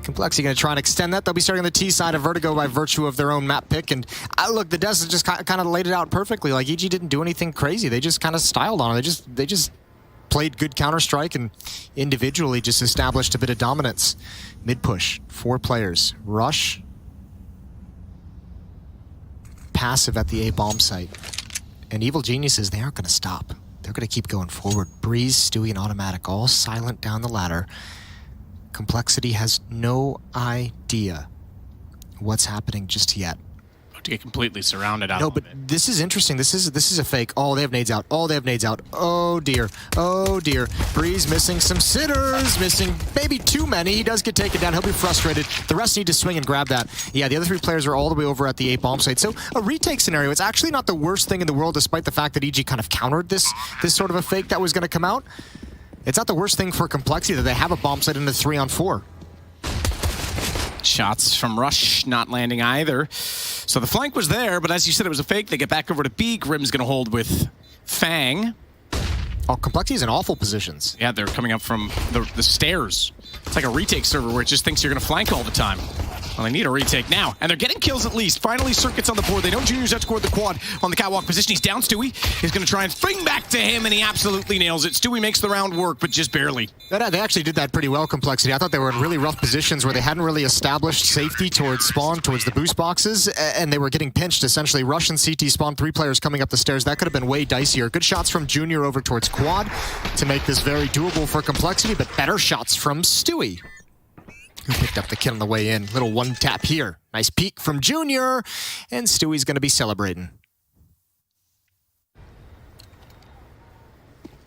[SPEAKER 15] Complexity going to try and extend that. They'll be starting on the T side of Vertigo by virtue of their own map pick. And look, the Des just kind of laid it out perfectly. Like, EG didn't do anything crazy. They just kind of styled on it. They just played good Counter-Strike and individually just established a bit of dominance. Mid-push, 4 players. Rush. Passive at the A bomb site. And Evil Geniuses, they aren't going to stop. They're going to keep going forward. Breeze, Stewie, and Automatic all silent down the ladder. Complexity has no idea what's happening just yet.
[SPEAKER 14] About to get completely surrounded out.
[SPEAKER 15] No, but this is interesting. This is a fake. Oh, they have nades out. Oh, they have nades out. Oh dear. Oh dear. Breeze missing some sitters. Missing maybe too many. He does get taken down. He'll be frustrated. The rest need to swing and grab that. Yeah, the other 3 players are all the way over at the A bomb site. So a retake scenario. It's actually not the worst thing in the world, despite the fact that EG kind of countered this sort of a fake that was going to come out. It's not the worst thing for Complexity that they have a bomb site in a 3-on-4.
[SPEAKER 14] Shots from Rush not landing either. So the flank was there, but as you said, it was a fake. They get back over to B. Grim's going to hold with Fang.
[SPEAKER 15] Oh, Complexity's in awful positions.
[SPEAKER 14] Yeah, they're coming up from the stairs. It's like a retake server where it just thinks you're going to flank all the time. Well, they need a retake now, and they're getting kills at least. Finally, Circuit's on the board. They know Junior's outscored the quad on the catwalk position. He's down. Stewie is going to try and spring back to him, and he absolutely nails it. Stewie makes the round work, but just barely.
[SPEAKER 15] They actually did that pretty well, Complexity. I thought they were in really rough positions where they hadn't really established safety towards spawn, towards the boost boxes, and they were getting pinched, essentially. Rush and CT spawn, 3 players coming up the stairs. That could have been way dicier. Good shots from Junior over towards quad to make this very doable for Complexity, but better shots from Stewie, who picked up the kill on the way in. Little one tap here. Nice peek from Junior, and Stewie's going to be celebrating.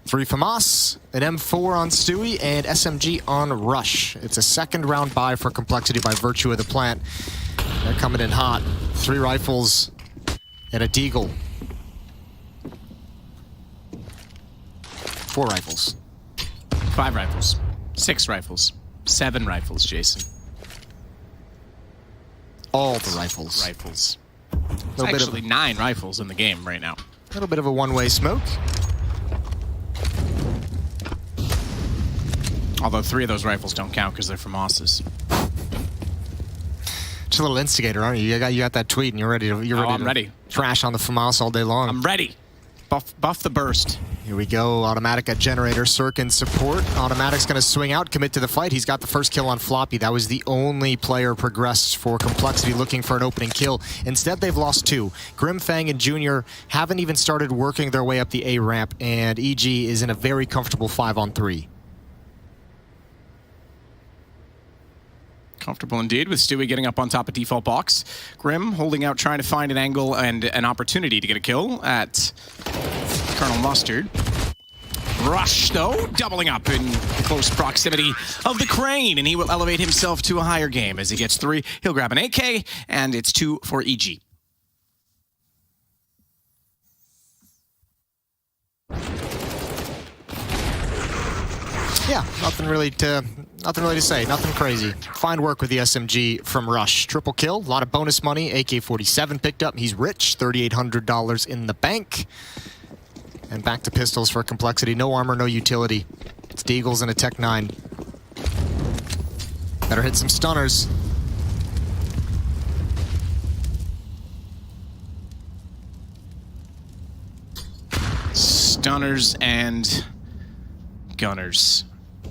[SPEAKER 15] 3 FAMAS, an M4 on Stewie, and SMG on Rush. It's a second round buy for Complexity by virtue of the plant. They're coming in hot. 3 rifles and a deagle. 4 rifles.
[SPEAKER 14] 5 rifles. 6 rifles. 7 rifles, Jason.
[SPEAKER 15] All the rifles.
[SPEAKER 14] Rifles. There's actually 9 rifles in the game right now.
[SPEAKER 15] A little bit of a one-way smoke.
[SPEAKER 14] Although 3 of those rifles don't count because they're FAMAS's.
[SPEAKER 15] Just a little instigator, aren't you? You got that tweet and you're ready to
[SPEAKER 14] I'm ready.
[SPEAKER 15] Trash on the FAMAS all day long.
[SPEAKER 14] I'm ready. Buff the burst.
[SPEAKER 15] Here we go. Automatic at generator. Cirque in support. Automatic's going to swing out, commit to the fight. He's got the first kill on Floppy. That was the only player progressed for Complexity looking for an opening kill. Instead, they've lost 2. Grim, Fang, and Junior haven't even started working their way up the A ramp, and EG is in a very comfortable 5-on-3.
[SPEAKER 14] Comfortable indeed, with Stewie getting up on top of default box. Grim holding out, trying to find an angle and an opportunity to get a kill at Colonel Mustard. Rush, though, doubling up in close proximity of the crane, and he will elevate himself to a higher game. As he gets 3, he'll grab an AK, and it's 2 for EG.
[SPEAKER 15] Yeah, nothing really to say. Nothing crazy. Fine work with the SMG from Rush. Triple kill, a lot of bonus money. AK-47 picked up. He's rich. $3,800 in the bank. And back to pistols for Complexity. No armor, no utility. It's Deagles and a Tech 9. Better hit some stunners.
[SPEAKER 14] Stunners and gunners.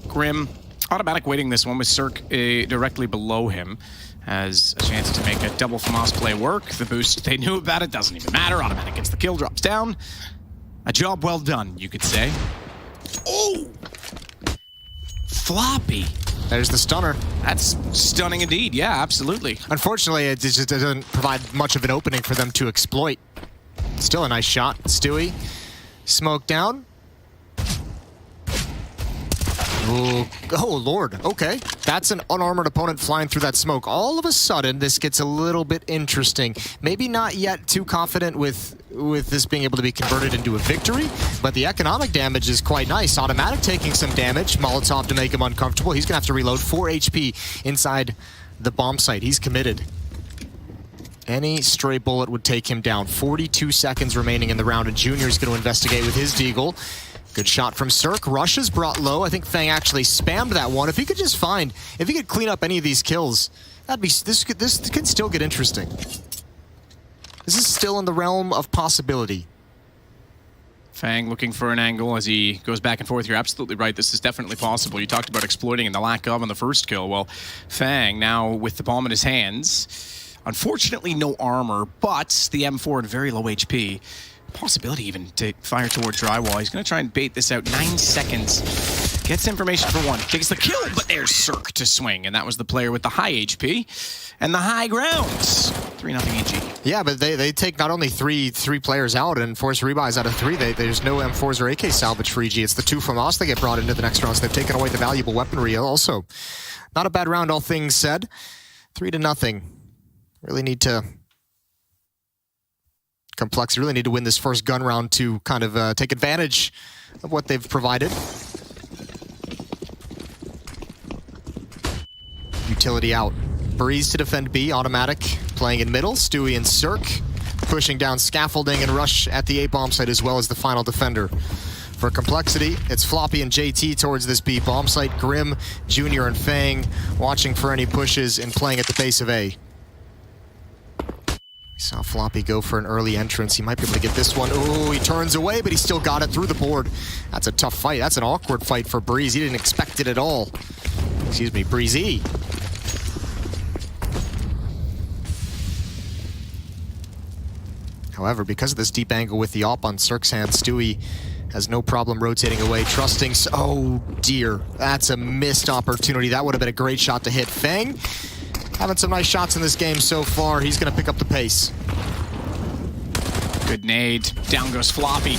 [SPEAKER 14] Grim, automatic waiting this one with Cirque directly below him. Has a chance to make a double FAMAS play work. The boost, they knew about it, doesn't even matter. Automatic gets the kill, drops down. A job well done, you could say. Oh! Floppy.
[SPEAKER 15] There's the stunner.
[SPEAKER 14] That's stunning indeed, yeah, absolutely.
[SPEAKER 15] Unfortunately, it just doesn't provide much of an opening for them to exploit. Still a nice shot. Stewie, smoke down. Ooh. Oh, Lord. Okay. That's an unarmored opponent flying through that smoke. All of a sudden, this gets a little bit interesting. Maybe not yet too confident with this being able to be converted into a victory, but the economic damage is quite nice. Automatic taking some damage. Molotov to make him uncomfortable. He's going to have to reload. 4 HP inside the bomb site. He's committed. Any stray bullet would take him down. 42 seconds remaining in the round, and Junior's going to investigate with his deagle. Good shot from Cirque. Rush is brought low. I think Fang actually spammed that one. If he could just find, if he could clean up any of these kills, that'd be, this could still get interesting. This is still in the realm of possibility.
[SPEAKER 14] Fang looking for an angle as he goes back and forth. You're absolutely right. This is definitely possible. You talked about exploiting and the lack of on the first kill. Well, Fang now with the bomb in his hands. Unfortunately, no armor, but the M4 at very low HP. Possibility even to fire toward drywall. He's going to try and bait this out. 9 seconds. Gets information for 1. Takes the kill, but there's Cirque to swing. And that was the player with the high HP and the high grounds. 3-0 EG.
[SPEAKER 15] Yeah, but they take not only three players out and force rebuys out of 3. There's no M4s or AK salvage for EG. It's the 2 FAMAS that get brought into the next round. So they've taken away the valuable weaponry also. Not a bad round, all things said. 3-0. Really need to... Complexity really need to win this first gun round to kind of take advantage of what they've provided. Utility out. Breeze to defend B, automatic, playing in middle. Stewie and Cirque pushing down scaffolding and Rush at the A bomb site as well as the final defender For Complexity, it's Floppy and JT towards this B bomb site. Grim, Junior, and Fang watching for any pushes and playing at the base of A. We saw Floppy go for an early entrance. He might be able to get this one. Oh, he turns away, but he still got it through the board. That's a tough fight. That's an awkward fight for Breeze. He didn't expect it at all. Excuse me, Breezy. However, because of this deep angle with the op on Cirque's hand, Stewie has no problem rotating away, trusting. Oh dear, that's a missed opportunity. That would have been a great shot to hit. Fang having some nice shots in this game so far. He's going to pick up the pace.
[SPEAKER 14] Good nade. Down goes Floppy.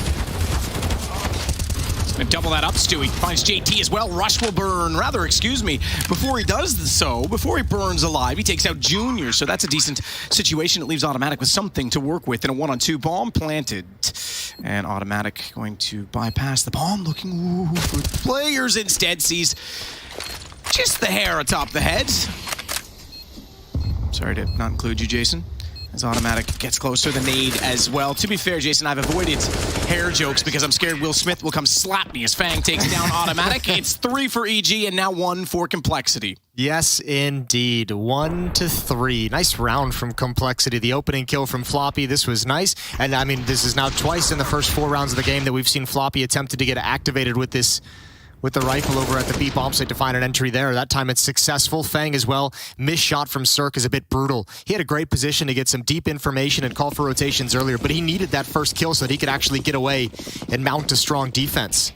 [SPEAKER 14] He's going to double that up. Stewie finds JT as well. Rush will burn. Rather, excuse me. Before he does so, before he burns alive, he takes out Junior. So that's a decent situation. It leaves Automatic with something to work with in a 1-on-2 bomb planted. And Automatic going to bypass the bomb, looking for players. Instead sees just the hair atop the head. Sorry to not include you, Jason. As Automatic gets closer, the nade as well. To be fair, Jason, I've avoided hair jokes because I'm scared Will Smith will come slap me as Fang takes down Automatic. It's 3 for EG and now 1 for Complexity.
[SPEAKER 15] Yes, indeed. 1-3. Nice round from Complexity. The opening kill from Floppy. This was nice. And I mean, this is now twice in the first 4 rounds of the game that we've seen Floppy attempted to get activated with this, with the rifle over at the B bomb site to find an entry there. That time it's successful. Fang as well. Missed shot from Cirque is a bit brutal. He had a great position to get some deep information and call for rotations earlier, but he needed that first kill so that he could actually get away and mount a strong defense.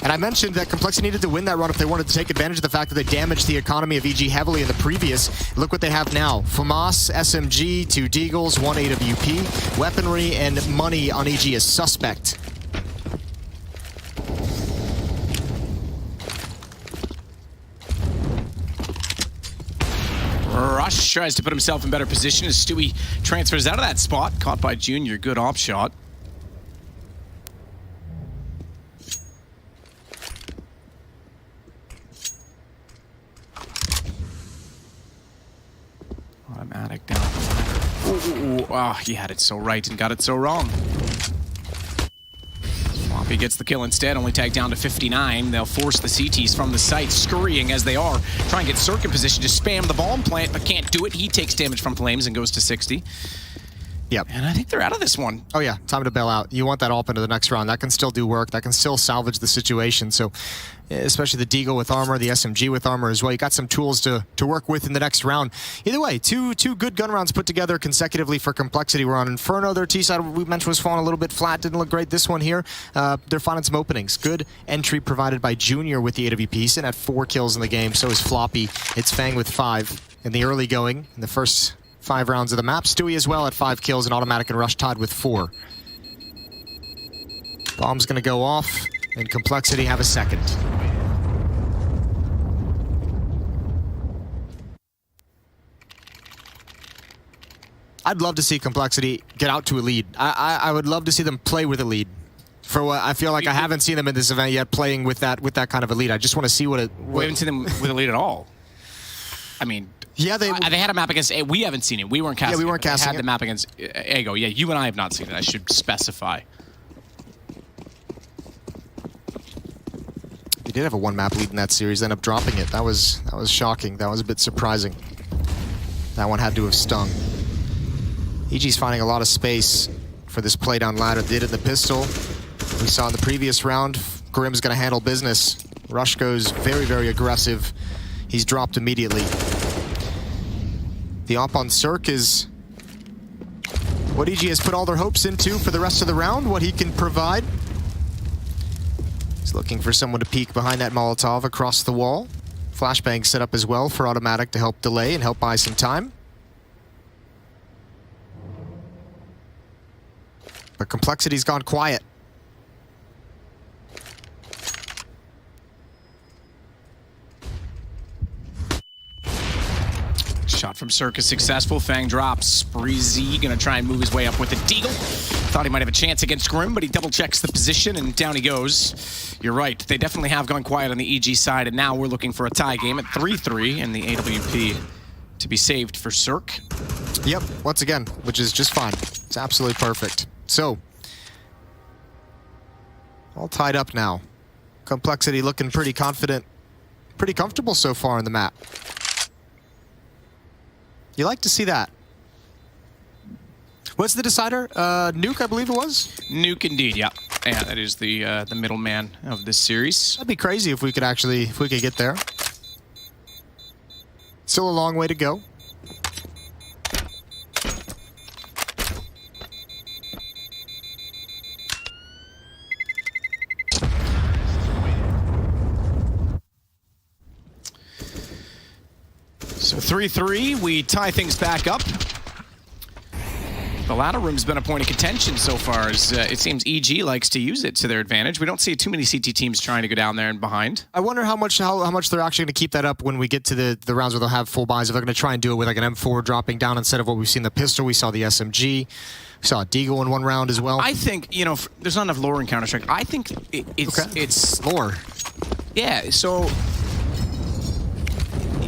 [SPEAKER 15] And I mentioned that Complexity needed to win that run if they wanted to take advantage of the fact that they damaged the economy of EG heavily in the previous. Look what they have now. FAMAS, SMG, 2 Deagles, 1 AWP, weaponry, and money on EG is suspect.
[SPEAKER 14] Rush tries to put himself in better position as Stewie transfers out of that spot. Caught by Junior. Good op shot. Automatic down the ladder. Ooh, oh, he had it so right and got it so wrong. Floppy gets the kill instead, only tagged down to 59. They'll force the CTs from the site, scurrying as they are. Try and get Cirque in position to spam the bomb plant, but can't do it. He takes damage from Flames and goes to 60.
[SPEAKER 15] Yep.
[SPEAKER 14] And I think they're out of this one.
[SPEAKER 15] Oh yeah, time to bail out. You want that AWP into the next round. That can still do work. That can still salvage the situation. So, especially the Deagle with armor, the SMG with armor as well. You got some tools to work with in the next round. Either way, two good gun rounds put together consecutively for Complexity. We're on Inferno. Their T side we mentioned was falling a little bit flat. Didn't look great. This one here, they're finding some openings. Good entry provided by Junior with the AWP. He's in at 4 kills in the game. So is Floppy. It's Fang with 5 in the early going in the first 5 rounds of the map. Stewie as well at 5 kills, and Automatic and Rush tied with 4. Bomb's gonna go off, and Complexity have a second. I'd love to see Complexity get out to a lead. I would love to see them play with a lead. For what I feel like I haven't seen them in this event yet playing with that kind of a lead. I just want to see what it...
[SPEAKER 14] We haven't seen them with a lead at all. I mean...
[SPEAKER 15] Yeah, they
[SPEAKER 14] had a map against... We haven't seen it. We weren't casting it.
[SPEAKER 15] Yeah, we weren't casting
[SPEAKER 14] They had the map against Ego. Yeah, you and I have not seen it. I should specify.
[SPEAKER 15] They did have a 1-map lead in that series, ended up dropping it. That was shocking. That was a bit surprising. That one had to have stung. EG's finding a lot of space for this play down ladder. They did it in the pistol. We saw in the previous round, Grim's going to handle business. Rush goes very, very aggressive. He's dropped immediately. The op on Cirque is what EG has put all their hopes into for the rest of the round, what he can provide. He's looking for someone to peek behind that Molotov across the wall. Flashbang set up as well for Automatic to help delay and help buy some time. But Complexity's gone quiet.
[SPEAKER 14] Shot from Cirque is successful. Fang drops. Breezy gonna try and move his way up with the Deagle. Thought he might have a chance against Grim, but he double checks the position and down he goes. You're right. They definitely have gone quiet on the EG side, and now we're looking for a tie game at 3-3 and the AWP to be saved for Cirque.
[SPEAKER 15] Yep, once again, which is just fine. It's absolutely perfect. So, All tied up now. Complexity looking pretty confident. Pretty comfortable so far in the map. You like to see that. What's the decider? Nuke, I believe it was?
[SPEAKER 14] Nuke indeed, yeah. Yeah, that is the middleman of this series.
[SPEAKER 15] That'd be crazy if we could get there. Still a long way to go.
[SPEAKER 14] So 3-3, we tie things back up. The ladder room's been a point of contention so far, as it seems EG likes to use it to their advantage. We don't see too many CT teams trying to go down there and behind.
[SPEAKER 15] I wonder how much they're actually going to keep that up when we get to the rounds where they'll have full buys. If they're going to try and do it with like an M4 dropping down instead of what we've seen the pistol. We saw the SMG. We saw a Deagle in one round as well.
[SPEAKER 14] I think, you know, there's not enough lore in Counter-Strike. I think it's
[SPEAKER 15] lore.
[SPEAKER 14] Yeah, so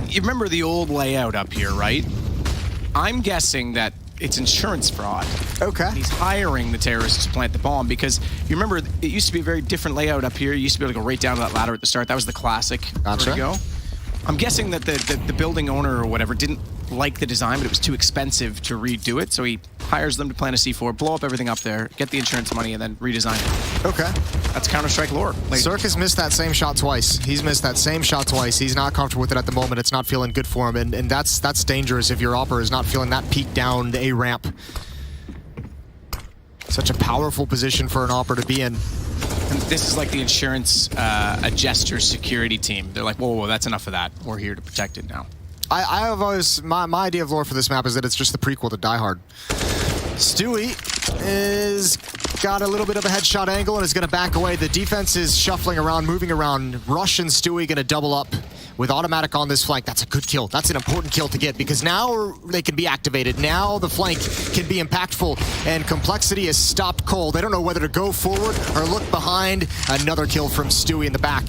[SPEAKER 14] you remember the old layout up here, right? I'm guessing that it's insurance fraud.
[SPEAKER 15] Okay.
[SPEAKER 14] He's hiring the terrorists to plant the bomb because you remember it used to be a very different layout up here. You used to be able to go right down to that ladder at the start. That was the classic vertigo. I'm guessing that the building owner or whatever didn't like the design, but it was too expensive to redo it, so he hires them to plant a C4, blow up everything up there, get the insurance money, and then redesign it.
[SPEAKER 15] Okay.
[SPEAKER 14] That's Counter-Strike lore.
[SPEAKER 15] Circus missed that same shot twice. He's missed that same shot twice. He's not comfortable with it at the moment. It's not feeling good for him, and that's dangerous if your opera is not feeling that peak down the A ramp. Such a powerful position for an opera to be in.
[SPEAKER 14] And this is like the insurance adjuster security team. They're like, whoa, that's enough of that. We're here to protect it now.
[SPEAKER 15] I have always, my idea of lore for this map is that it's just the prequel to Die Hard. Stewie is got a little bit of a headshot angle and is going to back away. The defense is shuffling around, moving around. Rush and Stewie going to double up with automatic on this flank. That's a good kill. That's an important kill to get because now they can be activated. Now the flank can be impactful, and Complexity is stopped cold. They don't know whether to go forward or look behind. Another kill from Stewie in the back.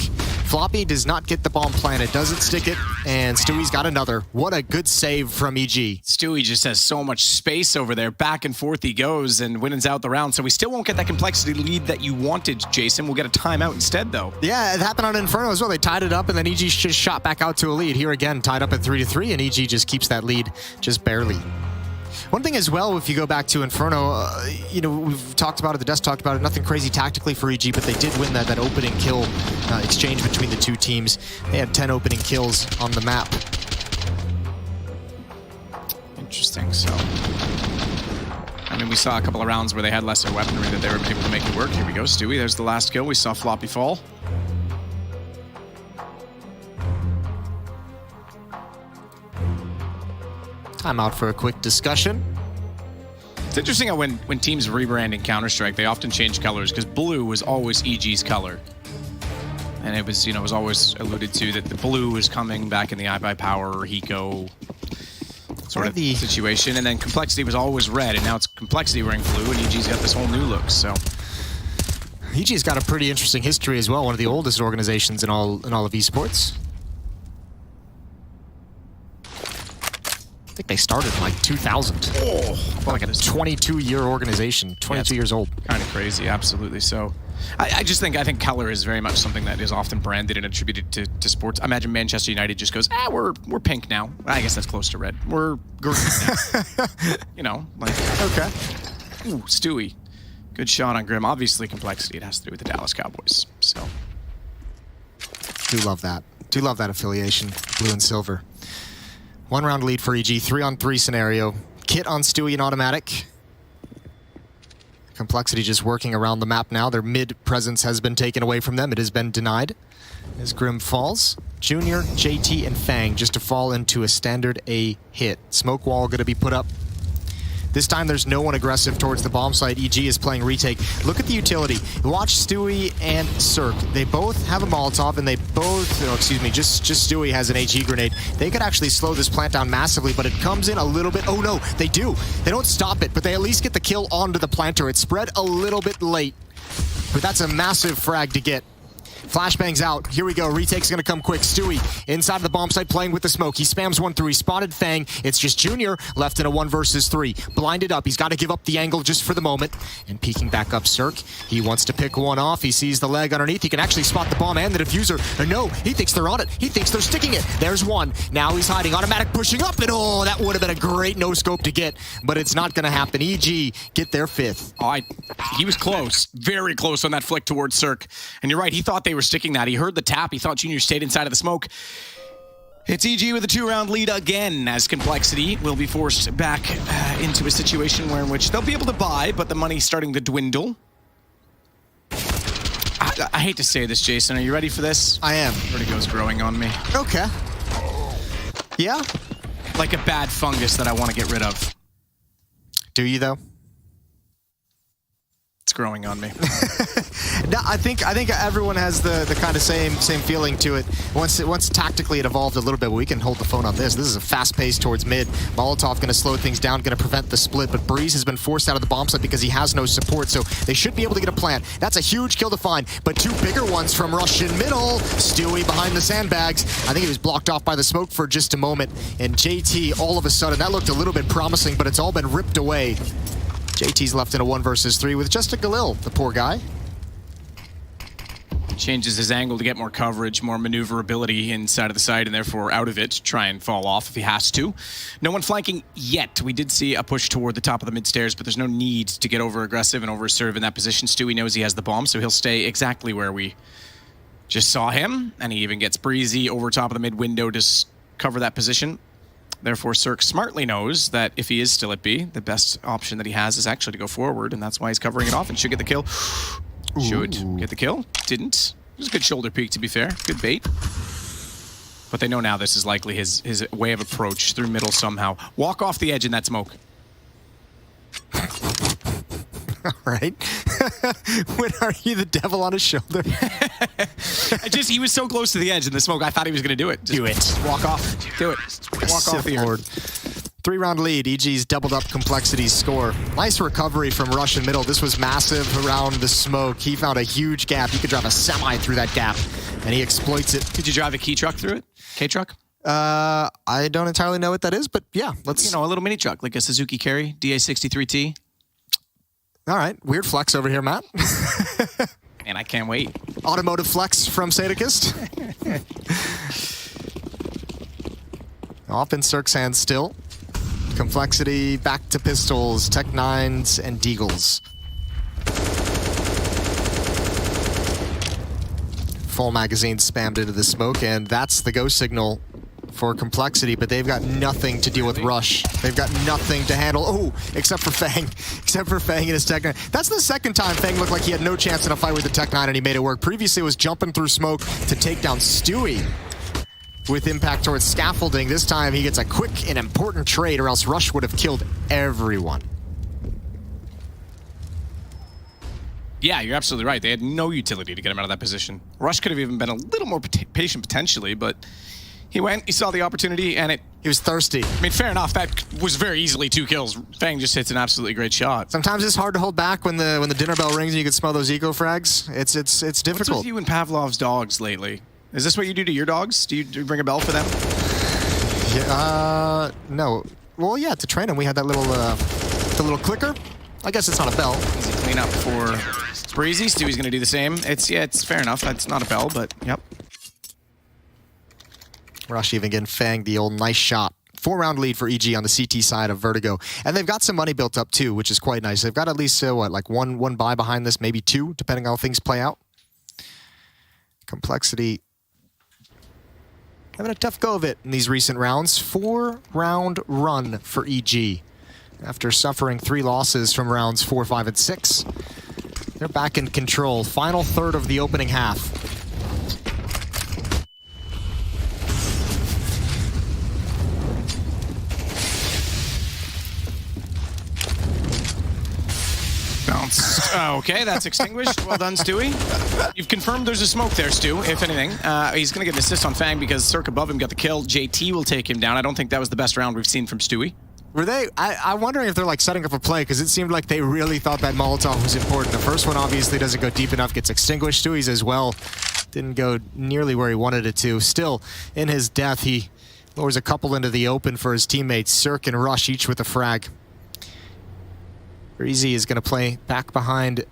[SPEAKER 15] Floppy does not get the bomb planted, doesn't stick it, and Stewie's got another. What a good save from EG.
[SPEAKER 14] Stewie just has so much space over there. Back and forth he goes and wins out the round. So we still won't get that Complexity lead that you wanted, Jason. We'll get a timeout instead, though.
[SPEAKER 15] Yeah, it happened on Inferno as well. They tied it up, and then EG just shot back out to a lead. Here again, tied up at 3-3, and EG just keeps that lead just barely. One thing as well, if you go back to Inferno, you know, we've talked about it, the desk talked about it, nothing crazy tactically for EG, but they did win that opening kill exchange between the two teams. They had 10 opening kills on the map.
[SPEAKER 14] Interesting, so... I mean, we saw a couple of rounds where they had lesser weaponry that they were able to make it work. Here we go, Stewie, there's the last kill. We saw Floppy fall.
[SPEAKER 15] Time out for a quick discussion.
[SPEAKER 14] It's interesting how when teams rebrand in Counter-Strike, they often change colors because blue was always EG's color. And it was, you know, it was always alluded to that the blue was coming back in the iBuyPower or Hiko sort of situation. And then Complexity was always red, and now it's Complexity wearing blue, and EG's got this whole new look, so...
[SPEAKER 15] EG's got a pretty interesting history as well, one of the oldest organizations in all of esports. I think they started in like 2000.
[SPEAKER 14] Oh,
[SPEAKER 15] like a 22-year organization, 22 years old.
[SPEAKER 14] Kind of crazy, absolutely. So, I think color is very much something that is often branded and attributed to sports. I imagine Manchester United just goes, we're pink now. I guess that's close to red. We're green now. You know, like okay. Ooh, Stewie, good shot on Grim. Obviously, Complexity. It has to do with the Dallas Cowboys. So,
[SPEAKER 15] do love that. Do love that affiliation, blue and silver. 1 round lead for EG, 3-on-3 scenario. Kit on Stewie and automatic. Complexity just working around the map now. Their mid presence has been taken away from them. It has been denied as Grim falls. Junior, JT, and Fang just to fall into a standard A hit. Smoke wall going to be put up. This time there's no one aggressive towards the bomb site. EG is playing retake. Look at the utility. Watch Stewie and Cirque. They both have a Molotov, and they both, just Stewie has an HE grenade. They could actually slow this plant down massively, but it comes in a little bit. Oh no, they do. They don't stop it, but they at least get the kill onto the planter. It's spread a little bit late, but that's a massive frag to get. Flashbangs out. Here we go. Retake's going to come quick. Stewie inside the bomb site playing with the smoke. He spams 1 through. He spotted Fang. It's just Junior left in a 1 versus 3. Blinded up. He's got to give up the angle just for the moment. And peeking back up Cirque. He wants to pick one off. He sees the leg underneath. He can actually spot the bomb and the diffuser. And no, he thinks they're on it. He thinks they're sticking it. There's one. Now he's hiding. Automatic pushing up. And oh, that would have been a great no-scope to get. But it's not going to happen. EG get their 5th.
[SPEAKER 14] Oh, he was close. Very close on that flick towards Cirque. And you're right, he thought they were sticking that. He heard the tap. He thought Junior stayed inside of the smoke. It's EG with a 2-round lead again, as Complexity will be forced back into a situation in which they'll be able to buy, but the money's starting to dwindle. I hate to say this, Jason. Are you ready for this?
[SPEAKER 15] I am.
[SPEAKER 14] Vertigo's growing on me.
[SPEAKER 15] Okay. Yeah?
[SPEAKER 14] Like a bad fungus that I want to get rid of.
[SPEAKER 15] Do you, though?
[SPEAKER 14] It's growing on me.
[SPEAKER 15] No, I think everyone has the kind of same feeling to it. Once tactically it evolved a little bit, we can hold the phone on this. This is a fast pace towards mid. Molotov going to slow things down, going to prevent the split, but Breeze has been forced out of the bomb site because he has no support, so they should be able to get a plant. That's a huge kill to find, but 2 bigger ones from Russian middle. Stewie behind the sandbags. I think he was blocked off by the smoke for just a moment, and JT all of a sudden, that looked a little bit promising, but it's all been ripped away. JT's left in a 1 versus 3 with just a Galil, the poor guy.
[SPEAKER 14] Changes his angle to get more coverage, more maneuverability inside of the side, and therefore out of it to try and fall off if he has to. No one flanking yet. We did see a push toward the top of the mid-stairs, but there's no need to get over-aggressive and over-serve in that position. Stewie knows he has the bomb, so he'll stay exactly where we just saw him, and he even gets Breezy over top of the mid-window to cover that position. Therefore, Cirque smartly knows that if he is still at B, the best option that he has is actually to go forward, and that's why he's covering it off and should get the kill. Should get the kill. Didn't. It was a good shoulder peek, to be fair. Good bait. But they know now this is likely his way of approach through middle somehow. Walk off the edge in that smoke.
[SPEAKER 15] All right. When are you the devil on his shoulder?
[SPEAKER 14] He was so close to the edge in the smoke, I thought he was going to do it.
[SPEAKER 15] Do it.
[SPEAKER 14] Walk off. Do it. Walk off the
[SPEAKER 15] forward. 3-round lead. EG's doubled up Complexity's score. Nice recovery from Russian middle. This was massive around the smoke. He found a huge gap. He could drive a semi through that gap, and he exploits it.
[SPEAKER 14] Could you drive a key truck through it? K-truck?
[SPEAKER 15] I don't entirely know what that is, but yeah, let's...
[SPEAKER 14] You know, a little mini truck, like a Suzuki Carry, DA63T.
[SPEAKER 15] All right, weird flex over here, Matt.
[SPEAKER 14] And I can't wait.
[SPEAKER 15] Automotive flex from Sadicist. Off in Cirque's hands still. Complexity back to pistols, Tech 9s, and Deagles. Full magazine spammed into the smoke, and that's the go signal for Complexity, but they've got nothing to deal with Rush. They've got nothing to handle. Oh, except for Fang. Except for Fang and his Tech 9. That's the second time Fang looked like he had no chance in a fight with the Tech 9 and he made it work. Previously, it was jumping through smoke to take down Stewie with impact towards scaffolding. This time, he gets a quick and important trade, or else Rush would have killed everyone.
[SPEAKER 14] Yeah, you're absolutely right. They had no utility to get him out of that position. Rush could have even been a little more patient potentially, but he went, he saw the opportunity, and
[SPEAKER 15] he was thirsty.
[SPEAKER 14] I mean, fair enough. That was very easily 2 kills. Fang just hits an absolutely great shot.
[SPEAKER 15] Sometimes it's hard to hold back when the dinner bell rings and you can smell those eco frags. It's difficult.
[SPEAKER 14] What's with you and Pavlov's dogs lately? Is this what you do to your dogs? Do you ring a bell for them?
[SPEAKER 15] Yeah, no. Well, yeah, to train them, we had that little, the little clicker. I guess it's not a bell.
[SPEAKER 14] Easy clean up for Breezy. Stewie's gonna do the same. It's fair enough. That's not a bell, but yep.
[SPEAKER 15] Rush even getting fanged the old nice shot. 4-round lead for EG on the CT side of Vertigo. And they've got some money built up too, which is quite nice. They've got at least, like one buy behind this, maybe 2, depending on how things play out. Complexity having a tough go of it in these recent rounds. 4-round run for EG. After suffering 3 losses from rounds 4, 5, and 6. They're back in control. Final third of the opening half.
[SPEAKER 14] Bounced. Okay, that's extinguished. Well done, Stewie. You've confirmed there's a smoke there, Stu, if anything. He's going to get an assist on Fang because Cirque above him got the kill. JT will take him down. I don't think that was the best round we've seen from Stewie.
[SPEAKER 15] Were they? I'm wondering if they're like setting up a play, because it seemed like they really thought that Molotov was important. The first one obviously doesn't go deep enough, gets extinguished. Stewie's as well. Didn't go nearly where he wanted it to. Still, in his death, he lowers a couple into the open for his teammates. Cirque and Rush each with a frag. Breezy is going to play back behind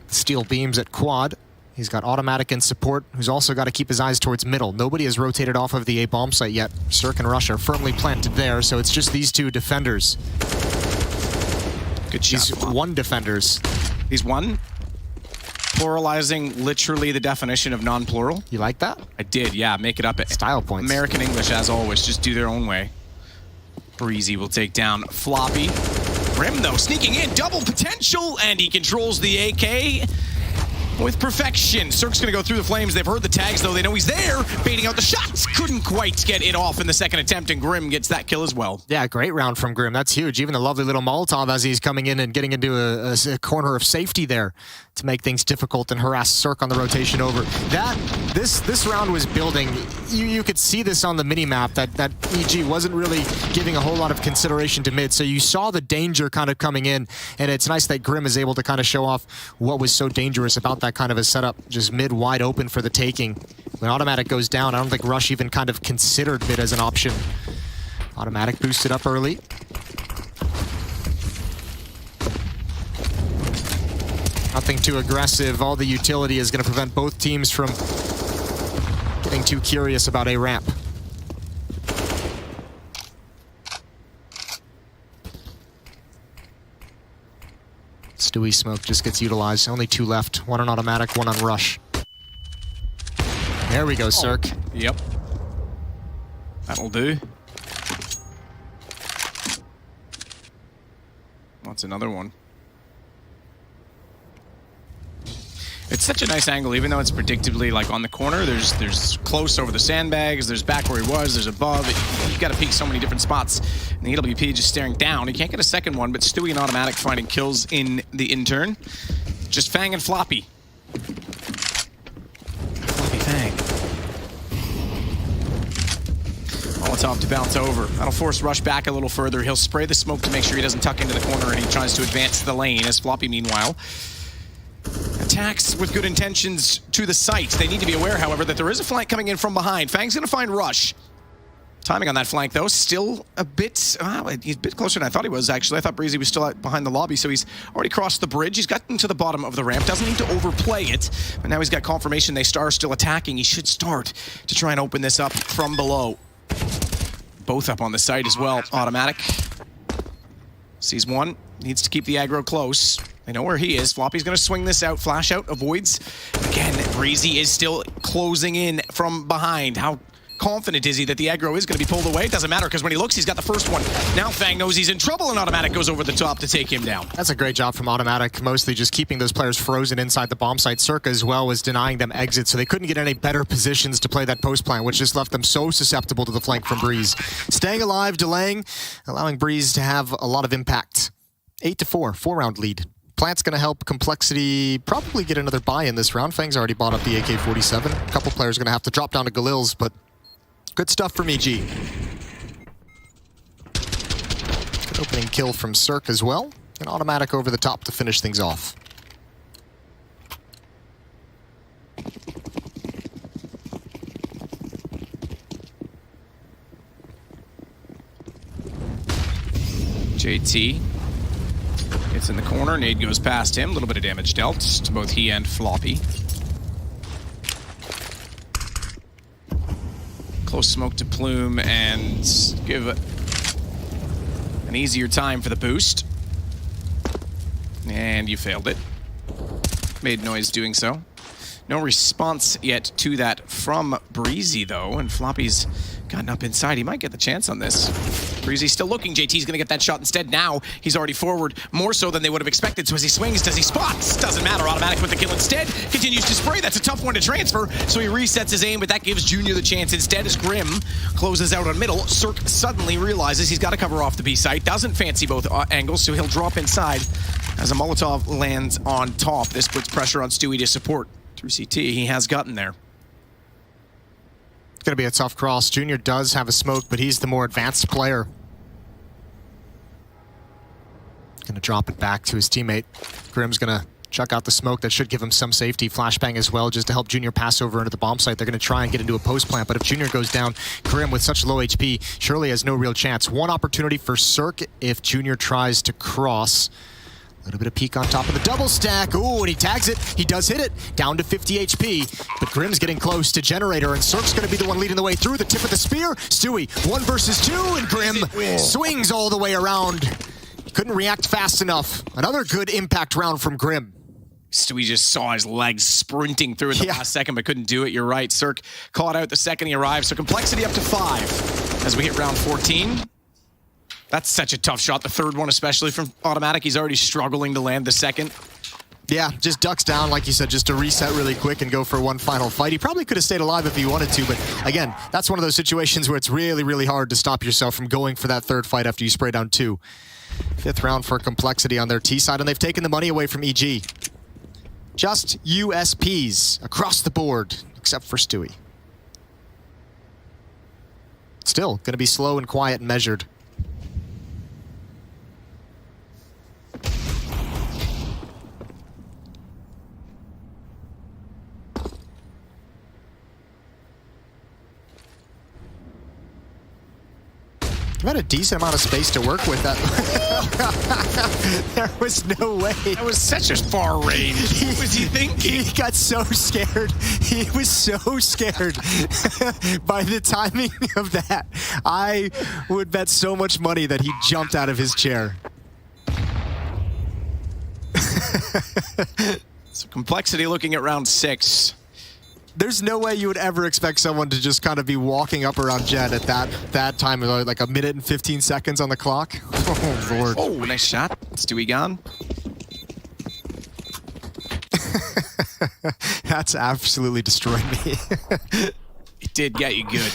[SPEAKER 15] steel beams at quad. He's got Automatic in support, who's also got to keep his eyes towards middle. Nobody has rotated off of the A bomb site yet. Cirque and Rush are firmly planted there, so it's just these two defenders.
[SPEAKER 14] Good shot.
[SPEAKER 15] These one defenders.
[SPEAKER 14] He's one. Pluralizing literally the definition of non-plural.
[SPEAKER 15] You like that?
[SPEAKER 14] I did, yeah. Make it up at
[SPEAKER 15] style points.
[SPEAKER 14] American English, as always. Just do their own way. Breezy will take down Floppy. Grim, though, sneaking in. Double potential, and he controls the AK with perfection. Cirque's going to go through the flames. They've heard the tags, though. They know he's there. Baiting out the shots. Couldn't quite get it off in the second attempt, and Grim gets that kill as well.
[SPEAKER 15] Yeah, great round from Grim. That's huge. Even the lovely little Molotov as he's coming in and getting into a corner of safety there to make things difficult and harass Cirque on the rotation over. This round was building. You could see this on the minimap that EG wasn't really giving a whole lot of consideration to mid. So you saw the danger kind of coming in, and it's nice that Grim is able to kind of show off what was so dangerous about that kind of a setup. Just mid wide open for the taking. When Automatic goes down, I don't think Rush even kind of considered mid as an option. Automatic boosted up early. Nothing too aggressive. All the utility is going to prevent both teams from getting too curious about a ramp. Stewie smoke just gets utilized. Only two left. One on Automatic, one on Rush. There we go, Cirque.
[SPEAKER 14] Yep. That'll do. What's another one? It's such a nice angle, even though it's predictably like on the corner. There's close over the sandbags, there's back where he was, there's above. You've got to peek so many different spots. And the EWP just staring down. He can't get a second one, but Stewie and Automatic finding kills in the intern. Just Fang and Floppy. Floppy Fang. Molotov to bounce over. That'll force Rush back a little further. He'll spray the smoke to make sure he doesn't tuck into the corner, and he tries to advance the lane as Floppy, meanwhile, attacks with good intentions to the site. They need to be aware, however, that there is a flank coming in from behind. Fang's going to find Rush. Timing on that flank, though, still a bit... he's a bit closer than I thought he was, actually. I thought Breezy was still out behind the lobby, so he's already crossed the bridge. He's gotten to the bottom of the ramp. Doesn't need to overplay it, but now he's got confirmation they are still attacking. He should start to try and open this up from below. Both up on the site as well. Automatic. Sees one. Needs to keep the aggro close. They know where he is. Floppy's going to swing this out. Flash out, avoids. Again, Breezy is still closing in from behind. How confident is he that the aggro is going to be pulled away? It doesn't matter, because when he looks, he's got the first one. Now Fang knows he's in trouble, and Automatic goes over the top to take him down.
[SPEAKER 15] That's a great job from Automatic, mostly just keeping those players frozen inside the bomb site. Cirque as well was denying them exit, so they couldn't get any better positions to play that post plant, which just left them so susceptible to the flank from Breeze. Staying alive, delaying, allowing Breeze to have a lot of impact. 8-4, 4-round lead. Plant's going to help Complexity probably get another buy in this round. Fang's already bought up the AK-47. A couple players are going to have to drop down to Galil's, but good stuff from EG. Good opening kill from Cirque as well. An Automatic over the top to finish things off.
[SPEAKER 14] JT gets in the corner. Nade goes past him. A little bit of damage dealt to both he and Floppy. Close smoke to Plume and give an easier time for the boost. And you failed it. Made noise doing so. No response yet to that from Breezy, though, and Floppy's gotten up inside. He might get the chance on this. Breezy's still looking. JT's going to get that shot instead. Now he's already forward, more so than they would have expected. So as he swings, does he spot? Doesn't matter. Automatic with the kill instead. Continues to spray. That's a tough one to transfer. So he resets his aim, but that gives Junior the chance instead as Grim closes out on middle. Cirque suddenly realizes he's got to cover off the B site. Doesn't fancy both angles, so he'll drop inside as a Molotov lands on top. This puts pressure on Stewie to support. Through CT, he has gotten there.
[SPEAKER 15] It's going to be a tough cross. Junior does have a smoke, but he's the more advanced player. Going to drop it back to his teammate. Grim's going to Chuck out the smoke. That should give him some safety. Flashbang as well, just to help Junior pass over into the bomb site. They're going to try and get into a post plant, but if Junior goes down, Grim with such low HP surely has no real chance. One opportunity for Cirque if Junior tries to cross. A little bit of peek on top of the double stack. Ooh, and he tags it. He does hit it. Down to 50 HP. But Grim's getting close to Generator, and Cirque's going to be the one leading the way through. The tip of the spear. Stewie, 1 versus 2, and Grim swings all the way around. He couldn't react fast enough. Another good impact round from Grim.
[SPEAKER 14] Stewie just saw his legs sprinting through in the last second, but couldn't do it. You're right. Cirque caught out the second he arrived. So complexity up to 5 as we hit round 14. That's such a tough shot, the third one, especially from Automatic. He's already struggling to land the second.
[SPEAKER 15] Yeah, just ducks down, like you said, just to reset really quick and go for one final fight. He probably could have stayed alive if he wanted to, but again, that's one of those situations where it's really, really hard to stop yourself from going for that third fight after you spray down 2. 5th round for complexity on their T side, and they've taken the money away from EG. Just USPs across the board, except for Stewie. Still going to be slow and quiet and measured. You had a decent amount of space to work with that. There was no way.
[SPEAKER 14] That was such a far range. What was he thinking?
[SPEAKER 15] He got so scared. He was so scared by the timing of that. I would bet so much money that he jumped out of his chair.
[SPEAKER 14] So complexity looking at round 6.
[SPEAKER 15] There's no way you would ever expect someone to just kind of be walking up around Jet at that time, like 1 minute and 15 seconds on the clock. Oh, Lord.
[SPEAKER 14] Oh, nice shot. Stewie gone.
[SPEAKER 15] That's absolutely destroyed me.
[SPEAKER 14] It did get you good.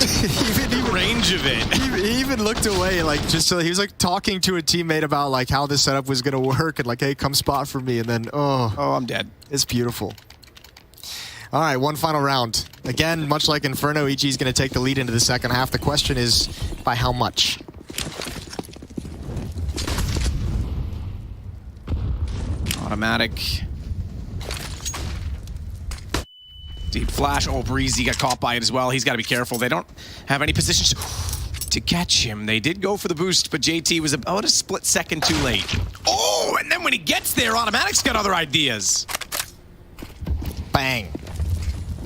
[SPEAKER 14] even range of it.
[SPEAKER 15] He even looked away, like just so he was like talking to a teammate about like how this setup was gonna work and like, hey, come spot for me, and then oh,
[SPEAKER 14] I'm dead.
[SPEAKER 15] It's beautiful. All right, one final round. Again, much like Inferno, EG is going to take the lead into the second half. The question is, by how much?
[SPEAKER 14] Automatic. Deep flash. Oh, Breezy got caught by it as well. He's got to be careful. They don't have any positions to catch him. They did go for the boost, but JT was about a split second too late. Oh, and then when he gets there, Automatic's got other ideas.
[SPEAKER 15] Bang.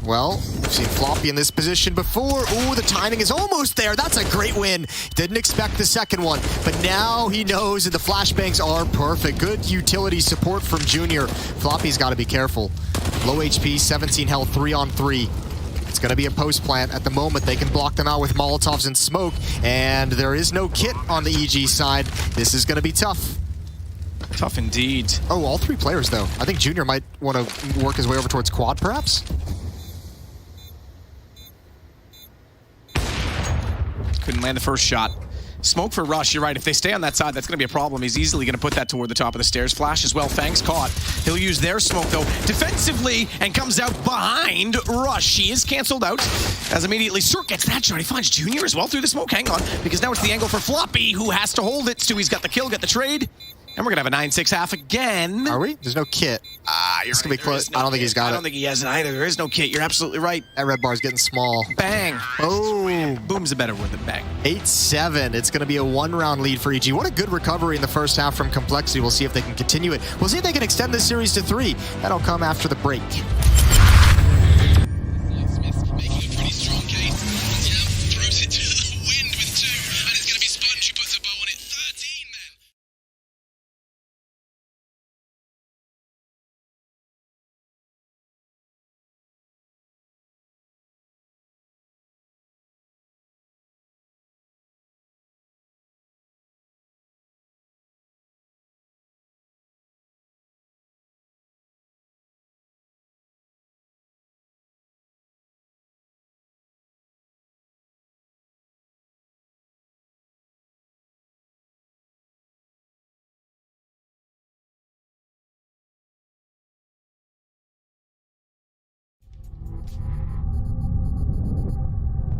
[SPEAKER 15] Well, we've seen Floppy in this position before. Ooh, the timing is almost there. That's a great win. Didn't expect the second one, but now he knows that the flashbangs are perfect. Good utility support from Junior. Floppy's got to be careful. Low HP, 17 health, 3-on-3. It's going to be a post plant. At the moment, they can block them out with Molotovs and smoke, and there is no kit on the EG side. This is going to be tough.
[SPEAKER 14] Tough indeed.
[SPEAKER 15] Oh, all 3 players, though. I think Junior might want to work his way over towards quad, perhaps?
[SPEAKER 14] Couldn't land the first shot. Smoke for Rush, you're right. If they stay on that side, that's going to be a problem. He's easily going to put that toward the top of the stairs. Flash as well. Fang's caught. He'll use their smoke, though, defensively, and comes out behind Rush. He is canceled out as immediately Cirque gets that shot. He finds Junior as well through the smoke. Hang on, because now it's the angle for Floppy, who has to hold it. Stewie's got the kill, got the trade. And we're going to have a 9-6 half again.
[SPEAKER 15] Are we? There's no kit.
[SPEAKER 14] You're
[SPEAKER 15] It's going to be close. I don't think he's got it.
[SPEAKER 14] I don't think he has it either. There is no kit. You're absolutely right.
[SPEAKER 15] That red bar's getting small.
[SPEAKER 14] Bang.
[SPEAKER 15] Oh.
[SPEAKER 14] Boom's a better word than bang.
[SPEAKER 15] 8-7. It's going to be a 1-round lead for EG. What a good recovery in the first half from Complexity. We'll see if they can continue it. We'll see if they can extend this series to 3. That'll come after the break.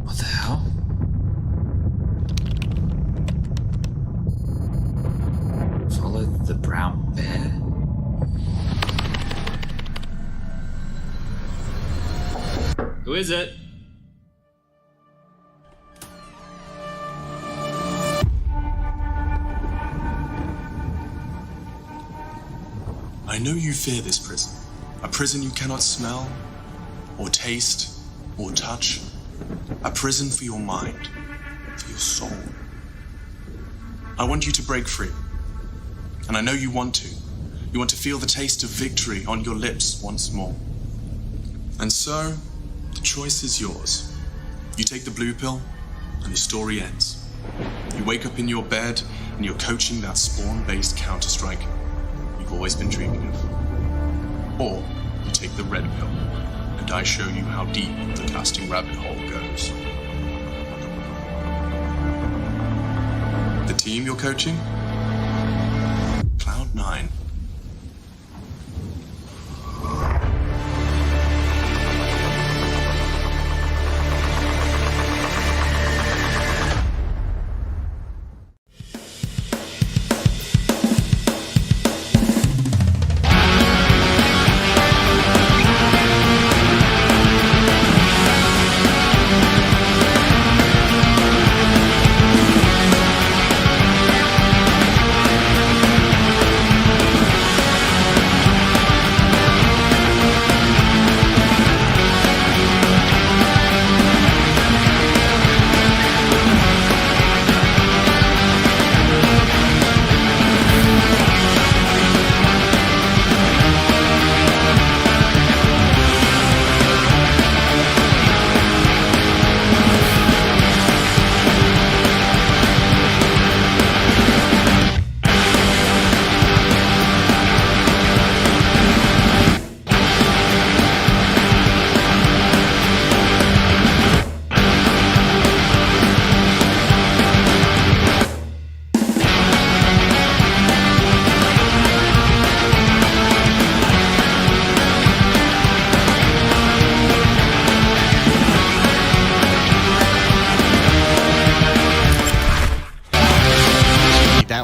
[SPEAKER 11] What the hell? Follow the brown bear?
[SPEAKER 6] is it?
[SPEAKER 12] I know you fear this prison. A prison you cannot smell, or taste, or touch. A prison for your mind, for your soul. I want you to break free. And I know you want to. You want to feel the taste of victory on your lips once more. And so, the choice is yours. You take the blue pill, and the story ends. You wake up in your bed, and you're coaching that spawn-based Counter-Strike you've always been dreaming of. Or you take the red pill, and I show you how deep the casting rabbit hole goes. The team you're coaching? Cloud9.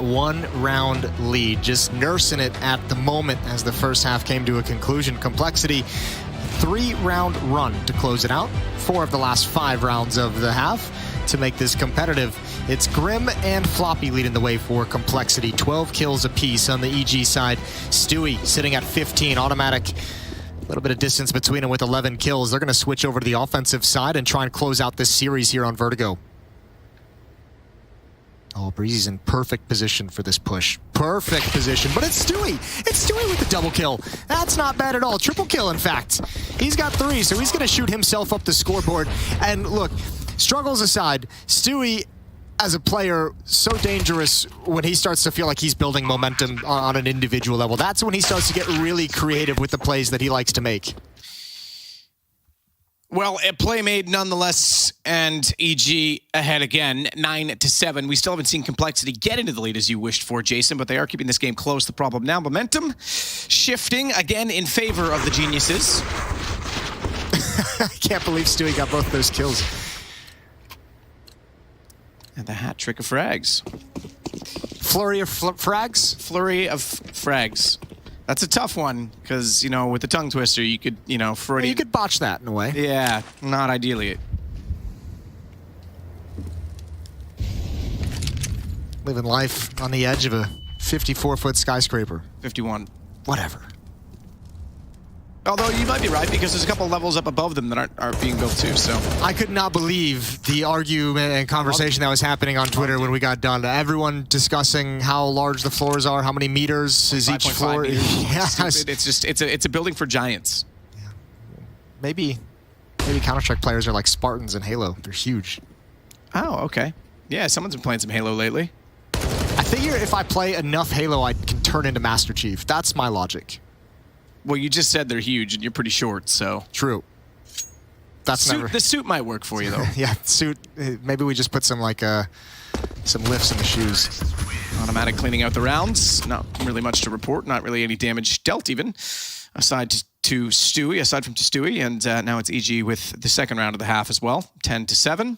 [SPEAKER 15] One-round lead, just nursing it at the moment as the first half came to a conclusion. Complexity, 3-round run to close it out. 4 of the last 5 rounds of the half to make this competitive. It's Grim and Floppy leading the way for Complexity. 12 kills apiece on the EG side. Stewie sitting at 15, automatic. A little bit of distance between them with 11 kills. They're going to switch over to the offensive side and try and close out this series here on Vertigo. Oh, Breezy's in perfect position for this push. Perfect position, but it's Stewie. It's Stewie with the double kill. That's not bad at all. Triple kill, in fact. He's got 3, so he's going to shoot himself up the scoreboard. And look, struggles aside, Stewie, as a player, so dangerous when he starts to feel like he's building momentum on an individual level. That's when he starts to get really creative with the plays that he likes to make.
[SPEAKER 14] Well, a play made nonetheless, and EG ahead again, 9-7. We still haven't seen Complexity get into the lead as you wished for, Jason, but they are keeping this game close. The problem now, momentum shifting again in favor of the Geniuses.
[SPEAKER 15] I can't believe Stewie got both those kills.
[SPEAKER 14] And the hat trick of frags.
[SPEAKER 15] Flurry of frags?
[SPEAKER 14] Flurry of frags. That's a tough one, because, you know, with the tongue twister, you could, you know, Freudian...
[SPEAKER 15] You could botch that in a way.
[SPEAKER 14] Yeah, not ideally.
[SPEAKER 15] Living life on the edge of a 54-foot skyscraper.
[SPEAKER 14] 51.
[SPEAKER 15] Whatever.
[SPEAKER 14] Although you might be right, because there's a couple levels up above them that aren't being built too, so...
[SPEAKER 15] I could not believe the argument and conversation that was happening on Twitter when we got done. Everyone discussing how large the floors are, how many meters is each floor.
[SPEAKER 14] Yes. It's just, it's a building for giants.
[SPEAKER 15] Yeah. Maybe Counter-Strike players are like Spartans in Halo. They're huge.
[SPEAKER 14] Oh, okay. Yeah, someone's been playing some Halo lately.
[SPEAKER 15] I figure if I play enough Halo, I can turn into Master Chief. That's my logic.
[SPEAKER 14] Well, you just said they're huge, and you're pretty short, so...
[SPEAKER 15] True. That's never...
[SPEAKER 14] The suit might work for you, though.
[SPEAKER 15] Yeah, suit... Maybe we just put some, like, some lifts in the shoes.
[SPEAKER 14] Automatic cleaning out the rounds. Not really much to report. Not really any damage dealt, even. Aside from Stewie, and now it's EG with the second round of the half as well. 10-7.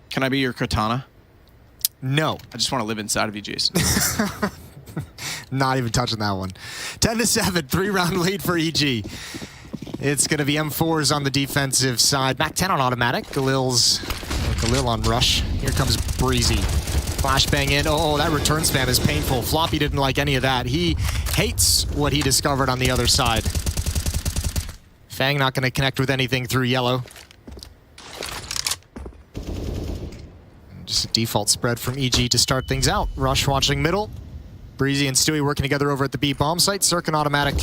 [SPEAKER 14] Can I be your katana?
[SPEAKER 15] No.
[SPEAKER 14] I just want to live inside of you, Jason.
[SPEAKER 15] Not even touching that one. 10-7, 3-round lead for EG. It's going to be M4s on the defensive side. Mac 10 on automatic. Galil on rush. Here comes Breezy. Flashbang in. Oh, that return spam is painful. Floppy didn't like any of that. He hates what he discovered on the other side. Fang not going to connect with anything through yellow. Just a default spread from EG to start things out. Rush watching middle. Breezy and Stewie working together over at the B bomb site. Circ and automatic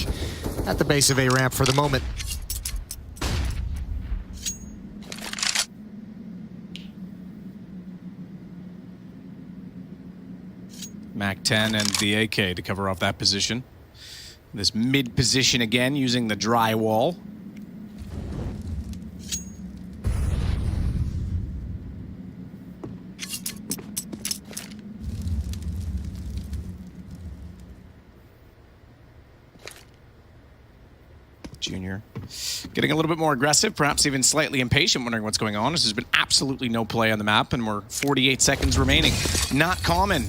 [SPEAKER 15] at the base of A ramp for the moment.
[SPEAKER 14] Mac 10 and the AK to cover off that position. This mid position again using the drywall. Junior getting a little bit more aggressive, perhaps even slightly impatient, wondering what's going on. There's been absolutely no play on the map, and we're 48 seconds remaining. Not common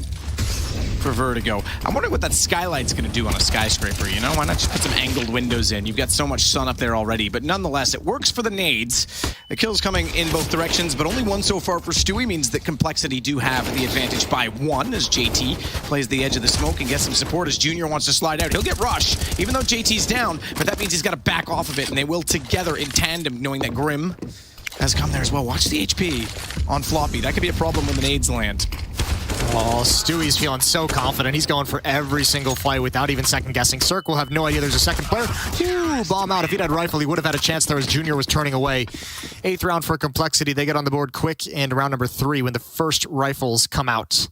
[SPEAKER 14] for Vertigo. I'm wondering what that skylight's going to do on a skyscraper, you know? Why not just put some angled windows in? You've got so much sun up there already, but nonetheless, it works for the nades. The kill's coming in both directions, but only one so far for Stewie means that Complexity do have the advantage by 1 as JT plays the edge of the smoke and gets some support as Junior wants to slide out. He'll get Rush, even though JT's down, but that means he's got to back off of it, and they will together in tandem, knowing that Grim has come there as well. Watch the HP on Floppy. That could be a problem when the nades land.
[SPEAKER 15] Oh, Stewie's feeling so confident. He's going for every single fight without even second-guessing. Cirque will have no idea there's a second player. Ooh, bomb out. If he'd had rifle, he would have had a chance there as Junior was turning away. 8th round for Complexity. They get on the board quick in round number 3 when the first rifles come out.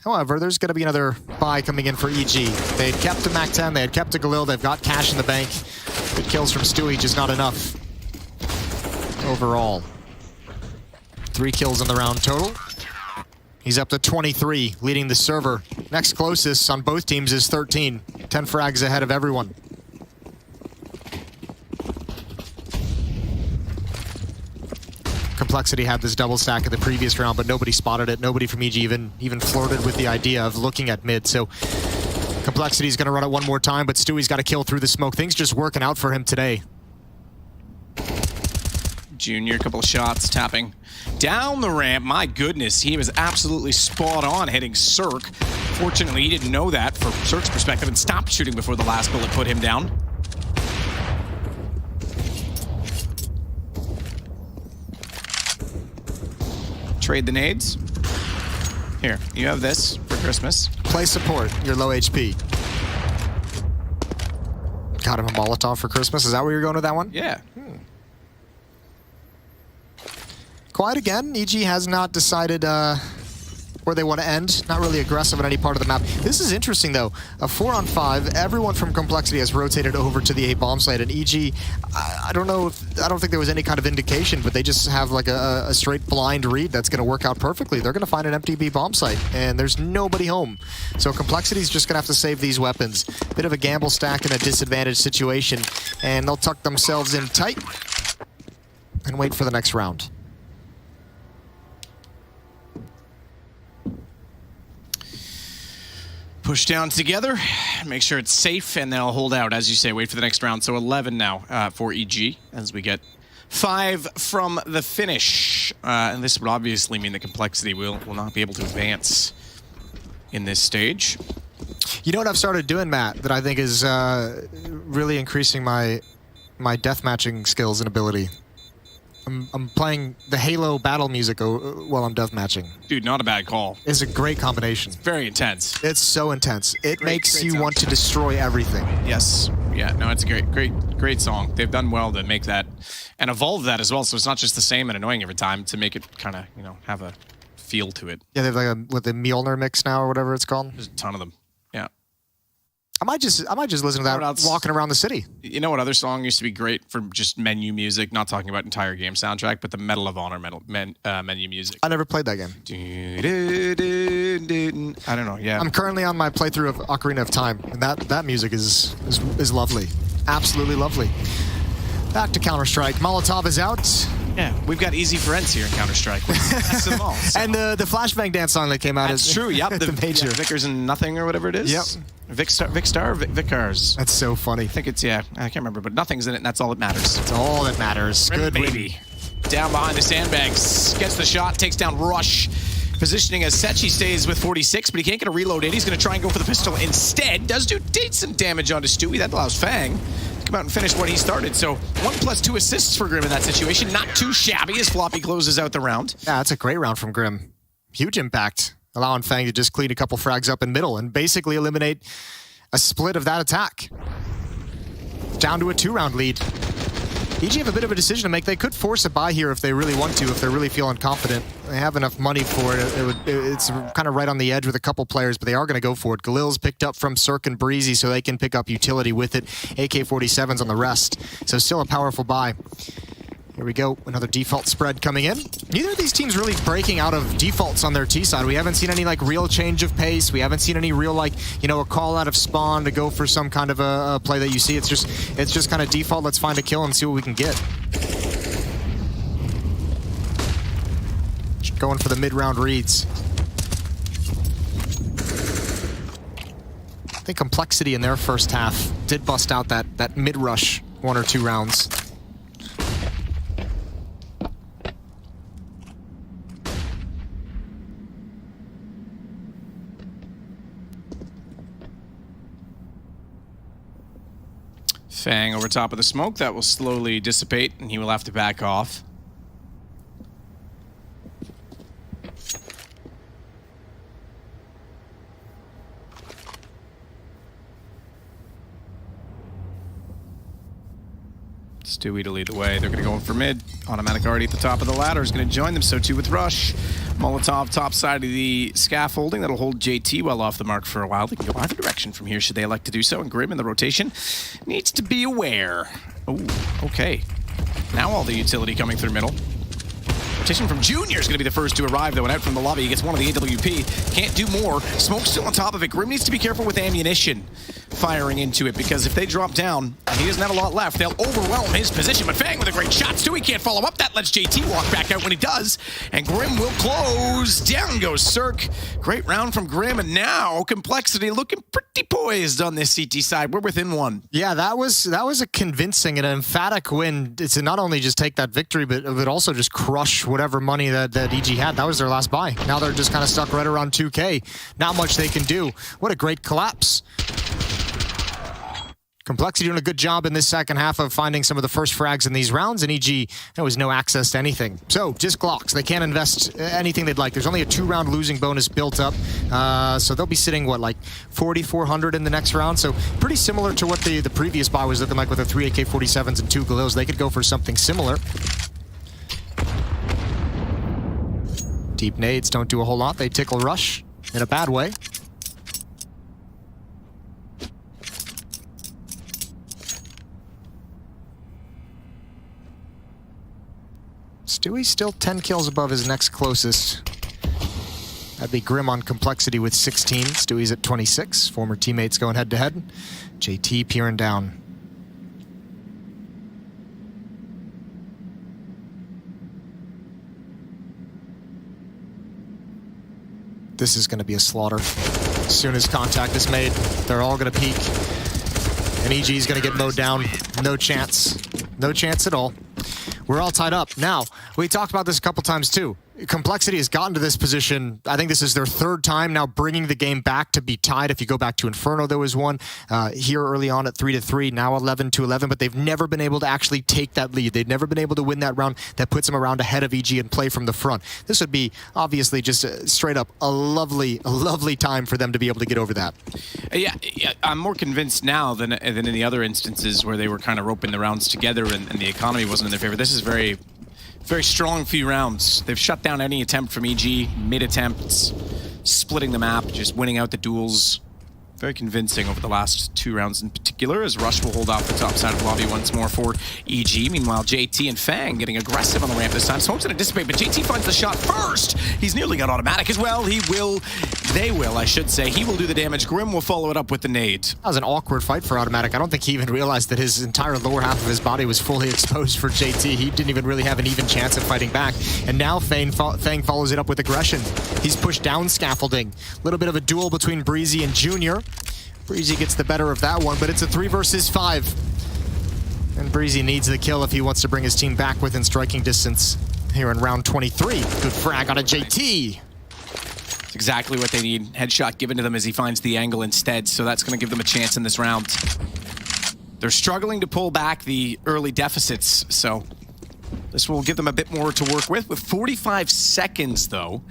[SPEAKER 15] However, there's going to be another buy coming in for EG. They had kept the Mac 10. They had kept the Galil. They've got cash in the bank. Good kills from Stewie, just not enough overall. 3 kills in the round total. He's up to 23, leading the server. Next closest on both teams is 13. 10 frags ahead of everyone. Complexity had this double stack in the previous round, but nobody spotted it. Nobody from EG even flirted with the idea of looking at mid. So Complexity's going to run it one more time, but Stewie's got to kill through the smoke. Things just working out for him today.
[SPEAKER 14] Junior, a couple of shots, tapping down the ramp. My goodness, he was absolutely spot on hitting Cirque. Fortunately, he didn't know that from Cirque's perspective and stopped shooting before the last bullet put him down. Trade the nades. Here, you have this for Christmas.
[SPEAKER 15] Play support, you're low HP. Got him a Molotov for Christmas. Is that where you're going with that one?
[SPEAKER 14] Yeah.
[SPEAKER 15] Quiet again. EG has not decided where they want to end. Not really aggressive on any part of the map. This is interesting, though. A 4-on-5. Everyone from Complexity has rotated over to the A bomb site, and EG, I don't know. I don't think there was any kind of indication, but they just have like a straight blind read that's going to work out perfectly. They're going to find an empty B bomb site, and there's nobody home. So Complexity's just going to have to save these weapons. Bit of a gamble stack in a disadvantaged situation, and they'll tuck themselves in tight and wait for the next round.
[SPEAKER 14] Push down together, make sure it's safe, and they'll hold out, as you say, wait for the next round. So 11 now for EG, as we get 5 from the finish. And this would obviously mean the Complexity will not be able to advance in this stage.
[SPEAKER 15] You know what I've started doing, Matt, that I think is really increasing my deathmatching skills and ability? I'm playing the Halo battle music while I'm deathmatching.
[SPEAKER 14] Dude, not a bad call.
[SPEAKER 15] It's a great combination.
[SPEAKER 14] It's very intense.
[SPEAKER 15] It's so intense. It makes you want to destroy everything.
[SPEAKER 14] Yes. Yeah, no, it's a great song. They've done well to make that and evolve that as well, so it's not just the same and annoying every time, to make it kind of, you know, have a feel to it.
[SPEAKER 15] Yeah, they have like the Mjolnir mix now or whatever it's called.
[SPEAKER 14] There's a ton of them. Yeah.
[SPEAKER 15] I might just listen to that walking around the city.
[SPEAKER 14] You know what other song used to be great for just menu music? Not talking about entire game soundtrack, but the Medal of Honor menu music.
[SPEAKER 15] I never played that game.
[SPEAKER 14] I don't know. Yeah.
[SPEAKER 15] I'm currently on my playthrough of Ocarina of Time, and that music is lovely, absolutely lovely. Back to Counter-Strike. Molotov is out.
[SPEAKER 14] Yeah, we've got easy friends here in Counter-Strike. That's them all. So.
[SPEAKER 15] And the flashbang dance song that came out
[SPEAKER 14] That's
[SPEAKER 15] is
[SPEAKER 14] true. Yep,
[SPEAKER 15] the major.
[SPEAKER 14] Yeah, Vickers and Nothing or whatever it is.
[SPEAKER 15] Yep.
[SPEAKER 14] Vickers.
[SPEAKER 15] That's so funny.
[SPEAKER 14] I think it's, I can't remember, but Nothing's in it, and that's all that matters.
[SPEAKER 15] That's all that matters.
[SPEAKER 14] Grim,
[SPEAKER 15] Good
[SPEAKER 14] baby. Down behind the sandbags, gets the shot, takes down Rush. Positioning as Sechi stays with 46, but he can't get a reload in. He's going to try and go for the pistol instead. Does do decent damage onto Stewie. That allows Fang to come out and finish what he started. So 1+2 assists for Grim in that situation. Not too shabby as Floppy closes out the round.
[SPEAKER 15] Yeah, that's a great round from Grim. Huge impact, allowing Fang to just clean a couple frags up in middle and basically eliminate a split of that attack. Down to a 2-round lead. EG have a bit of a decision to make. They could force a buy here if they really want to, if they're really feeling confident. They have enough money for it. It's kind of right on the edge with a couple players, but they are going to go for it. Galil's picked up from Cirque and Breezy, so they can pick up utility with it. AK-47s on the rest, so still a powerful buy. Here we go, another default spread coming in. Neither of these teams really breaking out of defaults on their T side. We haven't seen any like real change of pace. We haven't seen any real like, a call out of spawn to go for some kind of a play that you see. It's just kind of default. Let's find a kill and see what we can get. Going for the mid-round reads. I think Complexity in their first half did bust out that mid-rush 1 or 2 rounds.
[SPEAKER 14] Fang over top of the smoke. That will slowly dissipate, and he will have to back off. Stewie to lead the way. They're going to go in for mid. Automatic already at the top of the ladder is going to join them, so too with Rush. Molotov top side of the scaffolding. That'll hold JT well off the mark for a while. They can go either direction from here should they elect to do so. And Grim in the rotation needs to be aware. Oh, okay. Now all the utility coming through middle. Rotation from Junior is going to be the first to arrive, though, and out from the lobby. He gets one of the AWP. Can't do more. Smoke's still on top of it. Grim needs to be careful with ammunition firing into it, because if they drop down and he doesn't have a lot left, they'll overwhelm his position. But Fang with a great shot. Stewie can't follow up. That lets JT walk back out when he does. And Grim will close. Down goes Cirque. Great round from Grim. And now Complexity looking pretty poised on this CT side. We're within 1.
[SPEAKER 15] Yeah, that was a convincing and an emphatic win to not only just take that victory, but also just crush whatever money that EG had. That was their last buy. Now they're just kind of stuck right around 2K. Not much they can do. What a great collapse. Complexity doing a good job in this second half of finding some of the first frags in these rounds, and EG, there was no access to anything. So, just Glocks. They can't invest anything they'd like. There's only a 2-round losing bonus built up, so they'll be sitting, what, like 4,400 in the next round? So, pretty similar to what the previous buy was looking like with the 3 AK-47s and 2 Galils. They could go for something similar. Deep nades don't do a whole lot. They tickle Rush in a bad way. Stewie's still 10 kills above his next closest. That'd be Grim on Complexity with 16. Stewie's at 26. Former teammates going head-to-head. JT peering down. This is going to be a slaughter. As soon as contact is made, they're all going to peek. And EG's going to get mowed down. No chance. No chance at all. We're all tied up. Now, we talked about this a couple times too. Complexity has gotten to this position. I think this is their 3rd time now bringing the game back to be tied. If you go back to Inferno, there was one here early on at 3-3, now 11-11, but they've never been able to actually take that lead. They've never been able to win that round that puts them around ahead of EG and play from the front. This would be obviously just straight up a lovely time for them to be able to get over that.
[SPEAKER 14] Yeah, I'm more convinced now than in the other instances where they were kind of roping the rounds together and the economy wasn't in their favor. This is very strong few rounds. They've shut down any attempt from EG, mid-attempts, splitting the map, just winning out the duels. Very convincing over the last 2 rounds in particular. particular, as Rush will hold off the top side of the lobby once more for EG. Meanwhile, JT and Fang getting aggressive on the ramp this time. Smoke's gonna dissipate, but JT finds the shot first. He's nearly got automatic as well. They will, I should say. He will do the damage. Grim will follow it up with the nade.
[SPEAKER 15] That was an awkward fight for automatic. I don't think he even realized that his entire lower half of his body was fully exposed for JT. He didn't even really have an even chance of fighting back. And now Fang follows it up with aggression. He's pushed down scaffolding. A little bit of a duel between Breezy and Junior. Breezy gets the better of that one, but it's a 3 versus 5. And Breezy needs the kill if he wants to bring his team back within striking distance here in round 23. Good frag on a JT.
[SPEAKER 14] It's exactly what they need. Headshot given to them as he finds the angle instead, so that's going to give them a chance in this round. They're struggling to pull back the early deficits, so this will give them a bit more to work with 45 seconds, though.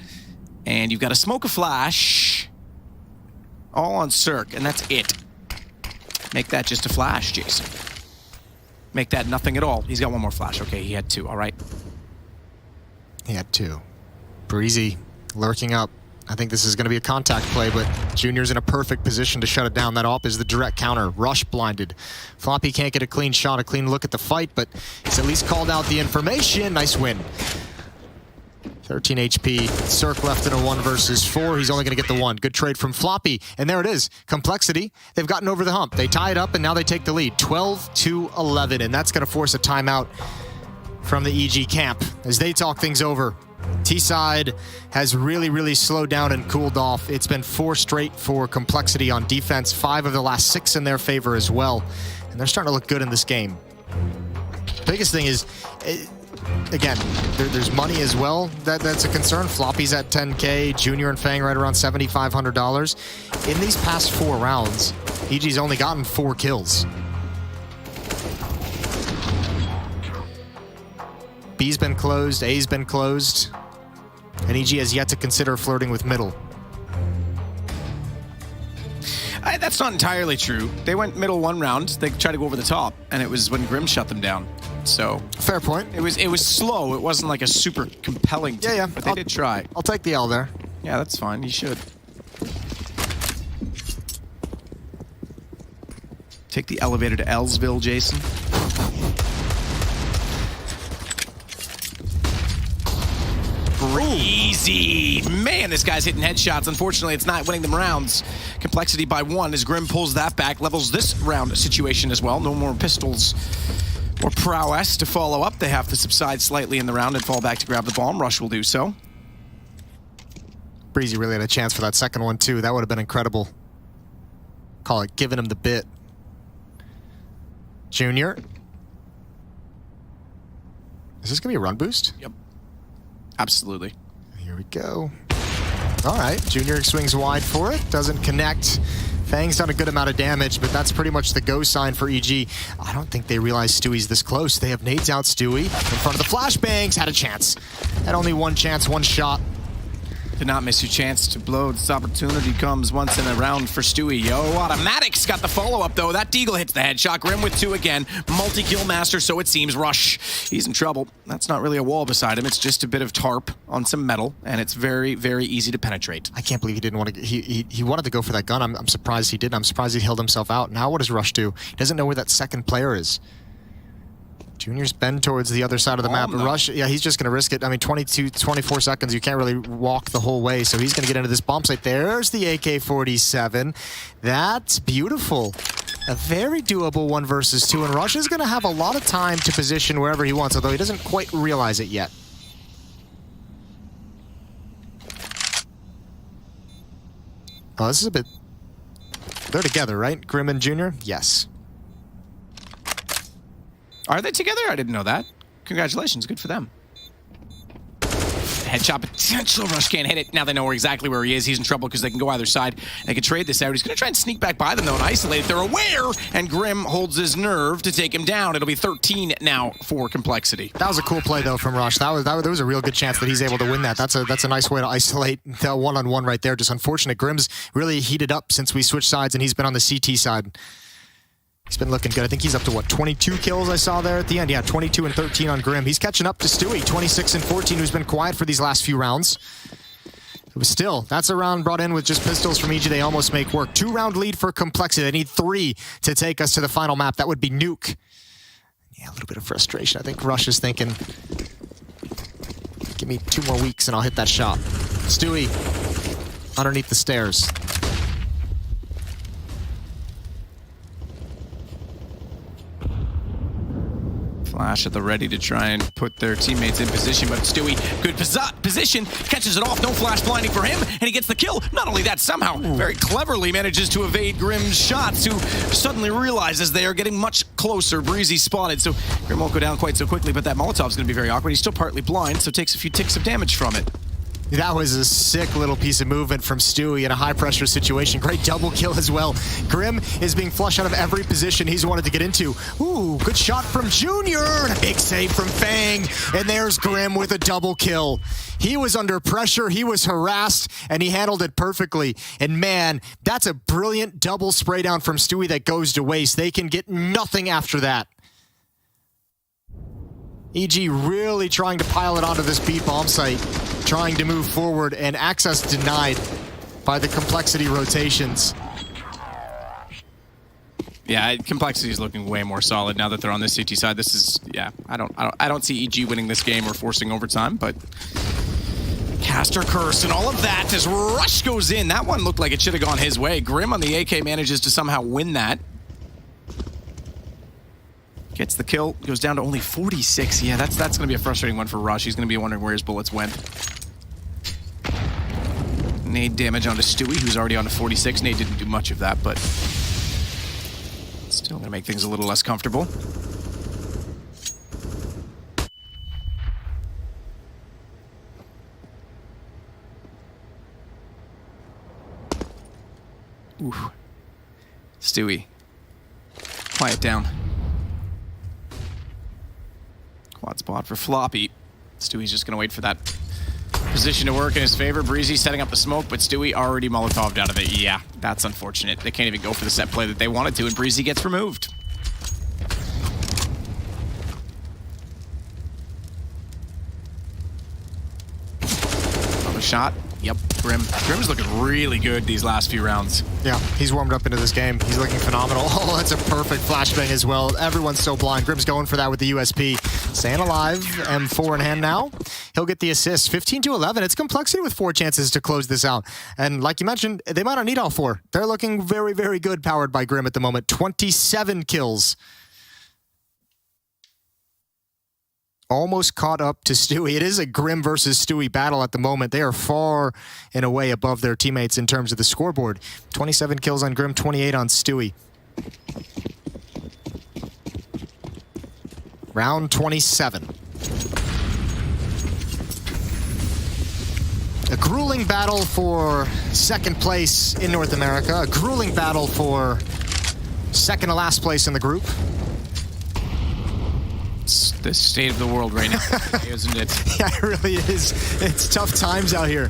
[SPEAKER 14] And you've got to smoke a flash. All on Cirque, and that's it. Make that just a flash, Jason. Make that nothing at all. He's got one more flash. Okay, he had 2, all right.
[SPEAKER 15] He had 2. Breezy lurking up. I think this is going to be a contact play, but Junior's in a perfect position to shut it down. That op is the direct counter. Rush blinded. Floppy can't get a clean shot, a clean look at the fight, but he's at least called out the information. Nice win. 13 HP. Cirque left in a 1 versus 4. He's only going to get the 1. Good trade from Floppy. And there it is. Complexity. They've gotten over the hump. They tie it up, and now they take the lead. 12-11, and that's going to force a timeout from the EG camp as they talk things over. T-side has really slowed down and cooled off. It's been 4 straight for Complexity on defense, 5 of the last 6 in their favor as well. And they're starting to look good in this game. Biggest thing is, again, there's money as well that's a concern. Floppy's at 10K, Junior and Fang right around $7,500. In these past 4 rounds, EG's only gotten 4 kills. B's been closed, A's been closed, and EG has yet to consider flirting with middle.
[SPEAKER 14] That's not entirely true. They went middle 1 round. They tried to go over the top, and it was when Grim shut them down. So
[SPEAKER 15] fair point.
[SPEAKER 14] It was slow. It wasn't like a super compelling team, but they did try.
[SPEAKER 15] I'll take the L there.
[SPEAKER 14] Yeah, that's fine. You should. Take the elevator to Ellsville, Jason. Breezy. Man, this guy's hitting headshots. Unfortunately, it's not winning them rounds. Complexity by 1 as Grim pulls that back, levels this round situation as well. No more pistols or prowess to follow up. They have to subside slightly in the round and fall back to grab the bomb. Rush will do so.
[SPEAKER 15] Breezy really had a chance for that second one, too. That would have been incredible. Call it giving him the bit. Junior. Is this going to be a run boost?
[SPEAKER 14] Yep. Absolutely.
[SPEAKER 15] Here we go. All right, Junior swings wide for it. Doesn't connect. Fang's done a good amount of damage, but that's pretty much the go sign for EG. I don't think they realize Stewie's this close. They have nades out Stewie in front of the flashbangs. Had a chance. Had only 1 chance, 1 shot.
[SPEAKER 14] Did not miss your chance to blow. This opportunity comes once in a round for Stewie. Yo, Automatic's got the follow-up, though. That Deagle hits the headshot. Grim with 2 again. Multi-kill master, so it seems. Rush, he's in trouble. That's not really a wall beside him. It's just a bit of tarp on some metal, and it's very easy to penetrate.
[SPEAKER 15] I can't believe he didn't want to... He wanted to go for that gun. I'm surprised he didn't. I'm surprised he held himself out. Now what does Rush do? He doesn't know where that second player is. Junior's bend towards the other side of the map. Rush, yeah, he's just going to risk it. I mean, 24 seconds, you can't really walk the whole way, so he's going to get into this bomb site. There's the AK-47. That's beautiful. A very doable 1 versus 2, and Rush is going to have a lot of time to position wherever he wants, although he doesn't quite realize it yet. Oh, this is a bit... They're together, right? Grim and Junior? Yes.
[SPEAKER 14] Are they together? I didn't know that. Congratulations, good for them. Headshot potential. Rush can't hit it. Now they know exactly where he is. He's in trouble because they can go either side. They can trade this out. He's going to try and sneak back by them, though, and isolate it. They're aware, and Grim holds his nerve to take him down. It'll be 13 now for Complexity.
[SPEAKER 15] That was a cool play, though, from Rush. There was a real good chance that he's able to win that. That's a nice way to isolate the one-on-one right there. Just unfortunate. Grim's really heated up since we switched sides, and he's been on the CT side. He's been looking good. I think he's up to, what, 22 kills I saw there at the end? Yeah, 22 and 13 on Grim. He's catching up to Stewie, 26 and 14, who's been quiet for these last few rounds. But still, that's a round brought in with just pistols from EG. They almost make work. 2-round lead for Complexity. They need 3 to take us to the final map. That would be Nuke. Yeah, a little bit of frustration. I think Rush is thinking, give me 2 more weeks and I'll hit that shot. Stewie, underneath the stairs.
[SPEAKER 14] Flash at the ready to try and put their teammates in position, but Stewie, good position, catches it off, no flash blinding for him, and he gets the kill. Not only that, somehow very cleverly manages to evade Grimm's shots, who suddenly realizes they are getting much closer. Breezy spotted, so Grimm won't go down quite so quickly, but that Molotov's going to be very awkward. He's still partly blind, so takes a few ticks of damage from it.
[SPEAKER 15] That was a sick little piece of movement from Stewie in a high-pressure situation. Great double kill as well. Grimm is being flushed out of every position he's wanted to get into. Ooh, good shot from Junior, and a big save from Fang. And there's Grimm with a double kill. He was under pressure, he was harassed, and he handled it perfectly. And man, that's a brilliant double spray down from Stewie that goes to waste. They can get nothing after that. EG really trying to pile it onto this B bomb site, trying to move forward, and access denied by the Complexity rotations.
[SPEAKER 14] Yeah, Complexity is looking way more solid now that they're on the CT side. This is, yeah, I don't see EG winning this game or forcing overtime, but Caster Curse and all of that as Rush goes in. That one looked like it should have gone his way. Grimm on the AK manages to somehow win that. Gets the kill, goes down to only 46. Yeah, that's going to be a frustrating one for Rush. He's going to be wondering where his bullets went. Nade damage onto Stewie, who's already on to 46. Nade didn't do much of that, but still going to make things a little less comfortable. Ooh. Stewie, quiet down. Quad spot for Floppy. Stewie's just going to wait for that position to work in his favor. Breezy setting up the smoke, but Stewie already Molotov'd out of it. Yeah, that's unfortunate. They can't even go for the set play that they wanted to, and Breezy gets removed. Another shot. Yep, Grimm's looking really good these last few rounds.
[SPEAKER 15] Yeah, he's warmed up into this game. He's looking phenomenal. Oh, that's a perfect flashbang as well. Everyone's so blind. Grimm's going for that with the USP. Staying alive, M4 in hand now. He'll get the assist. 15-11. It's Complexity with 4 chances to close this out. And like you mentioned, they might not need all 4. They're looking very, very good powered by Grimm at the moment. 27 kills. Almost caught up to Stewie. It is a Grimm versus Stewie battle at the moment. They are far and away above their teammates in terms of the scoreboard. 27 kills on Grimm, 28 on Stewie. Round 27. A grueling battle for second place in North America. A grueling battle for second to last place in the group.
[SPEAKER 14] It's the state of the world right now, isn't it?
[SPEAKER 15] Yeah, it really is. It's tough times out here.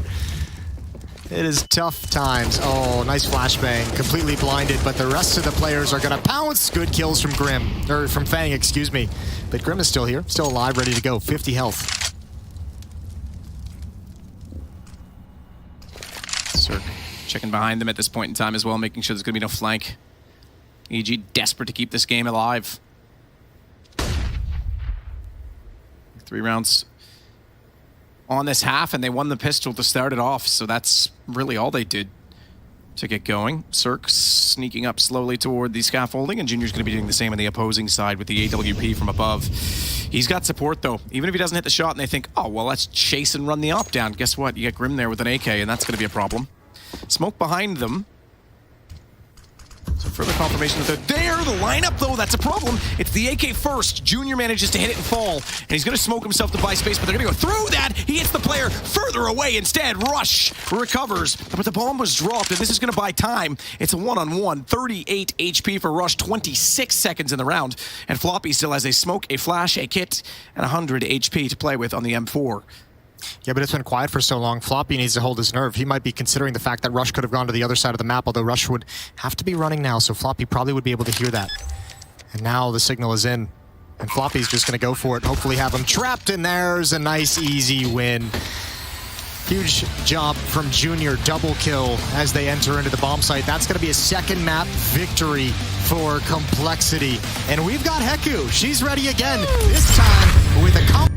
[SPEAKER 15] It is tough times. Oh, nice flashbang. Completely blinded, but the rest of the players are gonna pounce. Good kills from Grimm, or from Fang, excuse me. But Grimm is still here, still alive, ready to go. 50 health.
[SPEAKER 14] Cirque checking behind them at this point in time as well, making sure there's gonna be no flank. EG desperate to keep this game alive. 3 rounds on this half, and they won the pistol to start it off, so that's really all they did to get going. Cirque sneaking up slowly toward the scaffolding, and Junior's going to be doing the same on the opposing side with the AWP from above. He's got support, though. Even if he doesn't hit the shot and they think, oh, well, let's chase and run the op down. Guess what? You get Grimm there with an AK, and that's going to be a problem. Smoke behind them. So further confirmation that they're there. The lineup, though, that's a problem. It's the AK first. Junior manages to hit it and fall, and he's going to smoke himself to buy space, but they're going to go through that. He hits the player further away instead. Rush recovers, but the bomb was dropped, and this is going to buy time. It's a one-on-one. 38 HP for Rush, 26 seconds in the round, and Floppy still has a smoke, a flash, a kit, and 100 HP to play with on the M4.
[SPEAKER 15] Yeah, but it's been quiet for so long. Floppy needs to hold his nerve. He might be considering the fact that Rush could have gone to the other side of the map, although Rush would have to be running now, so Floppy probably would be able to hear that. And now the signal is in, and Floppy's just going to go for it, hopefully have him trapped, and there's a nice, easy win. Huge job from Junior, double kill as they enter into the bomb site. That's going to be a second map victory for Complexity. And we've got Heku. She's ready again, this time with a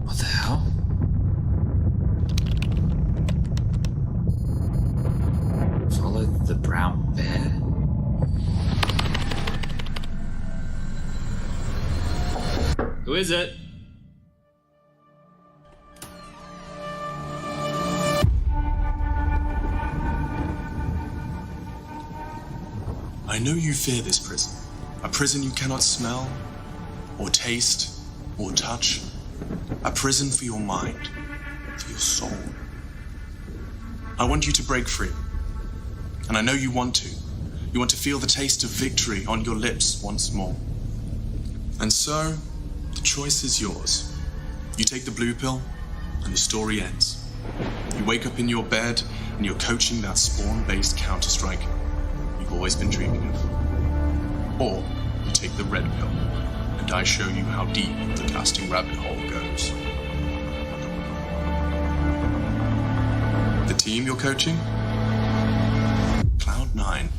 [SPEAKER 11] What the hell? Follow the brown bear? Who is it?
[SPEAKER 12] I know you fear this prison. A prison you cannot smell, or taste, or touch. A prison for your mind, for your soul. I want you to break free. And I know you want to. You want to feel the taste of victory on your lips once more. And so, the choice is yours. You take the blue pill, and the story ends. You wake up in your bed, and you're coaching that spawn-based Counter-Strike you've always been dreaming of. Or, you take the red pill, and I show you how deep the casting rabbit hole goes. The team you're coaching? Cloud9.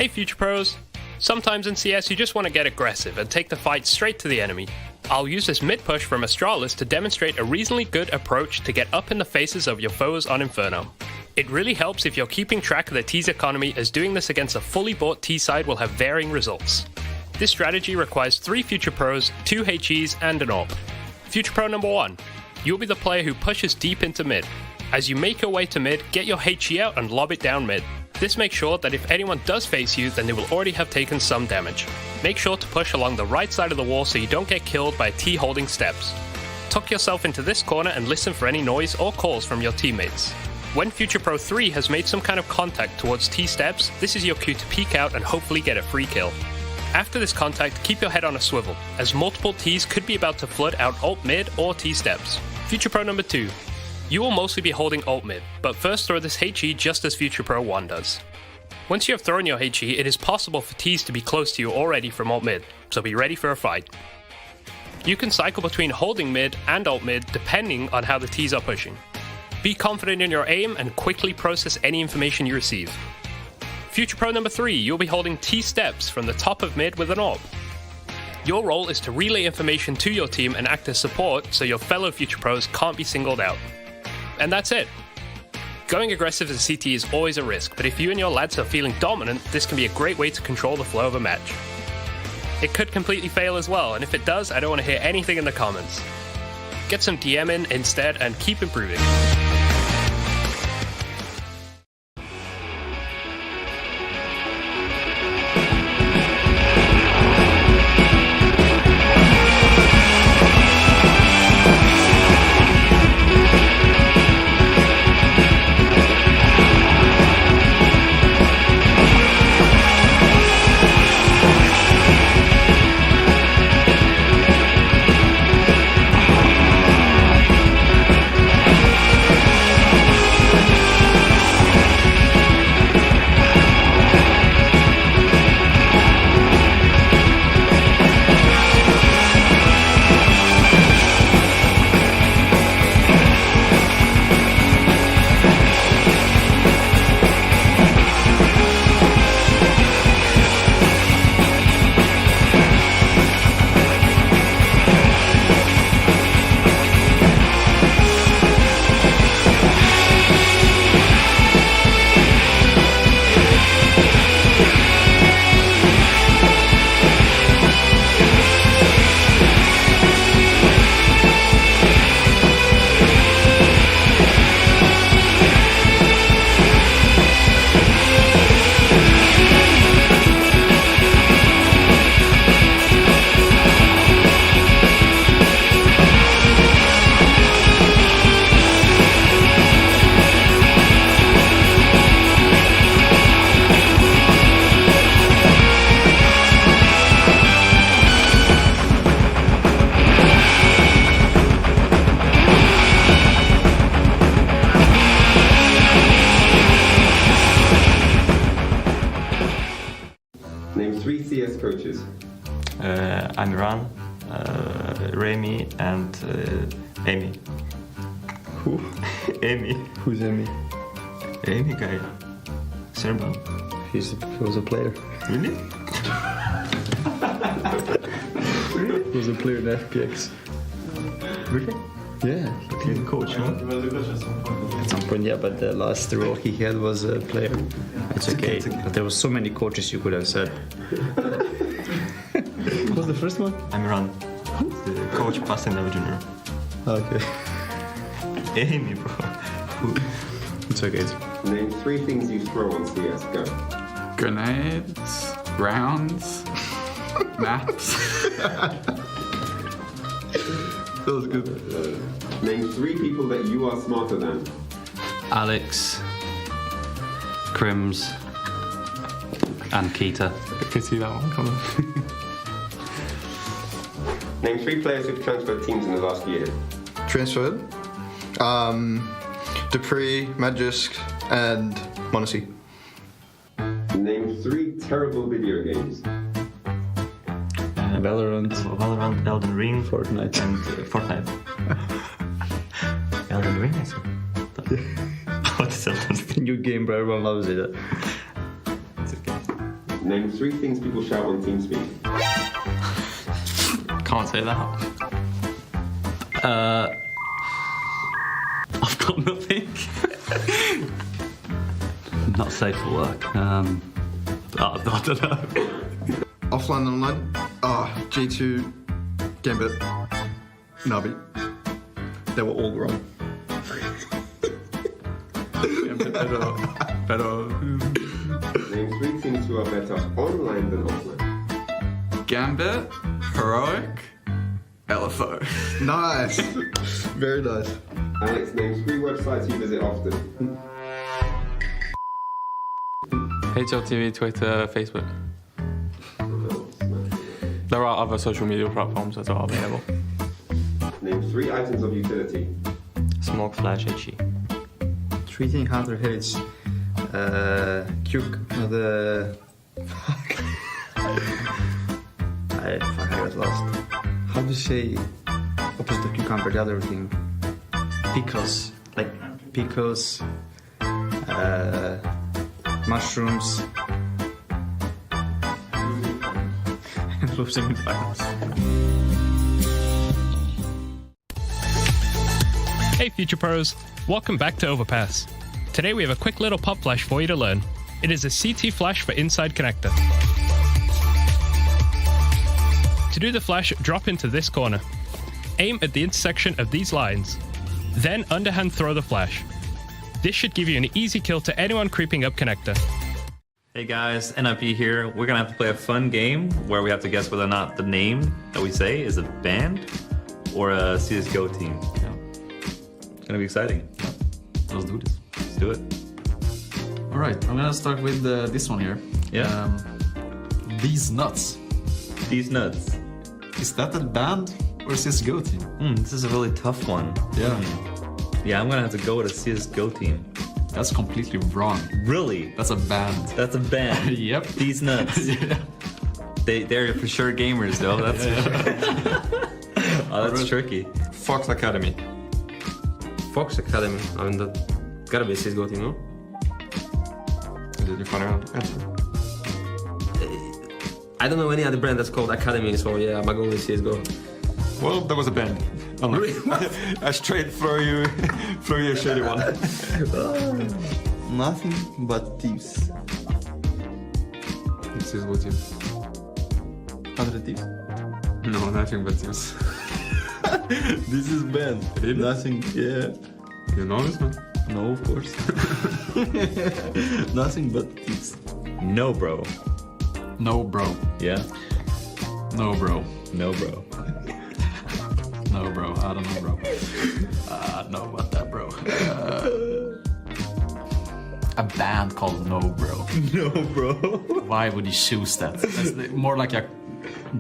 [SPEAKER 1] Hey Future Pros! Sometimes in CS you just want to get aggressive and take the fight straight to the enemy. I'll use this mid push from Astralis to demonstrate a reasonably good approach to get up in the faces of your foes on Inferno. It really helps if you're keeping track of the T's economy, as doing this against a fully bought T side will have varying results. This strategy requires 3 Future Pros, 2 HEs and an AWP. Future Pro number 1. You'll be the player who pushes deep into mid. As you make your way to mid, get your HE out and lob it down mid. This makes sure that if anyone does face you, then they will already have taken some damage. Make sure to push along the right side of the wall so you don't get killed by a T holding steps. Tuck yourself into this corner and listen for any noise or calls from your teammates. When Future Pro 3 has made some kind of contact towards T steps, this is your cue to peek out and hopefully get a free kill. After this contact, keep your head on a swivel, as multiple Ts could be about to flood out ult mid or T steps. Future Pro number 2. You will mostly be holding ult mid, but first throw this HE just as Future Pro 1 does. Once you have thrown your HE, it is possible for Ts to be close to you already from ult mid, so be ready for a fight. You can cycle between holding mid and ult mid depending on how the Ts are pushing. Be confident in your aim and quickly process any information you receive. Future Pro number 3, you'll be holding T steps from the top of mid with an AWP. Your role is to relay information to your team and act as support so your fellow Future Pros can't be singled out. And that's it. Going aggressive as a CT is always a risk, but if you and your lads are feeling dominant, this can be a great way to control the flow of a match. It could completely fail as well, and if it does, I don't want to hear anything in the comments. Get some DM in instead and keep improving.
[SPEAKER 13] Name 3 CS coaches.
[SPEAKER 2] Amiran, Remy, and Amy.
[SPEAKER 7] Who?
[SPEAKER 2] Amy.
[SPEAKER 7] Who's Amy?
[SPEAKER 2] Amy guy. Serban.
[SPEAKER 7] He was a player.
[SPEAKER 2] Really?
[SPEAKER 7] He was a player in FPX.
[SPEAKER 2] Really?
[SPEAKER 7] Yeah.
[SPEAKER 2] He's a coach, huh?
[SPEAKER 4] At some point, yeah, but the last role he had was a player. It's okay. But there were so many coaches you could have said.
[SPEAKER 7] What was the first one?
[SPEAKER 2] Amiran. The coach passing level junior.
[SPEAKER 7] Okay.
[SPEAKER 2] Amy, bro.
[SPEAKER 7] It's okay.
[SPEAKER 13] Name 3 things you throw on CSGO.
[SPEAKER 5] Grenades, rounds, maps.
[SPEAKER 7] That was good.
[SPEAKER 13] Name 3 people that you are smarter than.
[SPEAKER 17] Alex, Crims, and Keita.
[SPEAKER 5] I could see that one coming.
[SPEAKER 13] Name 3 players who've transferred teams in the last year.
[SPEAKER 7] Transferred. Dupree, Magisk, and Monacy.
[SPEAKER 13] Name 3 terrible video games.
[SPEAKER 2] Valorant, Elden Ring,
[SPEAKER 7] Fortnite,
[SPEAKER 2] and Fortnite. Elden Ring, I said. What is Elden Ring?
[SPEAKER 4] New game, bro. Everyone loves it.
[SPEAKER 2] It's okay.
[SPEAKER 13] Name 3 things people shout on TeamSpeak.
[SPEAKER 5] Can't say that.
[SPEAKER 17] I've got nothing. Not safe for work. I don't know.
[SPEAKER 7] Offline and online. G2, Gambit, Navi. They were all wrong.
[SPEAKER 5] Pero
[SPEAKER 13] Name 3 things you are better online than offline.
[SPEAKER 5] Gambit, Heroic, LFO.
[SPEAKER 4] Nice. Very nice.
[SPEAKER 13] Alex, name 3 websites you visit often.
[SPEAKER 5] HLTV, Twitter, Facebook. There are other social media platforms that are available.
[SPEAKER 13] Name 3 items of utility.
[SPEAKER 6] Smoke, flash, HE.
[SPEAKER 4] 3 thing Hunter hits. The... I got lost. How do you say opposite of cucumber, the other thing? Pickles. Like pickles, mushrooms. Losing items.
[SPEAKER 1] Hey Future Pros, welcome back to Overpass. Today we have a quick little pop flash for you to learn. It is a CT flash for inside connector. To do the flash, drop into this corner. Aim at the intersection of these lines. Then underhand throw the flash. This should give you an easy kill to anyone creeping up connector.
[SPEAKER 3] Hey guys, NIP here. We're gonna have to play a fun game where we have to guess whether or not the name that we say is a band or a CSGO team. It's gonna be exciting.
[SPEAKER 5] Let's do this.
[SPEAKER 3] Let's do it.
[SPEAKER 8] All right, I'm gonna start with this one here.
[SPEAKER 3] Yeah.
[SPEAKER 8] These nuts.
[SPEAKER 3] These nuts.
[SPEAKER 8] Is that a band or CSGO team?
[SPEAKER 3] This is a really tough one.
[SPEAKER 8] Yeah.
[SPEAKER 3] Yeah, I'm gonna have to go with a CSGO team.
[SPEAKER 8] That's completely wrong.
[SPEAKER 3] Really?
[SPEAKER 8] That's a band.
[SPEAKER 3] That's a band.
[SPEAKER 8] Yep.
[SPEAKER 3] These nuts.
[SPEAKER 8] Yeah.
[SPEAKER 3] They're for sure gamers though. That's oh, that's tricky.
[SPEAKER 2] Fox Academy.
[SPEAKER 9] Fox Academy. I mean, that gotta be a CSGO team, no?
[SPEAKER 2] Did you find out answer?
[SPEAKER 9] I don't know any other brand that's called Academy, so yeah, I'm gonna go with CSGO.
[SPEAKER 2] Well, there was a band. I straight throw you a shady one.
[SPEAKER 7] Nothing but thieves.
[SPEAKER 5] This is what you...
[SPEAKER 7] Other thieves?
[SPEAKER 5] No, nothing but thieves.
[SPEAKER 7] This is band.
[SPEAKER 5] Really?
[SPEAKER 7] Nothing, yeah.
[SPEAKER 5] You know this one?
[SPEAKER 7] No, of course. Nothing but thieves.
[SPEAKER 3] No, bro.
[SPEAKER 8] No, bro.
[SPEAKER 3] Yeah.
[SPEAKER 8] No, bro.
[SPEAKER 3] No, bro.
[SPEAKER 8] No, bro. I don't know, bro. Know about that, bro. A band called No, Bro.
[SPEAKER 3] No, bro.
[SPEAKER 8] Why would you choose that? That's more like a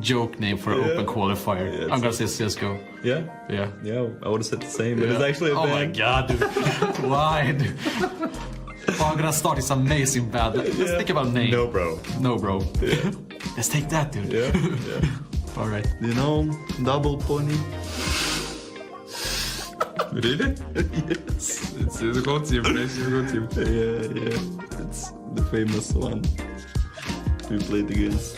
[SPEAKER 8] joke name for an open qualifier.
[SPEAKER 3] Yeah,
[SPEAKER 8] I'm gonna say CSGO.
[SPEAKER 3] Yeah?
[SPEAKER 8] Yeah.
[SPEAKER 3] Yeah, I would have said the same, but it's actually a band.
[SPEAKER 8] Oh my god, dude. Why, dude? Oh, I'm gonna start this amazing band. Let's think about a name.
[SPEAKER 3] No, bro.
[SPEAKER 8] No, bro.
[SPEAKER 3] Yeah.
[SPEAKER 8] Let's take that, dude.
[SPEAKER 3] Yeah.
[SPEAKER 8] Alright.
[SPEAKER 7] You know, double pony.
[SPEAKER 5] Really?
[SPEAKER 7] Yes.
[SPEAKER 5] It's CSGO team. CSGO team.
[SPEAKER 7] Yeah. It's the famous one we played against.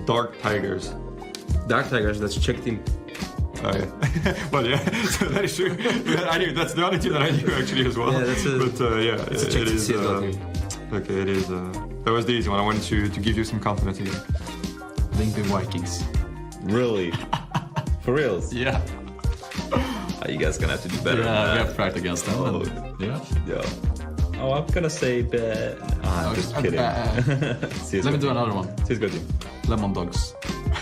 [SPEAKER 2] Dark Tigers.
[SPEAKER 9] Dark Tigers, that's Czech team.
[SPEAKER 2] Oh yeah. Well yeah, so that is true. I knew that's the only team that I knew actually as well.
[SPEAKER 9] Yeah, that's a,
[SPEAKER 2] but yeah,
[SPEAKER 9] it's a
[SPEAKER 2] it is.
[SPEAKER 9] team.
[SPEAKER 2] Okay, it is. That was the easy one. I wanted to give you some confidence again.
[SPEAKER 8] Lincoln Vikings.
[SPEAKER 3] Really? For reals?
[SPEAKER 8] Yeah.
[SPEAKER 3] You guys gonna have to do better.
[SPEAKER 8] Yeah, we have to practice against them.
[SPEAKER 3] Oh,
[SPEAKER 8] yeah.
[SPEAKER 3] Oh, I'm gonna say bad. I'm just kidding.
[SPEAKER 8] Let me do another one.
[SPEAKER 3] CSGO team.
[SPEAKER 8] Lemon Dogs.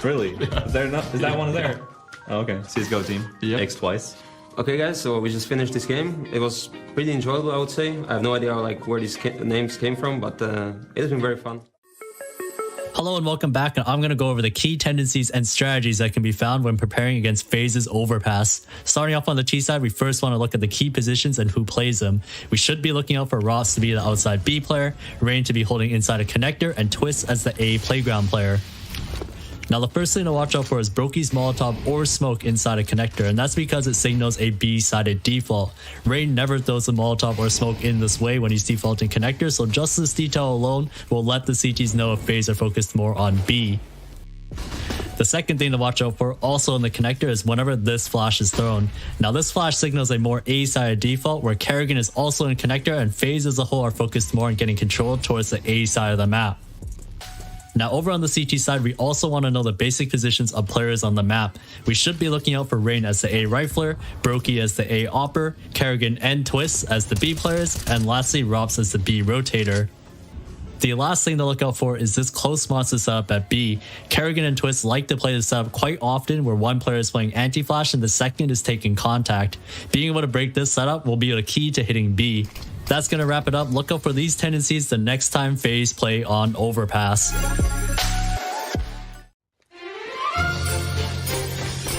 [SPEAKER 3] Really? Is there not? Is that one there? Oh, okay. CSGO team.
[SPEAKER 8] Yep.
[SPEAKER 3] X twice.
[SPEAKER 9] Okay, guys, so we just finished this game. It was pretty enjoyable, I would say. I have no idea where these names came from, but it has been very fun.
[SPEAKER 10] Hello and welcome back, and I'm going to go over the key tendencies and strategies that can be found when preparing against FaZe's Overpass. Starting off on the T side, we first want to look at the key positions and who plays them. We should be looking out for Ross to be the outside B player, Rain to be holding inside a connector, and Twist as the A playground player. Now the first thing to watch out for is Brokey's Molotov or Smoke inside a connector, and that's because it signals a B-sided default. Rain never throws a Molotov or Smoke in this way when he's defaulting connector, so just this detail alone will let the CTs know if FaZe are focused more on B. The second thing to watch out for also in the connector is whenever this flash is thrown. Now this flash signals a more A-sided default where Kerrigan is also in connector and FaZe as a whole are focused more on getting control towards the A side of the map. Now over on the CT side, we also want to know the basic positions of players on the map. We should be looking out for Rain as the A rifler, Brokey as the A opper, Kerrigan and Twist as the B players, and lastly Robs as the B rotator. The last thing to look out for is this close monster setup at B. Kerrigan and Twist like to play this setup quite often where one player is playing anti-flash and the second is taking contact. Being able to break this setup will be the key to hitting B. That's going to wrap it up. Look out for these tendencies the next time FaZe play on Overpass.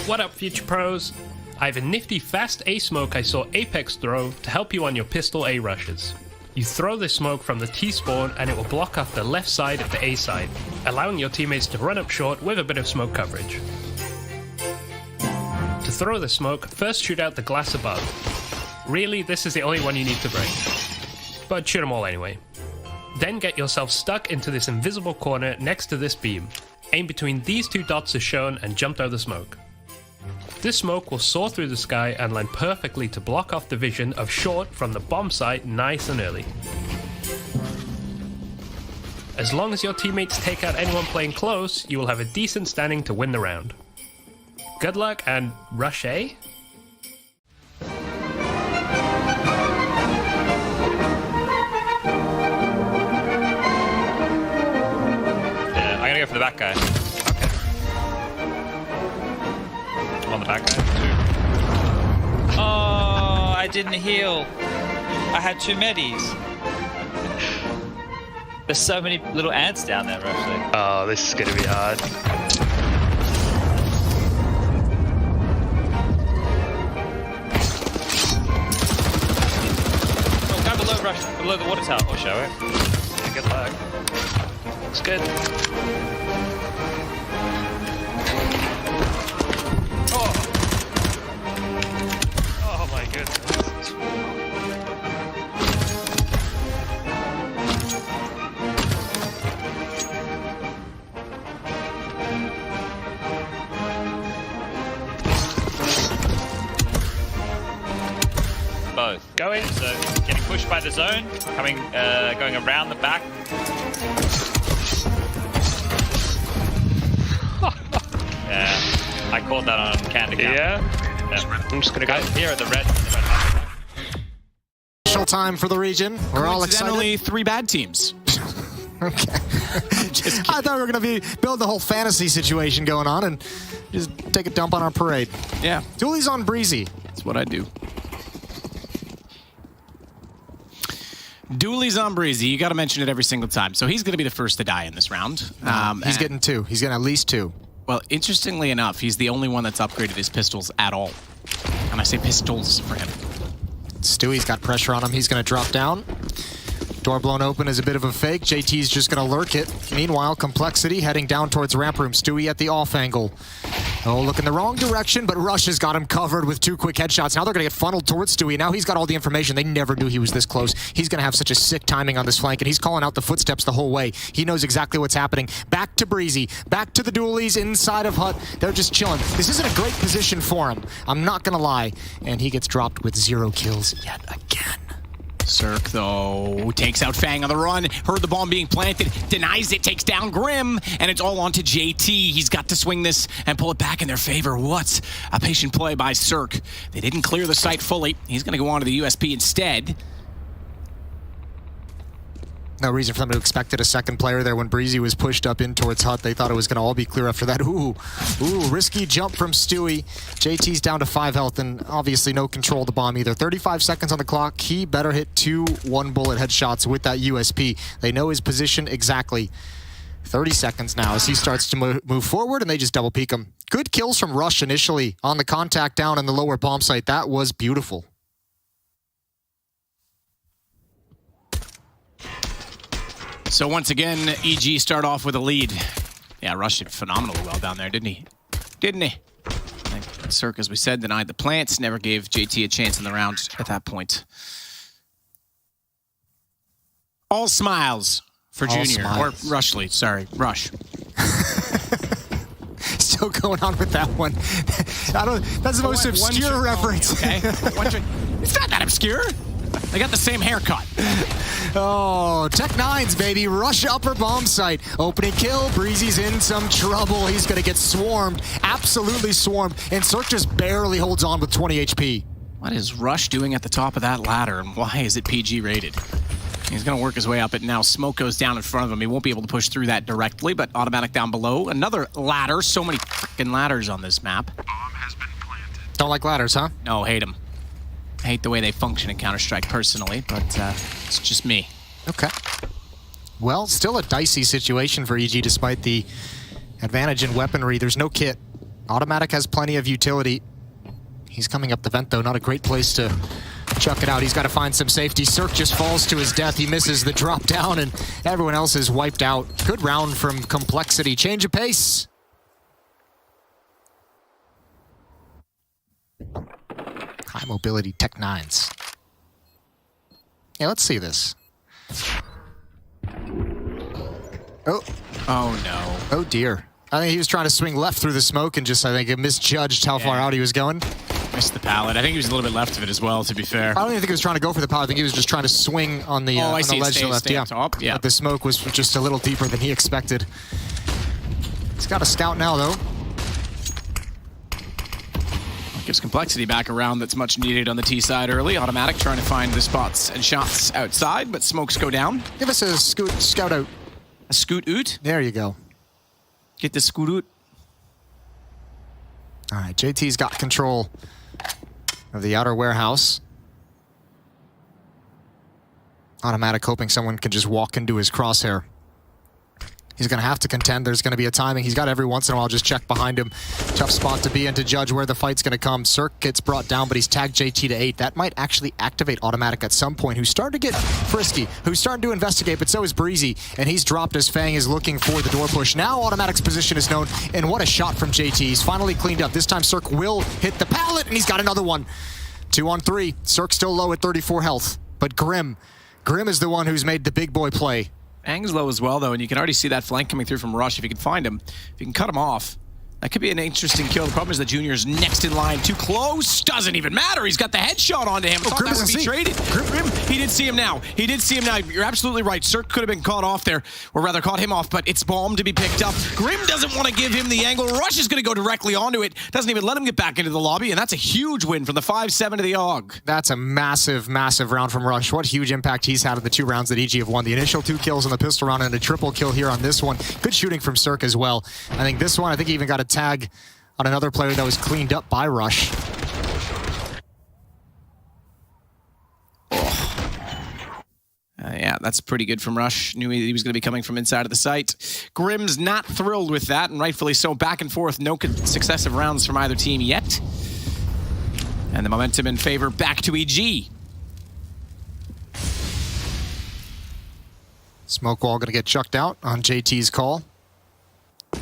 [SPEAKER 1] What up, future pros? I have a nifty fast A smoke I saw Apex throw to help you on your pistol A rushes. You throw this smoke from the T spawn and it will block off the left side of the A side, allowing your teammates to run up short with a bit of smoke coverage. To throw the smoke, first shoot out the glass above. Really, this is the only one you need to break. But shoot them all anyway. Then get yourself stuck into this invisible corner next to this beam. Aim between these two dots as shown and jump out the smoke. This smoke will soar through the sky and land perfectly to block off the vision of short from the bomb site nice and early. As long as your teammates take out anyone playing close, you will have a decent standing to win the round. Good luck and rush A?
[SPEAKER 11] I'm gonna go for the back guy. Okay. On the back guy. Oh, I didn't heal. I had 2 medis. There's so many little ants down there, actually.
[SPEAKER 1] Oh, this is gonna be hard.
[SPEAKER 11] Oh, guy below rush, below the water tower. I'll show it. Yeah, good luck.
[SPEAKER 1] Looks good. Oh my goodness.
[SPEAKER 11] Both. Going. So getting pushed by the zone, coming, going around the back. Yeah, I caught that on can to count.
[SPEAKER 1] Yeah. I'm just gonna go
[SPEAKER 11] here at the red.
[SPEAKER 15] Special time for the region. We're all excited.
[SPEAKER 14] Coincidentally, 3 bad teams.
[SPEAKER 15] Okay. I thought we were going to be build the whole fantasy situation going on and just take a dump on our parade.
[SPEAKER 14] Yeah.
[SPEAKER 15] Dooley's on Breezy.
[SPEAKER 14] That's what I do. Dooley's on Breezy. You got to mention it every single time. So he's going to be the first to die in this round.
[SPEAKER 15] He's getting 2. He's getting at least 2.
[SPEAKER 14] Well, interestingly enough, he's the only one that's upgraded his pistols at all. And I say pistols for him.
[SPEAKER 15] Stewie's got pressure on him. He's going to drop down. Door blown open is a bit of a fake. JT's just going to lurk it. Meanwhile, Complexity heading down towards ramp room. Stewie at the off angle. Oh, look in the wrong direction, but Rush has got him covered with 2 quick headshots. Now they're going to get funneled towards Stewie. Now he's got all the information. They never knew he was this close. He's going to have such a sick timing on this flank, and he's calling out the footsteps the whole way. He knows exactly what's happening. Back to Breezy. Back to the Doolies inside of Hut. They're just chilling. This isn't a great position for him. I'm not going to lie. And he gets dropped with 0 kills yet again.
[SPEAKER 14] Cirque, though, takes out Fang on the run. Heard the bomb being planted, denies it, takes down Grim, and it's all on to JT. He's got to swing this and pull it back in their favor. What a patient play by Cirque. They didn't clear the site fully. He's going to go on to the USP instead.
[SPEAKER 15] No reason for them to expect a second player there when Breezy was pushed up in towards Hut. They thought it was going to all be clear after that. Ooh, risky jump from Stewie. JT's down to 5 health and obviously no control of the bomb either. 35 seconds on the clock. He better hit 2 1-bullet headshots with that USP. They know his position exactly. 30 seconds now as he starts to move forward and they just double peek him. Good kills from Rush initially on the contact down in the lower bomb site. That was beautiful.
[SPEAKER 14] So once again, EG start off with a lead. Yeah, Rush did phenomenally well down there, didn't he? Didn't he? Cirque, as we said, denied the plants, never gave JT a chance in the round at that point. All smiles for
[SPEAKER 15] All
[SPEAKER 14] Junior.
[SPEAKER 15] smiles.
[SPEAKER 14] Or Rush lead, sorry, Rush.
[SPEAKER 15] Still going on with that one. That's the most obscure reference.
[SPEAKER 14] Okay? It's not that obscure. They got the same haircut.
[SPEAKER 15] Oh, Tech9's, baby. Rush upper bomb site. Opening kill. Breezy's in some trouble. He's going to get swarmed. Absolutely swarmed. And Cirque just barely holds on with 20 HP.
[SPEAKER 14] What is Rush doing at the top of that ladder, and why is it PG rated? He's going to work his way up it now. Smoke goes down in front of him. He won't be able to push through that directly, but automatic down below. Another ladder. So many freaking ladders on this map.
[SPEAKER 15] Don't like ladders, huh?
[SPEAKER 14] No, hate them. I hate the way they function in Counter-Strike personally, but it's just me.
[SPEAKER 15] Okay. Well, still a dicey situation for EG despite the advantage in weaponry. There's no kit. Automatic has plenty of utility. He's coming up the vent, though. Not a great place to chuck it out. He's got to find some safety. Cirque just falls to his death. He misses the drop down, and everyone else is wiped out. Good round from Complexity. Change of pace. High mobility Tech9s. Yeah, let's see this. Oh.
[SPEAKER 14] Oh, no.
[SPEAKER 15] Oh, dear. I think he was trying to swing left through the smoke and just, I think, misjudged how far out he was going.
[SPEAKER 14] Missed the pallet. I think he was a little bit left of it as well, to be fair.
[SPEAKER 15] I don't even think he was trying to go for the pallet. I think he was just trying to swing on the, on the ledge to the left.
[SPEAKER 14] Yeah. Top. Yeah.
[SPEAKER 15] But the smoke was just a little deeper than he expected. He's got a scout now, though.
[SPEAKER 14] Gives Complexity back around that's much needed on the T side early. Automatic trying to find the spots and shots outside, but smokes go down.
[SPEAKER 15] Give us a scout out.
[SPEAKER 14] A scoot out?
[SPEAKER 15] There you go.
[SPEAKER 14] Get the scoot out.
[SPEAKER 15] All right, JT's got control of the outer warehouse. Automatic hoping someone can just walk into his crosshair. He's going to have to contend. There's going to be a timing. He's got every once in a while just check behind him. Tough spot to be in to judge where the fight's going to come. Cirque gets brought down, but he's tagged JT to 8. That might actually activate Automatic at some point, who's starting to get frisky, who's starting to investigate, but so is Breezy, and he's dropped as Fang is looking for the door push. Now Automatic's position is known, and what a shot from JT. He's finally cleaned up. This time Cirque will hit the pallet, and he's got another one. 2 on 3. Cirque still low at 34 health, but Grim is the one who's made the big boy play.
[SPEAKER 14] Ang's low as well, though, and you can already see that flank coming through from Rush if you can find him. If you can cut him off, that could be an interesting kill. The problem is the Junior's next in line. Too close. Doesn't even matter. He's got the headshot onto him. I thought that would be traded. Grim, he did see him now. He did see him now. You're absolutely right. Cirque could have been caught off there, or rather caught him off, but it's bomb to be picked up. Grim doesn't want to give him the angle. Rush is going to go directly onto it. Doesn't even let him get back into the lobby, and that's a huge win from the 5-7 to the AUG.
[SPEAKER 15] That's a massive, massive round from Rush. What huge impact he's had in the 2 rounds that EG have won. The initial 2 kills on the pistol round and a triple kill here on this one. Good shooting from Cirque as well. I think this one, he even got a tag on another player that was cleaned up by Rush.
[SPEAKER 14] Yeah, that's pretty good from Rush. Knew he was going to be coming from inside of the site. Grim's not thrilled with that, and rightfully so. Back and forth, no successive rounds from either team yet. And the momentum in favor back to EG.
[SPEAKER 15] Smoke wall going to get chucked out on JT's call.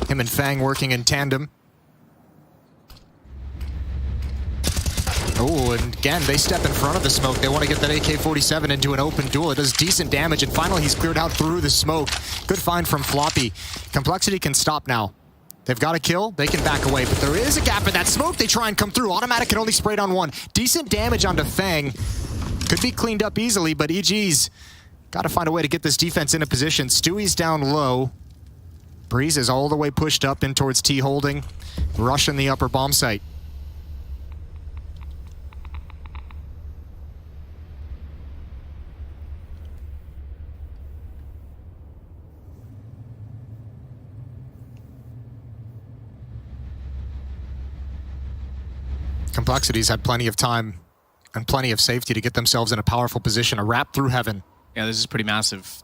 [SPEAKER 15] Him and Fang working in tandem. Oh, and again, they step in front of the smoke. They want to get that AK-47 into an open duel. It does decent damage, and finally he's cleared out through the smoke. Good find from Floppy. Complexity can stop now. They've got a kill. They can back away, but there is a gap in that smoke. They try and come through. Automatic can only spray down 1. Decent damage onto Fang. Could be cleaned up easily, but EG's got to find a way to get this defense into position. Stewie's down low. Breeze is all the way pushed up in towards T holding. Rush in the upper bomb site. Complexity's had plenty of time and plenty of safety to get themselves in a powerful position, a wrap through heaven.
[SPEAKER 14] Yeah, this is pretty massive.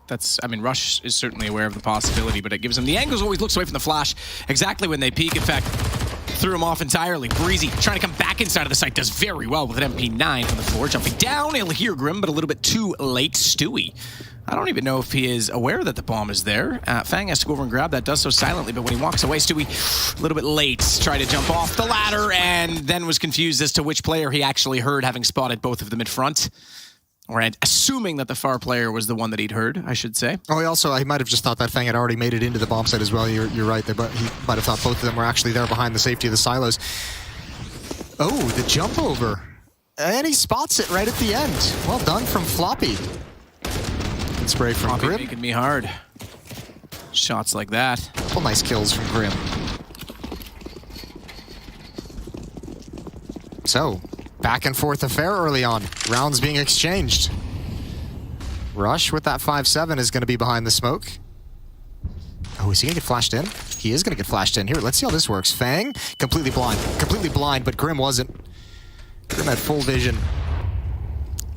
[SPEAKER 14] Rush is certainly aware of the possibility, but it gives him the angles, always looks away from the flash exactly when they peek. In fact, threw him off entirely. Breezy trying to come back inside of the site, does very well with an MP9 on the floor. Jumping down, he'll hear Grim, but a little bit too late. Stewie, I don't even know if he is aware that the bomb is there. Fang has to go over and grab that, does so silently, but when he walks away, Stewie, a little bit late, tried to jump off the ladder and then was confused as to which player he actually heard, having spotted both of them in front. Or assuming that the far player was the one that he'd heard, I should say.
[SPEAKER 15] Oh, he might have just thought that Fang had already made it into the bomb site as well. You're right there, but he might have thought both of them were actually there behind the safety of the silos. Oh, the jump over. And he spots it right at the end. Well done from Floppy. Good spray from
[SPEAKER 14] Floppy
[SPEAKER 15] Grim.
[SPEAKER 14] making me hard. Shots like that.
[SPEAKER 15] Couple nice kills from Grim. So, back and forth affair early on. Rounds being exchanged. Rush with that 5-7 is going to be behind the smoke. Oh, is he going to get flashed in? He is going to get flashed in. Here, let's see how this works. Fang, completely blind, but Grim wasn't. Grim had full vision.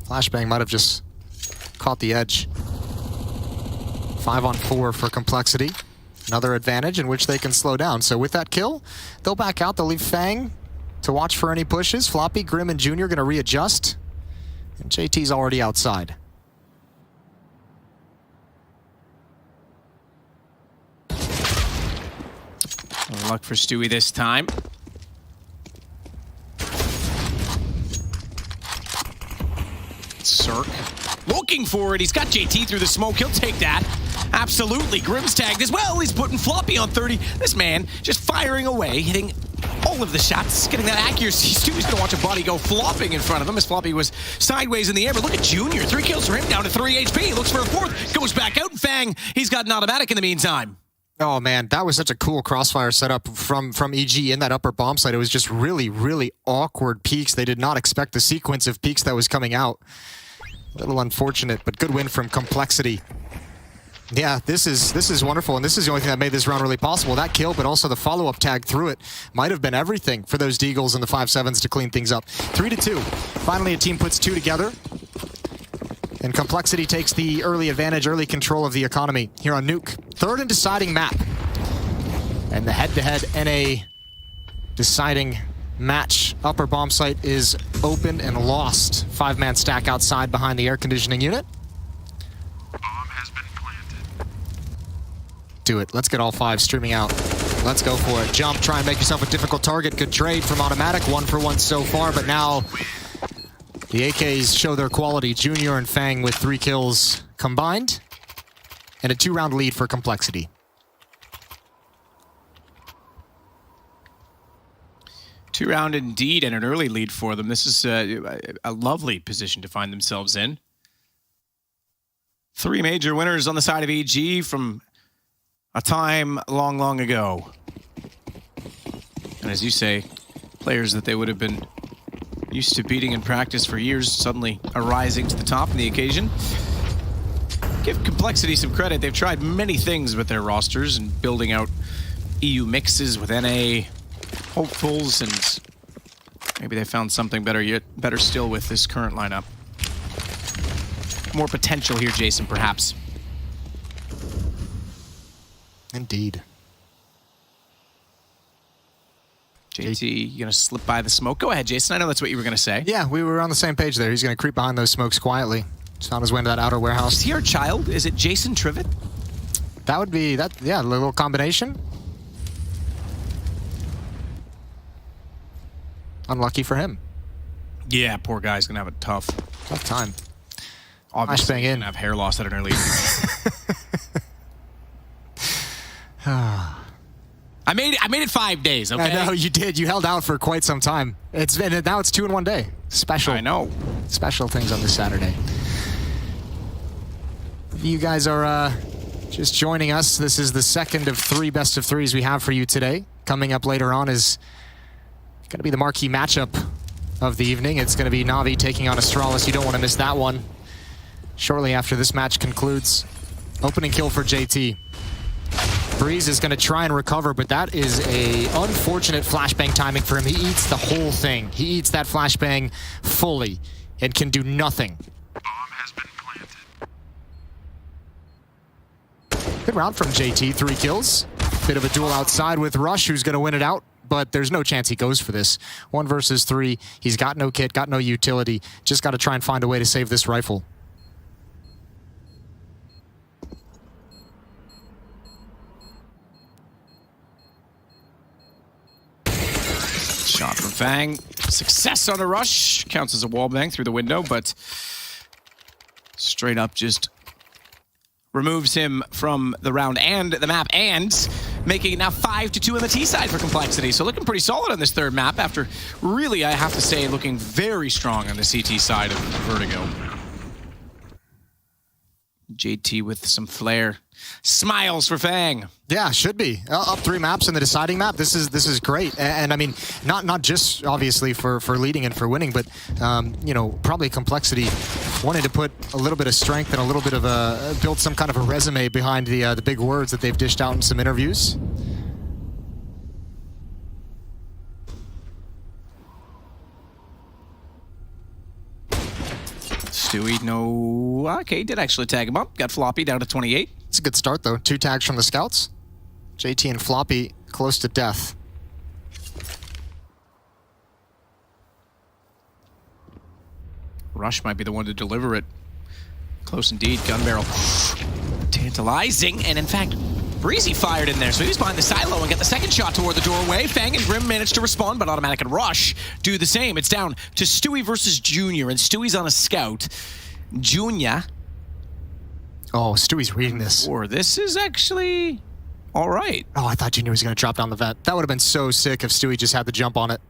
[SPEAKER 15] Flashbang might have just caught the edge. 5-on-4 for Complexity. Another advantage in which they can slow down. So with that kill, they'll back out. They'll leave Fang to watch for any pushes. Floppy, Grim, and Junior going to readjust. And JT's already outside.
[SPEAKER 14] No luck for Stewie this time. Cirque looking for it. He's got JT through the smoke. He'll take that. Absolutely. Grim's tagged as well. He's putting Floppy on 30. This man just firing away, hitting all of the shots, getting that accuracy. Stewie's going to watch a body go flopping in front of him as Floppy was sideways in the air. But look at Junior. 3 kills for him, down to 3 HP. Looks for a 4th. Goes back out, and Fang, he's got an automatic in the meantime.
[SPEAKER 15] Oh man, that was such a cool crossfire setup from EG in that upper bomb site. It was just really, really awkward peaks. They did not expect the sequence of peaks that was coming out. A little unfortunate, but good win from Complexity. Yeah, this is wonderful, and this is the only thing that made this round really possible. That kill, but also the follow-up tag through it might have been everything for those Deagles and the 5-7s to clean things up. 3-2. Finally, a team puts 2 together. And Complexity takes the early advantage, early control of the economy here on Nuke. 3rd and deciding map. And the head-to-head NA deciding match. Upper bomb site is open and lost. 5-man stack outside behind the air conditioning unit.
[SPEAKER 12] Bomb has been planted.
[SPEAKER 15] Do it. Let's get all 5 streaming out. Let's go for it. Jump, try and make yourself a difficult target. Good trade from Automatic. 1-for-1 so far, but now the AKs show their quality. Junior and Fang with 3 kills combined. And a 2-round lead for Complexity.
[SPEAKER 14] Two-round indeed, and an early lead for them. This is a lovely position to find themselves in. 3 major winners on the side of EG from a time long, long ago. And as you say, players that they would have been used to beating in practice for years, suddenly arising to the top on the occasion. Give Complexity some credit. They've tried many things with their rosters and building out EU mixes with NA hopefuls, and maybe they found something better still with this current lineup. More potential here, Jason, perhaps.
[SPEAKER 15] Indeed.
[SPEAKER 14] JT, you gonna slip by the smoke? Go ahead, Jason. I know that's what you were gonna say.
[SPEAKER 15] Yeah, we were on the same page there. He's gonna creep behind those smokes quietly. Just found his way into that outer warehouse.
[SPEAKER 14] Is he our child? Is it Jason Trivet?
[SPEAKER 15] That would be that. Yeah, a little combination. Unlucky for him.
[SPEAKER 14] Yeah, poor guy's gonna have a tough
[SPEAKER 15] time.
[SPEAKER 14] Obviously, he's gonna have hair loss at an early age. I made it 5 days. Okay.
[SPEAKER 15] I know you did. You held out for quite some time. Now it's 2 in 1 day. Special.
[SPEAKER 14] I know.
[SPEAKER 15] Special things on this Saturday. You guys are just joining us. This is the second of 3 best of 3s we have for you today. Coming up later on is going to be the marquee matchup of the evening. It's going to be Na'Vi taking on Astralis. You don't want to miss that one. Shortly after this match concludes. Opening kill for JT. Breeze is going to try and recover, but that is a unfortunate flashbang timing for him. He eats the whole thing. He eats that flashbang fully and can do nothing.
[SPEAKER 12] Bomb has been planted.
[SPEAKER 15] Good round from JT, 3 kills. Bit of a duel outside with Rush, who's going to win it out, but there's no chance he goes for this. 1 versus 3. He's got no kit, got no utility. Just got to try and find a way to save this rifle.
[SPEAKER 14] Shot from Fang. Success on a rush. Counts as a wallbang through the window, but straight up just removes him from the round and the map, and making it now 5-2 on the T side for Complexity. So looking pretty solid on this third map after really, I have to say, looking very strong on the CT side of Vertigo. JT with some flair. Smiles for Fang.
[SPEAKER 15] Yeah, should be. Up 3 maps in the deciding map. This is great. And I mean, not just obviously for leading and for winning, but you know, probably Complexity wanted to put a little bit of strength and a little bit of build some kind of a resume behind the big words that they've dished out in some interviews.
[SPEAKER 14] Stewie, no. Okay, did actually tag him up. Got Floppy down to 28.
[SPEAKER 15] It's a good start, though. 2 tags from the scouts. JT and Floppy close to death.
[SPEAKER 14] Rush might be the one to deliver it. Close indeed. Gun barrel. Tantalizing. And in fact, Breezy fired in there. So he's behind the silo and got the second shot toward the doorway. Fang and Grim managed to respond, but Automatic and Rush do the same. It's down to Stewie versus Junior, and Stewie's on a scout. Junior.
[SPEAKER 15] Oh, Stewie's reading this.
[SPEAKER 14] Or this is actually all right.
[SPEAKER 15] Oh, I thought Junior was going to drop down the vet. That would have been so sick if Stewie just had the jump on it.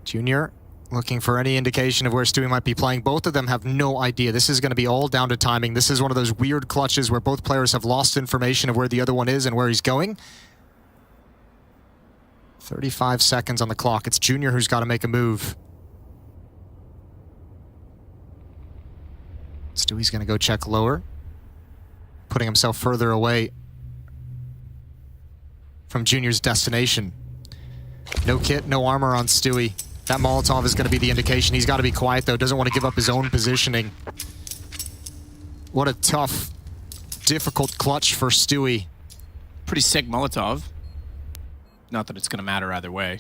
[SPEAKER 15] Junior looking for any indication of where Stewie might be playing. Both of them have no idea. This is going to be all down to timing. This is one of those weird clutches where both players have lost information of where the other one is and where he's going. 35 seconds on the clock. It's Junior who's got to make a move. Stewie's going to go check lower, putting himself further away from Junior's destination. No kit, no armor on Stewie. That Molotov is going to be the indication. He's got to be quiet, though. Doesn't want to give up his own positioning. What a tough, difficult clutch for Stewie.
[SPEAKER 14] Pretty sick Molotov. Not that it's going to matter either way.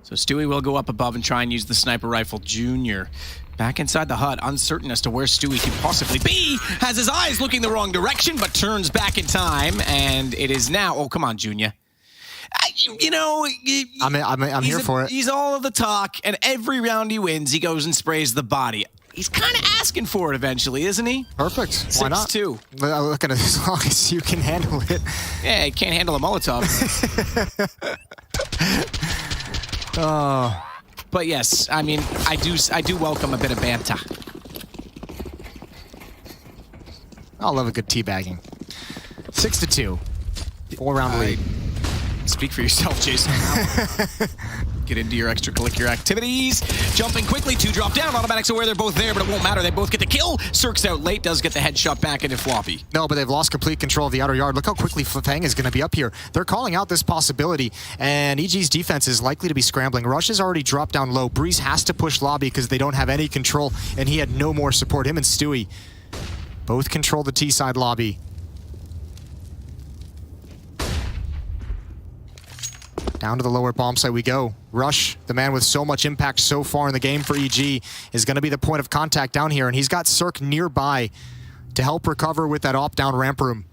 [SPEAKER 14] So Stewie will go up above and try and use the sniper rifle. Junior back inside the hut, uncertain as to where Stewie could possibly be. Has his eyes looking the wrong direction, but turns back in time. And it is now... Oh, come on, Junior. You know,
[SPEAKER 15] I'm here for it.
[SPEAKER 14] He's all of the talk, and every round he wins, he goes and sprays the body. He's kind of asking for it eventually, isn't he?
[SPEAKER 15] Perfect. Why not?
[SPEAKER 14] 6-2.
[SPEAKER 15] Look at it, as long as you can handle it.
[SPEAKER 14] Yeah, he can't handle a Molotov. But yes, I mean, I do welcome a bit of banter.
[SPEAKER 15] I love a good teabagging. 6-2. 4-round lead.
[SPEAKER 14] Speak for yourself, Jason. Get into your extracurricular activities. Jumping quickly, 2 drop down. Automatic's aware they're both there, but it won't matter. They both get the kill. Cirque's out late, does get the headshot back into Floppy.
[SPEAKER 15] No, but they've lost complete control of the outer yard. Look how quickly Fang is going to be up here. They're calling out this possibility, and EG's defense is likely to be scrambling. Rush has already dropped down low. Breeze has to push lobby because they don't have any control, and he had no more support. Him and Stewie both control the T-side lobby. Down to the lower bomb site we go. Rush, the man with so much impact so far in the game for EG, is going to be the point of contact down here, and he's got Cirque nearby to help recover with that op-down ramp room.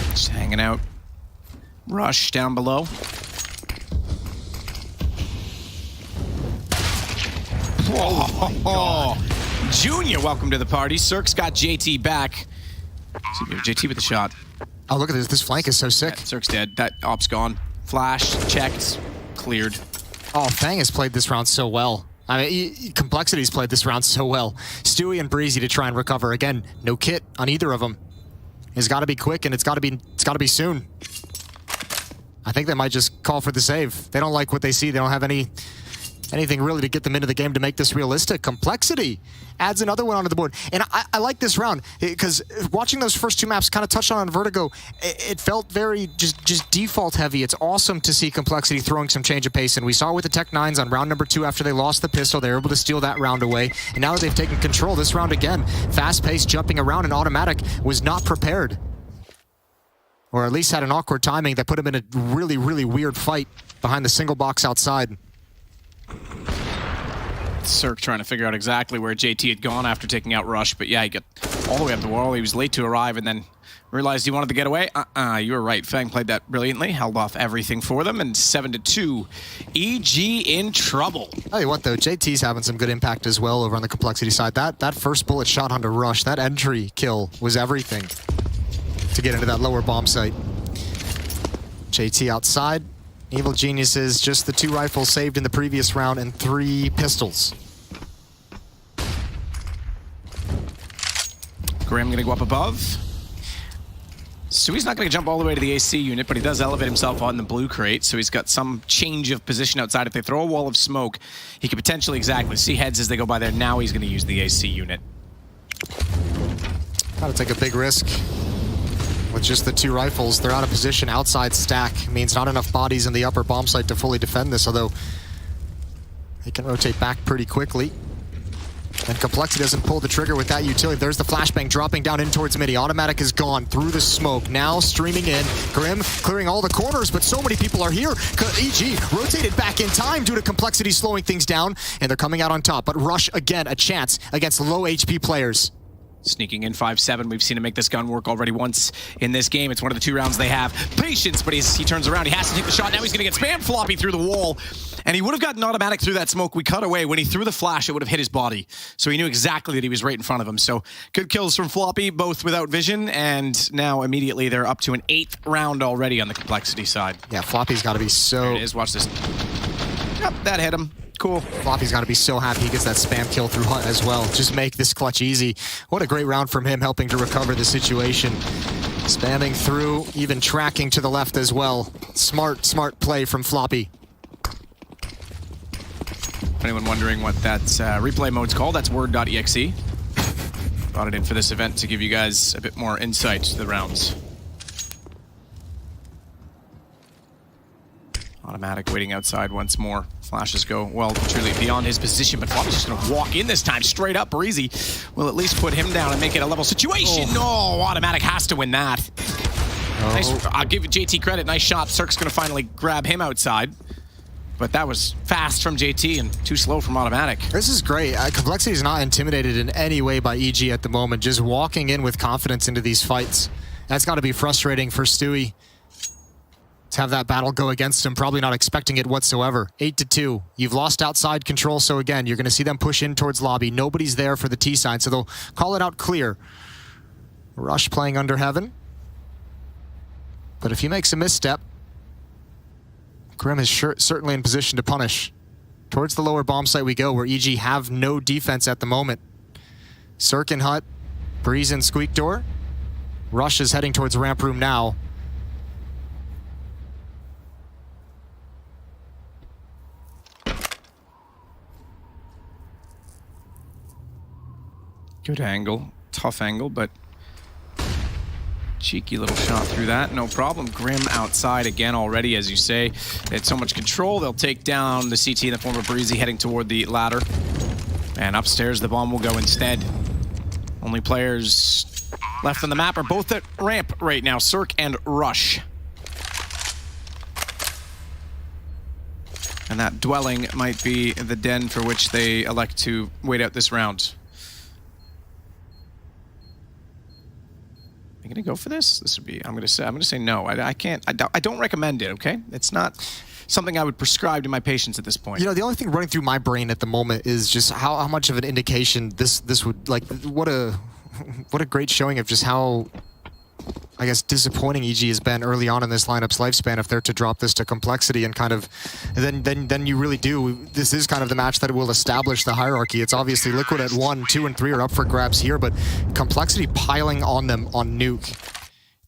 [SPEAKER 14] Just hanging out. Rush down below. Oh, Junior, welcome to the party. Cirque's got JT back. JT with the shot.
[SPEAKER 15] Oh, look at this. This flank is so sick.
[SPEAKER 14] Yeah, Cirque's dead. That op's gone. Flash, checked, cleared.
[SPEAKER 15] Oh, Fang has played this round so well. I mean, Complexity's played this round so well. Stewie and Breezy to try and recover. Again, no kit on either of them. It's got to be quick, and it's got to be soon. I think they might just call for the save. They don't like what they see. They don't have anything really to get them into the game to make this realistic. Complexity adds another one onto the board. And I like this round because watching those first 2 maps kind of touched on Vertigo, it felt very just default heavy. It's awesome to see Complexity throwing some change of pace. And we saw with the Tech 9s on round number 2 after they lost the pistol, they were able to steal that round away. And now that they've taken control this round again, fast pace, jumping around, and Automatic was not prepared. Or at least had an awkward timing that put him in a really, really weird fight behind the single box outside.
[SPEAKER 14] Cirque trying to figure out exactly where JT had gone after taking out Rush, but yeah, he got all the way up the wall. He was late to arrive, and then Realized he wanted to get away. You were right. Fang played that brilliantly, held off everything for them, and 7-2. EG in trouble.
[SPEAKER 15] Tell you what, though, JT's having some good impact as well over on the Complexity side. That first bullet shot onto Rush, that entry kill was everything to get into that lower bomb site. JT outside. Evil Geniuses, just the 2 rifles saved in the previous round and 3 pistols.
[SPEAKER 14] Grim gonna go up above. So he's not going to jump all the way to the AC unit, but he does elevate himself on the blue crate, so he's got some change of position outside. If they throw a wall of smoke, he could potentially see heads as they go by there. Now he's going to use the AC unit.
[SPEAKER 15] Gotta take a big risk. With just the 2 rifles, they're out of position. Outside stack means not enough bodies in the upper bomb site to fully defend this, although they can rotate back pretty quickly. And Complexity doesn't pull the trigger with that utility. There's the flashbang dropping down in towards midi. Automatic is gone through the smoke. Now streaming in. Grim clearing all the corners, but so many people are here. EG rotated back in time due to Complexity slowing things down, and they're coming out on top. But Rush, again, a chance against low HP players.
[SPEAKER 14] Sneaking in 5-7. We've seen him make this gun work already once in this game. It's one of the 2 rounds they have. Patience, but he turns around. He has to take the shot. Now he's going to get spam floppy through the wall. And he would have gotten Automatic through that smoke. We cut away. When he threw the flash, it would have hit his body. So he knew exactly that he was right in front of him. So good kills from Floppy, both without vision. And now immediately they're up to an 8th round already on the Complexity side.
[SPEAKER 15] Yeah, Floppy's got to be so...
[SPEAKER 14] There it is. Watch this. Yep, that hit him. Cool.
[SPEAKER 15] Floppy's got to be so happy he gets that spam kill through Hut as well. Just make this clutch easy. What a great round from him, helping to recover the situation. Spamming through, even tracking to the left as well. Smart play from Floppy.
[SPEAKER 14] Anyone wondering what that replay mode's called, that's word.exe. Brought it in for this event to give you guys a bit more insight to the rounds. Automatic waiting outside once more. Flashes go, well, truly beyond his position, but Floppy's just going to walk in this time, straight up. Breezy will at least put him down and make it a level situation. No, Automatic has to win that. Nice, I'll give JT credit. Nice shot. Cirque's going to finally grab him outside. But that was fast from JT and too slow from Automatic.
[SPEAKER 15] This is great. Complexity is not intimidated in any way by EG at the moment. Just walking in with confidence into these fights. That's got to be frustrating for Stewie. To have that battle go against him, probably not expecting it whatsoever. 8-2. You've lost outside control, so again, you're going to see them push in towards lobby. Nobody's there for the T side, so they'll call it out clear. Rush playing under heaven. But if he makes a misstep, Grim is certainly in position to punish. Towards the lower bomb site we go, where EG have no defense at the moment. Cirque and Hut, Breeze and Squeak Door. Rush is heading towards ramp room now.
[SPEAKER 14] Good angle, tough angle, but cheeky little shot through that, no problem. Grim outside again already, as you say. They had so much control, they'll take down the CT in the form of Breezy heading toward the ladder. And upstairs, the bomb will go instead. Only players left on the map are both at ramp right now, Cirque and Rush. And that dwelling might be the den for which they elect to wait out this round. Are you gonna go for this? This would be. I'm gonna say no. I can't. I don't recommend it. Okay, it's not something I would prescribe to my patients at this point.
[SPEAKER 15] You know, the only thing running through my brain at the moment is just how much of an indication this would, like, what a great showing of just how, I guess, disappointing EG has been early on in this lineup's lifespan if they're to drop this to Complexity and kind of, then you really do. This is kind of the match that will establish the hierarchy. It's obviously Liquid at 1, 2, and 3 are up for grabs here, but Complexity piling on them on Nuke.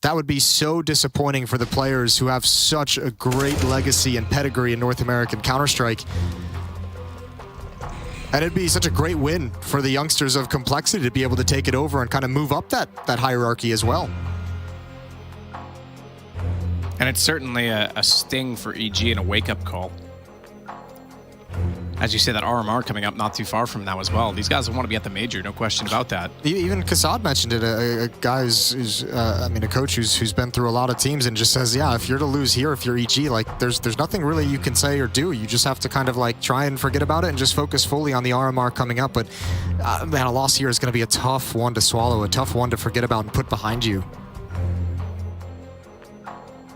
[SPEAKER 15] That would be so disappointing for the players who have such a great legacy and pedigree in North American Counter-Strike. And it'd be such a great win for the youngsters of Complexity to be able to take it over and kind of move up that hierarchy as well.
[SPEAKER 14] And it's certainly a sting for EG and a wake-up call. As you say, that RMR coming up not too far from now as well. These guys want to be at the major, no question about that.
[SPEAKER 15] Even Kassad mentioned it, a guy a coach who's been through a lot of teams and just says, yeah, if you're to lose here, if you're EG, like there's nothing really you can say or do. You just have to kind of like try and forget about it and just focus fully on the RMR coming up. But man, a loss here is going to be a tough one to swallow, a tough one to forget about and put behind you.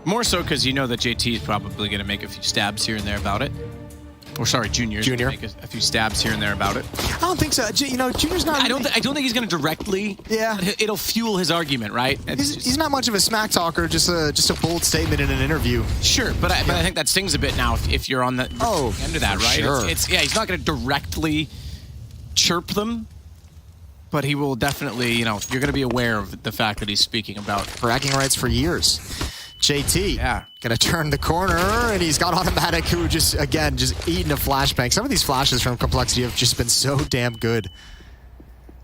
[SPEAKER 14] More so because you know that JT is probably going to make a few stabs here and there about it. Or sorry, Junior's gonna make a few stabs here and there about it.
[SPEAKER 15] I don't think so. You know, Junior's not.
[SPEAKER 14] I don't think he's going to directly.
[SPEAKER 15] Yeah.
[SPEAKER 14] It'll fuel his argument, right?
[SPEAKER 15] He's not much of a smack talker. Just a bold statement in an interview.
[SPEAKER 14] Sure, but I think that stings a bit now if you're on the end of that, right?
[SPEAKER 15] Sure.
[SPEAKER 14] He's not going to directly chirp them, but he will definitely. You know, you're going to be aware of the fact that he's speaking about
[SPEAKER 15] bragging rights for years. JT, gonna turn the corner, and he's got Automatic, who just eating a flashbang. Some of these flashes from Complexity have just been so damn good.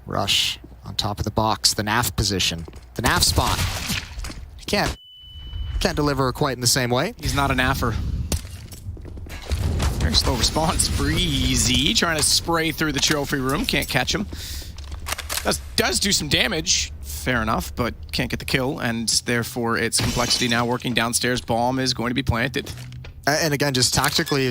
[SPEAKER 15] Rush on top of the box, the NAF position, the NAF spot. He can't deliver quite in the same way.
[SPEAKER 14] He's not a NAFer. Very slow response. Breezy trying to spray through the trophy room, can't catch him. Does do some damage. Fair enough, but can't get the kill, and therefore it's Complexity now working downstairs. Bomb is going to be planted.
[SPEAKER 15] And again, just tactically,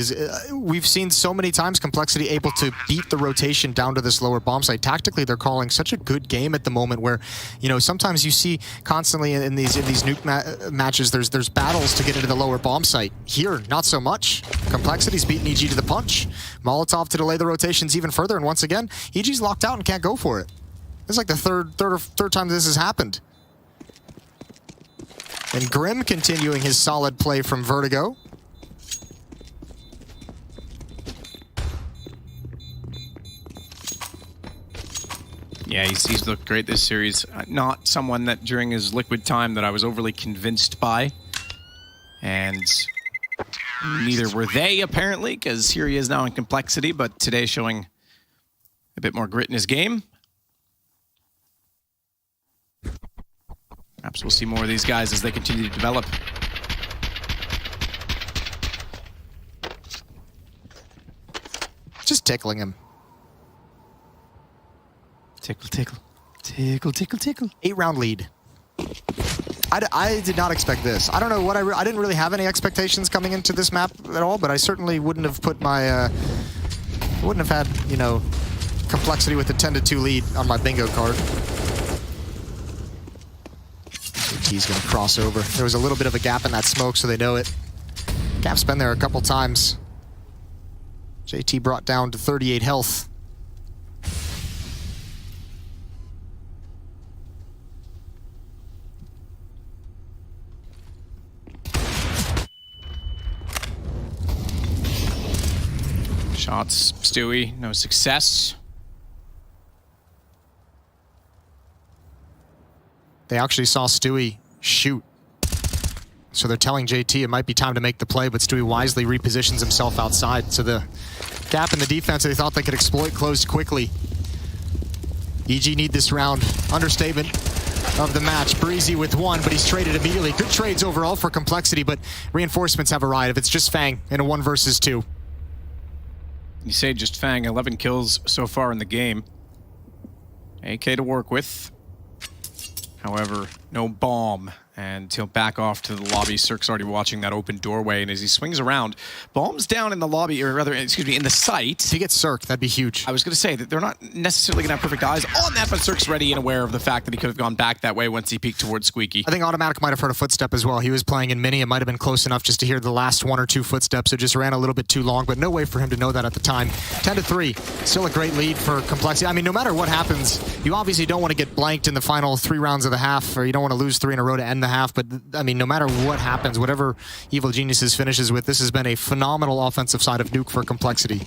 [SPEAKER 15] we've seen so many times Complexity able to beat the rotation down to this lower bomb site. Tactically, they're calling such a good game at the moment where, you know, sometimes you see constantly in these nuke matches, there's battles to get into the lower bomb site. Here, not so much. Complexity's beating EG to the punch. Molotov to delay the rotations even further, and once again, EG's locked out and can't go for it. This is like the third time this has happened. And Grim continuing his solid play from Vertigo.
[SPEAKER 14] Yeah, he's looked great this series. Not someone that during his Liquid time that I was overly convinced by. And neither were they, apparently, because here he is now in Complexity, but today showing a bit more grit in his game. Perhaps we'll see more of these guys as they continue to develop.
[SPEAKER 15] Just tickling him.
[SPEAKER 14] Tickle, tickle. Tickle, tickle, tickle.
[SPEAKER 15] 8-round lead. I did not expect this. I don't know what I didn't really have any expectations coming into this map at all, but I certainly wouldn't have put my wouldn't have had, you know, Complexity with a 10-2 lead on my bingo card. He's going to cross over. There was a little bit of a gap in that smoke, so they know it. Gap's been there a couple times. JT brought down to 38 health.
[SPEAKER 14] Shots, Stewie, no success.
[SPEAKER 15] They actually saw Stewie shoot. So they're telling JT it might be time to make the play, but Stewie wisely repositions himself outside. So the gap in the defense they thought they could exploit closed quickly. EG need this round. Understatement of the match. Breezy with one, but he's traded immediately. Good trades overall for Complexity, but reinforcements have arrived. If it's just Fang in a 1 versus 2.
[SPEAKER 14] You say just Fang, 11 kills so far in the game. AK to work with. However, no bomb, and he'll back off to the lobby. Cirque's already watching that open doorway, and as he swings around, bomb's down in the lobby, or rather, excuse me, in the site.
[SPEAKER 15] If he gets Cirque, that'd be huge.
[SPEAKER 14] I was going to say that they're not necessarily going to have perfect eyes on that, but Cirque's ready and aware of the fact that he could have gone back that way once he peeked towards Squeaky.
[SPEAKER 15] I think Automatic might have heard a footstep as well. He was playing in mini. It might have been close enough just to hear the last 1 or 2 footsteps. It just ran a little bit too long, but no way for him to know that at the time. 10-3, still a great lead for Complexity. I mean, no matter what happens, you obviously don't want to get blanked in the final 3 rounds of the half, or you don't want to lose 3 in a row to end the half, but I mean, no matter what happens, whatever Evil Geniuses finishes with, this has been a phenomenal offensive side of Nuke for Complexity.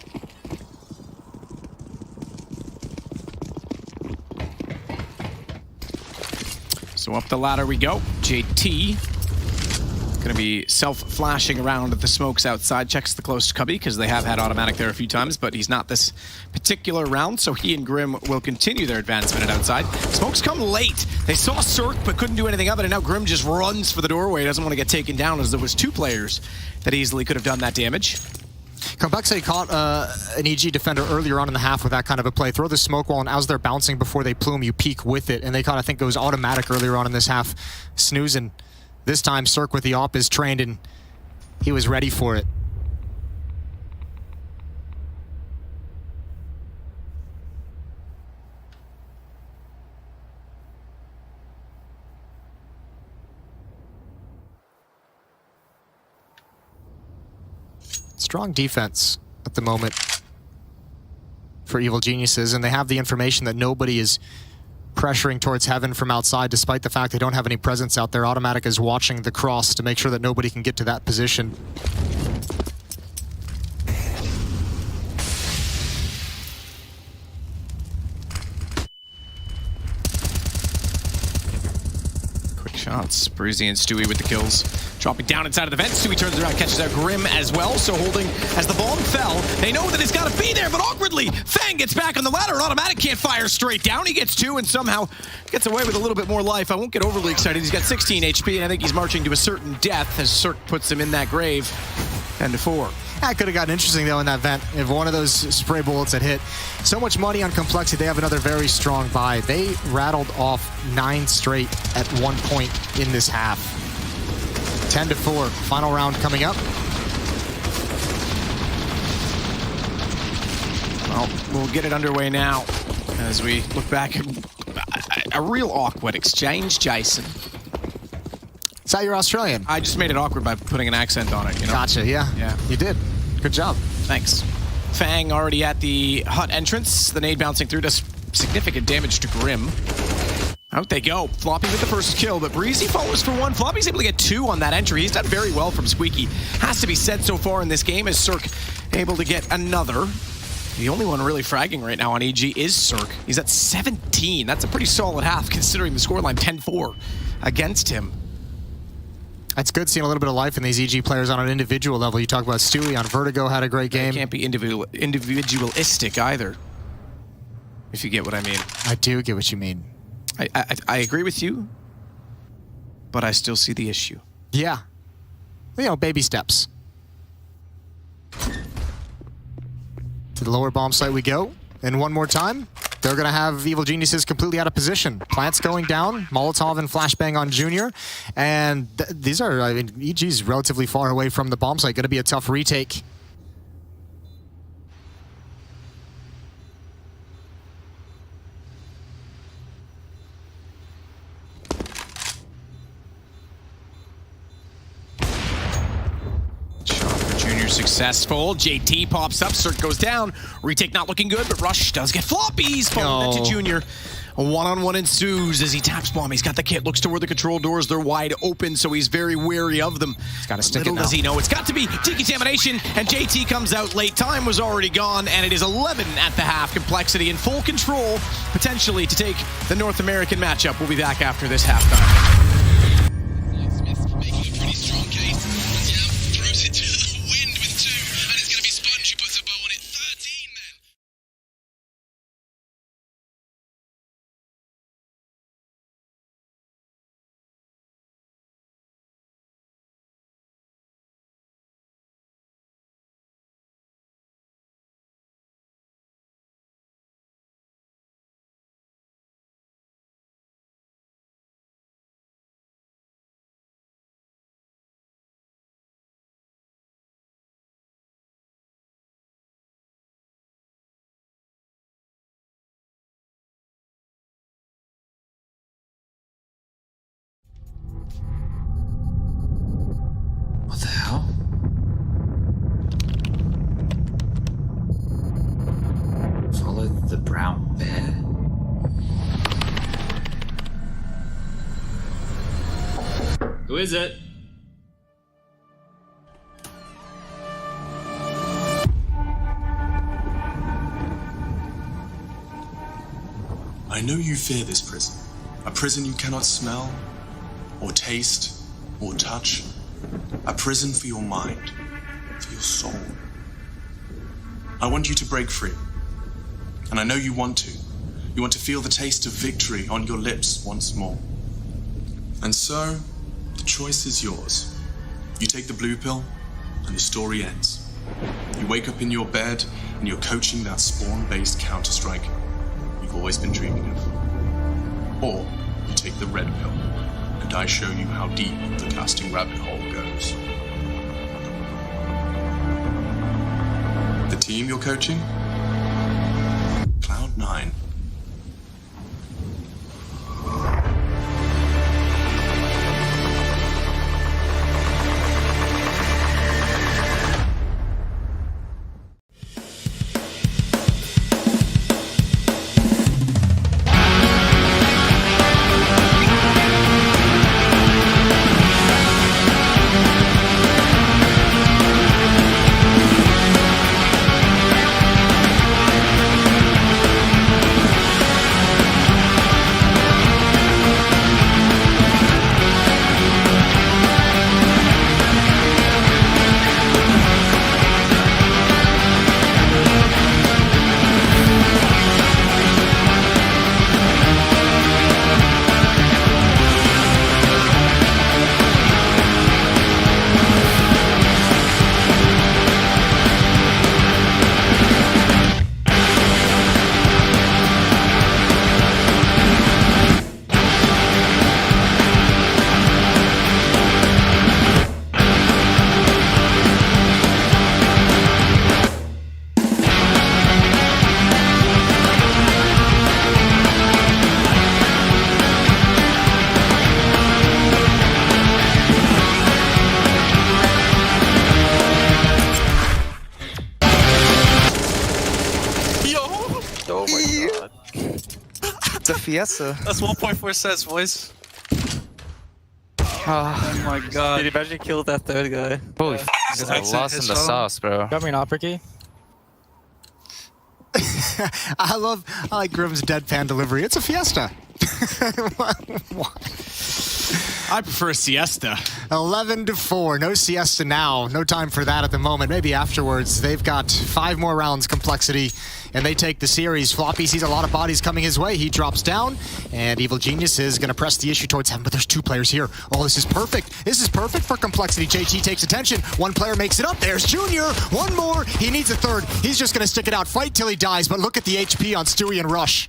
[SPEAKER 14] So up the ladder we go. JT going to be self-flashing around the smokes outside. Checks the close cubby because they have had Automatic there a few times, but he's not this particular round, so he and Grim will continue their advancement at outside. Smokes come late. They saw Cirque but couldn't do anything of it, and now Grim just runs for the doorway. He doesn't want to get taken down, as there was 2 players that easily could have done that damage.
[SPEAKER 15] Complexity caught an EG defender earlier on in the half with that kind of a play. Throw the smoke wall, and as they're bouncing before they plume, you peek with it. And they caught, I think it was Automatic earlier on in this half, snoozing. This time, Cirque with the op is trained, and he was ready for it. Strong defense at the moment for Evil Geniuses, and they have the information that nobody is pressuring towards heaven from outside, despite the fact they don't have any presence out there. Automatic is watching the cross to make sure that nobody can get to that position.
[SPEAKER 14] Quick shots. Breezy and Stewie with the kills. Dropping down inside of the vent. Stewie turns around, catches out Grim as well. So holding as the bomb fell. They know that it's got to be there, but awkwardly, Fang gets back on the ladder. And Automatic can't fire straight down. He gets 2 and somehow gets away with a little bit more life. I won't get overly excited. He's got 16 HP, and I think he's marching to a certain death as Cirque puts him in that grave. 10-4.
[SPEAKER 15] That could have gotten interesting, though, in that vent. If one of those spray bullets had hit. So much money on Complexity. They have another very strong buy. They rattled off 9 straight at one point in this half. 10-4. Final round coming up.
[SPEAKER 14] Well, we'll get it underway now as we look back at a real awkward exchange, Jason.
[SPEAKER 15] Is that your Australian?
[SPEAKER 14] I just made it awkward by putting an accent on it, you know?
[SPEAKER 15] Gotcha, yeah.
[SPEAKER 14] Yeah.
[SPEAKER 15] You did. Good job.
[SPEAKER 14] Thanks. Fang already at the hut entrance. The nade bouncing through does significant damage to Grim. Out they go. Floppy with the first kill, but Breezy follows for 1. Floppy's able to get 2 on that entry. He's done very well from Squeaky. Has to be said so far in this game as Cirque able to get another. The only one really fragging right now on EG is Cirque. He's at 17. That's a pretty solid half considering the scoreline 10-4 against him.
[SPEAKER 15] It's good seeing a little bit of life in these EG players on an individual level. You talk about Stewie on Vertigo, had a great game.
[SPEAKER 14] They can't be individualistic either, if you get what I mean.
[SPEAKER 15] I do get what you mean.
[SPEAKER 14] I agree with you, but I still see the issue.
[SPEAKER 15] Yeah. You know, baby steps. To the lower bomb site we go. And one more time, they're going to have Evil Geniuses completely out of position. Plants going down, Molotov and Flashbang on Junior. And these are, I mean, EG's relatively far away from the bomb site. Going to be a tough retake.
[SPEAKER 14] Successful. JT pops up. Cirque goes down. Retake not looking good, but Rush does get floppies. Falling to Junior. A one-on-one ensues as he taps bomb. He's got the kit. Looks toward the control doors. They're wide open, so he's very wary of them.
[SPEAKER 15] He's got to stick
[SPEAKER 14] Little
[SPEAKER 15] it now.
[SPEAKER 14] does he know. It's got to be decontamination, and JT comes out late. Time was already gone, and it is 11 at the half. Complexity in full control, potentially to take the North American matchup. We'll be back after this halftime.
[SPEAKER 11] What the hell? Follow the brown bear? Who is it?
[SPEAKER 12] I know you fear this prison. A prison you cannot smell, or taste, or touch. A prison for your mind, for your soul. I want you to break free. And I know you want to. You want to feel the taste of victory on your lips once more. And so, the choice is yours. You take the blue pill, and the story ends. You wake up in your bed, and you're coaching that spawn-based Counter-Strike you've always been dreaming of. Or, you take the red pill, and I show you how deep the casting rabbit hole goes. The team you're coaching? Cloud9.
[SPEAKER 18] It's a fiesta.
[SPEAKER 11] That's 1.4 cents, boys.
[SPEAKER 18] Oh
[SPEAKER 11] my god.
[SPEAKER 18] Dude, imagine you killed that third guy. Holy f***,
[SPEAKER 11] That's
[SPEAKER 18] lost in the sauce, bro.
[SPEAKER 19] Got me an op, Ricky?
[SPEAKER 15] I like Grim's deadpan delivery. It's a fiesta.
[SPEAKER 14] I prefer a siesta.
[SPEAKER 15] 11-4. No siesta now. No time for that at the moment. Maybe afterwards. They've got 5 more rounds, Complexity, and they take the series. Floppy sees a lot of bodies coming his way. He drops down, and Evil Genius is going to press the issue towards him, but there's 2 players here. Oh, this is perfect. This is perfect for Complexity. JT takes attention. 1 player makes it up. There's Junior. 1 more. He needs a 3rd. He's just going to stick it out. Fight till he dies, but look at the HP on Stewie and Rush.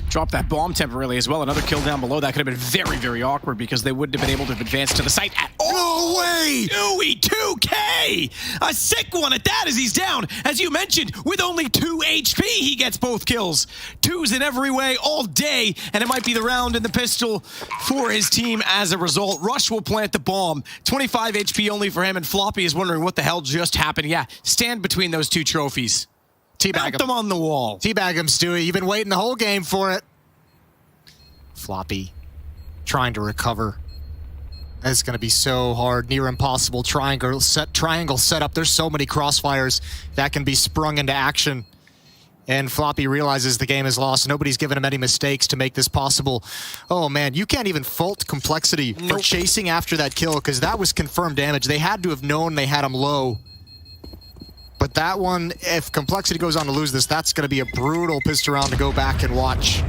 [SPEAKER 14] Drop that bomb temporarily as well. Another kill down below. That could have been very, very awkward because they wouldn't have been able to advance to the site at all.
[SPEAKER 15] No way!
[SPEAKER 14] Stewie, 2K! A sick one at that as he's down. As you mentioned, with only 2 HP, he gets both kills. 2s in every way all day, and it might be the round in the pistol for his team as a result. Rush will plant the bomb. 25 HP only for him, and Floppy is wondering what the hell just happened. Yeah, stand between those 2 trophies.
[SPEAKER 15] Teabag
[SPEAKER 14] them on the wall.
[SPEAKER 15] Teabag him, Stewie. You've been waiting the whole game for it. Floppy trying to recover. It's going to be so hard, near impossible. Triangle setup. There's so many crossfires that can be sprung into action. And Floppy realizes the game is lost. Nobody's given him any mistakes to make this possible. Oh man, you can't even fault Complexity for chasing after that kill because that was confirmed damage. They had to have known they had him low. But that one, if Complexity goes on to lose this, that's going to be a brutal pissed around to go back and watch.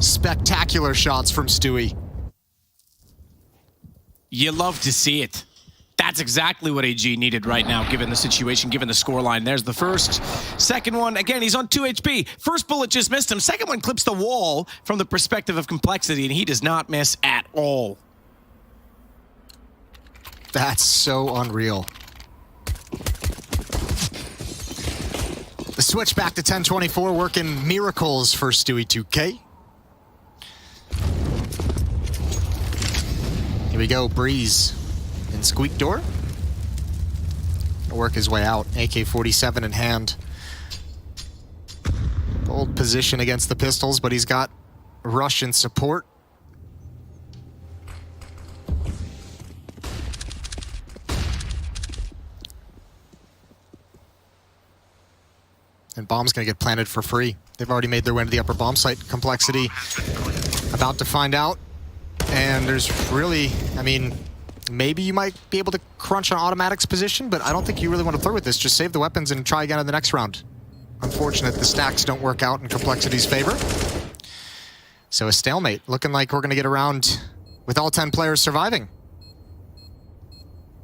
[SPEAKER 15] Spectacular shots from Stewie.
[SPEAKER 14] You love to see it. That's exactly what AG needed right now, given the situation, given the scoreline. There's the first. Second one, again, he's on 2 HP. First bullet just missed him. Second one clips the wall from the perspective of Complexity, and he does not miss at all.
[SPEAKER 15] That's so unreal. The switch back to 10-24, working miracles for Stewie 2K. Here we go, Breeze and Squeak Door. He'll work his way out, AK-47 in hand. Bold position against the pistols, but he's got Rush in support. And bomb's gonna get planted for free. They've already made their way to the upper bomb site. Complexity about to find out. And there's really, I mean, maybe you might be able to crunch on Automatic's position, but I don't think you really want to flirt with this. Just save the weapons and try again in the next round. Unfortunate the stacks don't work out in Complexity's favor. So a stalemate, looking like we're gonna get a round with all 10 players surviving.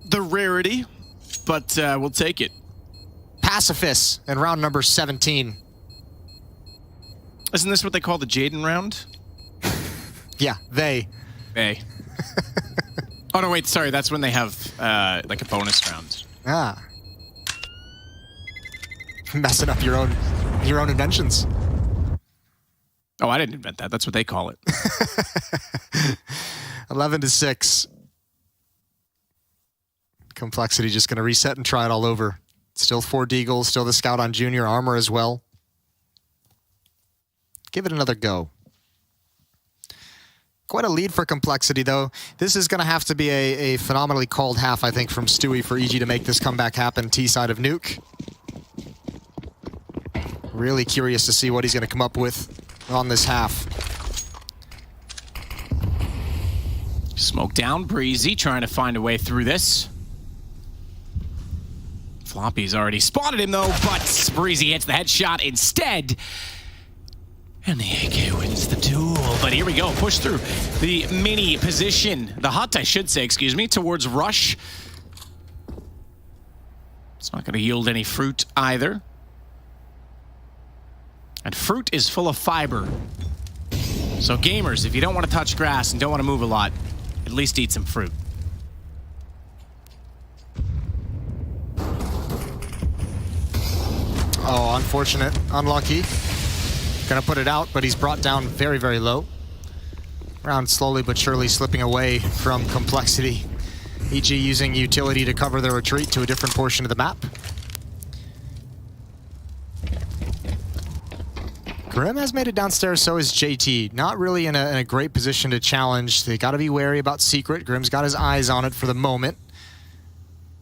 [SPEAKER 14] The rarity, but we'll take it.
[SPEAKER 15] Pacifists in round number 17.
[SPEAKER 14] Isn't this what they call the Jaden round?
[SPEAKER 15] Yeah, they.
[SPEAKER 14] Oh no, wait, sorry, that's when they have like a bonus round.
[SPEAKER 15] Ah. Messing up your own inventions.
[SPEAKER 14] Oh, I didn't invent that. That's what they call it.
[SPEAKER 15] 11-6. Complexity just going to reset and try it all over. Still 4 Deagles, still the scout on Junior, armor as well. Give it another go. Quite a lead for Complexity, though. This is going to have to be a phenomenally called half, I think, from Stewie for EG to make this comeback happen. T-side of Nuke. Really curious to see what he's going to come up with on this half.
[SPEAKER 14] Smoke down, Breezy, trying to find a way through this. Floppy's already spotted him, though, but Breezy hits the headshot instead. And the AK wins the duel. But here we go, push through the mini position. The hut, I should say, excuse me, towards Rush. It's not going to yield any fruit either. And fruit is full of fiber. So gamers, if you don't want to touch grass and don't want to move a lot, at least eat some fruit.
[SPEAKER 15] Oh, unfortunate. Unlucky. Gonna put it out, but he's brought down very, very low. Round slowly but surely slipping away from Complexity. EG using utility to cover their retreat to a different portion of the map. Grim has made it downstairs, so is JT. Not really in a great position to challenge. They got to be wary about Secret. Grim's got his eyes on it for the moment.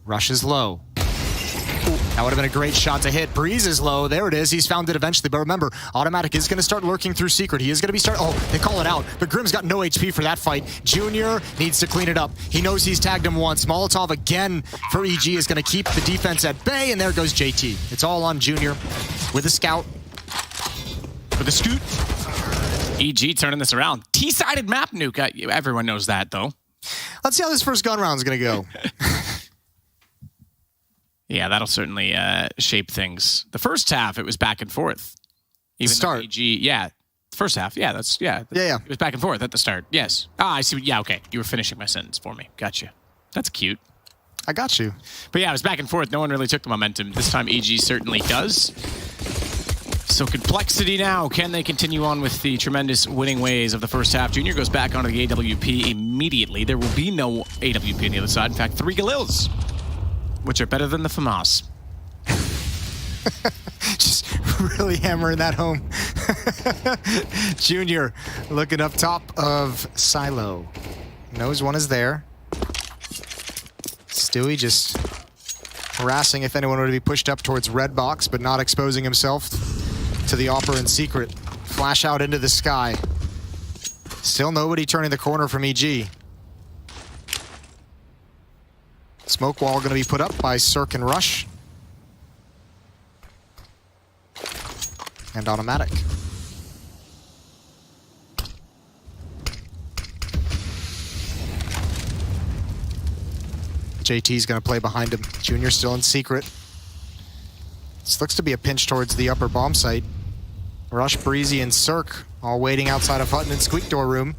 [SPEAKER 15] Rush is low. Ooh, that would have been a great shot to hit. Breeze is low. There it is. He's found it eventually. But remember, Automatic is going to start lurking through Secret. He is going to be Oh, they call it out. But Grim's got no HP for that fight. Junior needs to clean it up. He knows he's tagged him once. Molotov again for EG is going to keep the defense at bay. And there goes JT. It's all on Junior with a scout.
[SPEAKER 14] For the scoot. EG turning this around. T-sided map nuke. Everyone knows that, though.
[SPEAKER 15] Let's see how this first gun round is going to go.
[SPEAKER 14] Yeah, that'll certainly shape things. The first half, it was back and forth. Even
[SPEAKER 15] start.
[SPEAKER 14] EG, yeah. First half, yeah, yeah. It was back and forth at the start, yes. Ah, I see. Yeah, okay. You were finishing my sentence for me. Gotcha. That's cute.
[SPEAKER 15] I got you.
[SPEAKER 14] But yeah, it was back and forth. No one really took the momentum. This time, EG certainly does. So Complexity now. Can they continue on with the tremendous winning ways of the first half? Junior goes back onto the AWP immediately. There will be no AWP on the other side. In fact, 3 Galils, which are better than the FAMAS.
[SPEAKER 15] Just really hammering that home. Junior looking up top of Silo. Knows one is there. Stewie just harassing if anyone were to be pushed up towards red box, but not exposing himself to the Opera in Secret. Flash out into the sky. Still nobody turning the corner from EG. Smoke wall going to be put up by Cirque and Rush. And Automatic. JT's going to play behind him. Junior still in Secret. This looks to be a pinch towards the upper bomb site. Rush, Breezy, and Cirque all waiting outside of Hutton and Squeak Door room.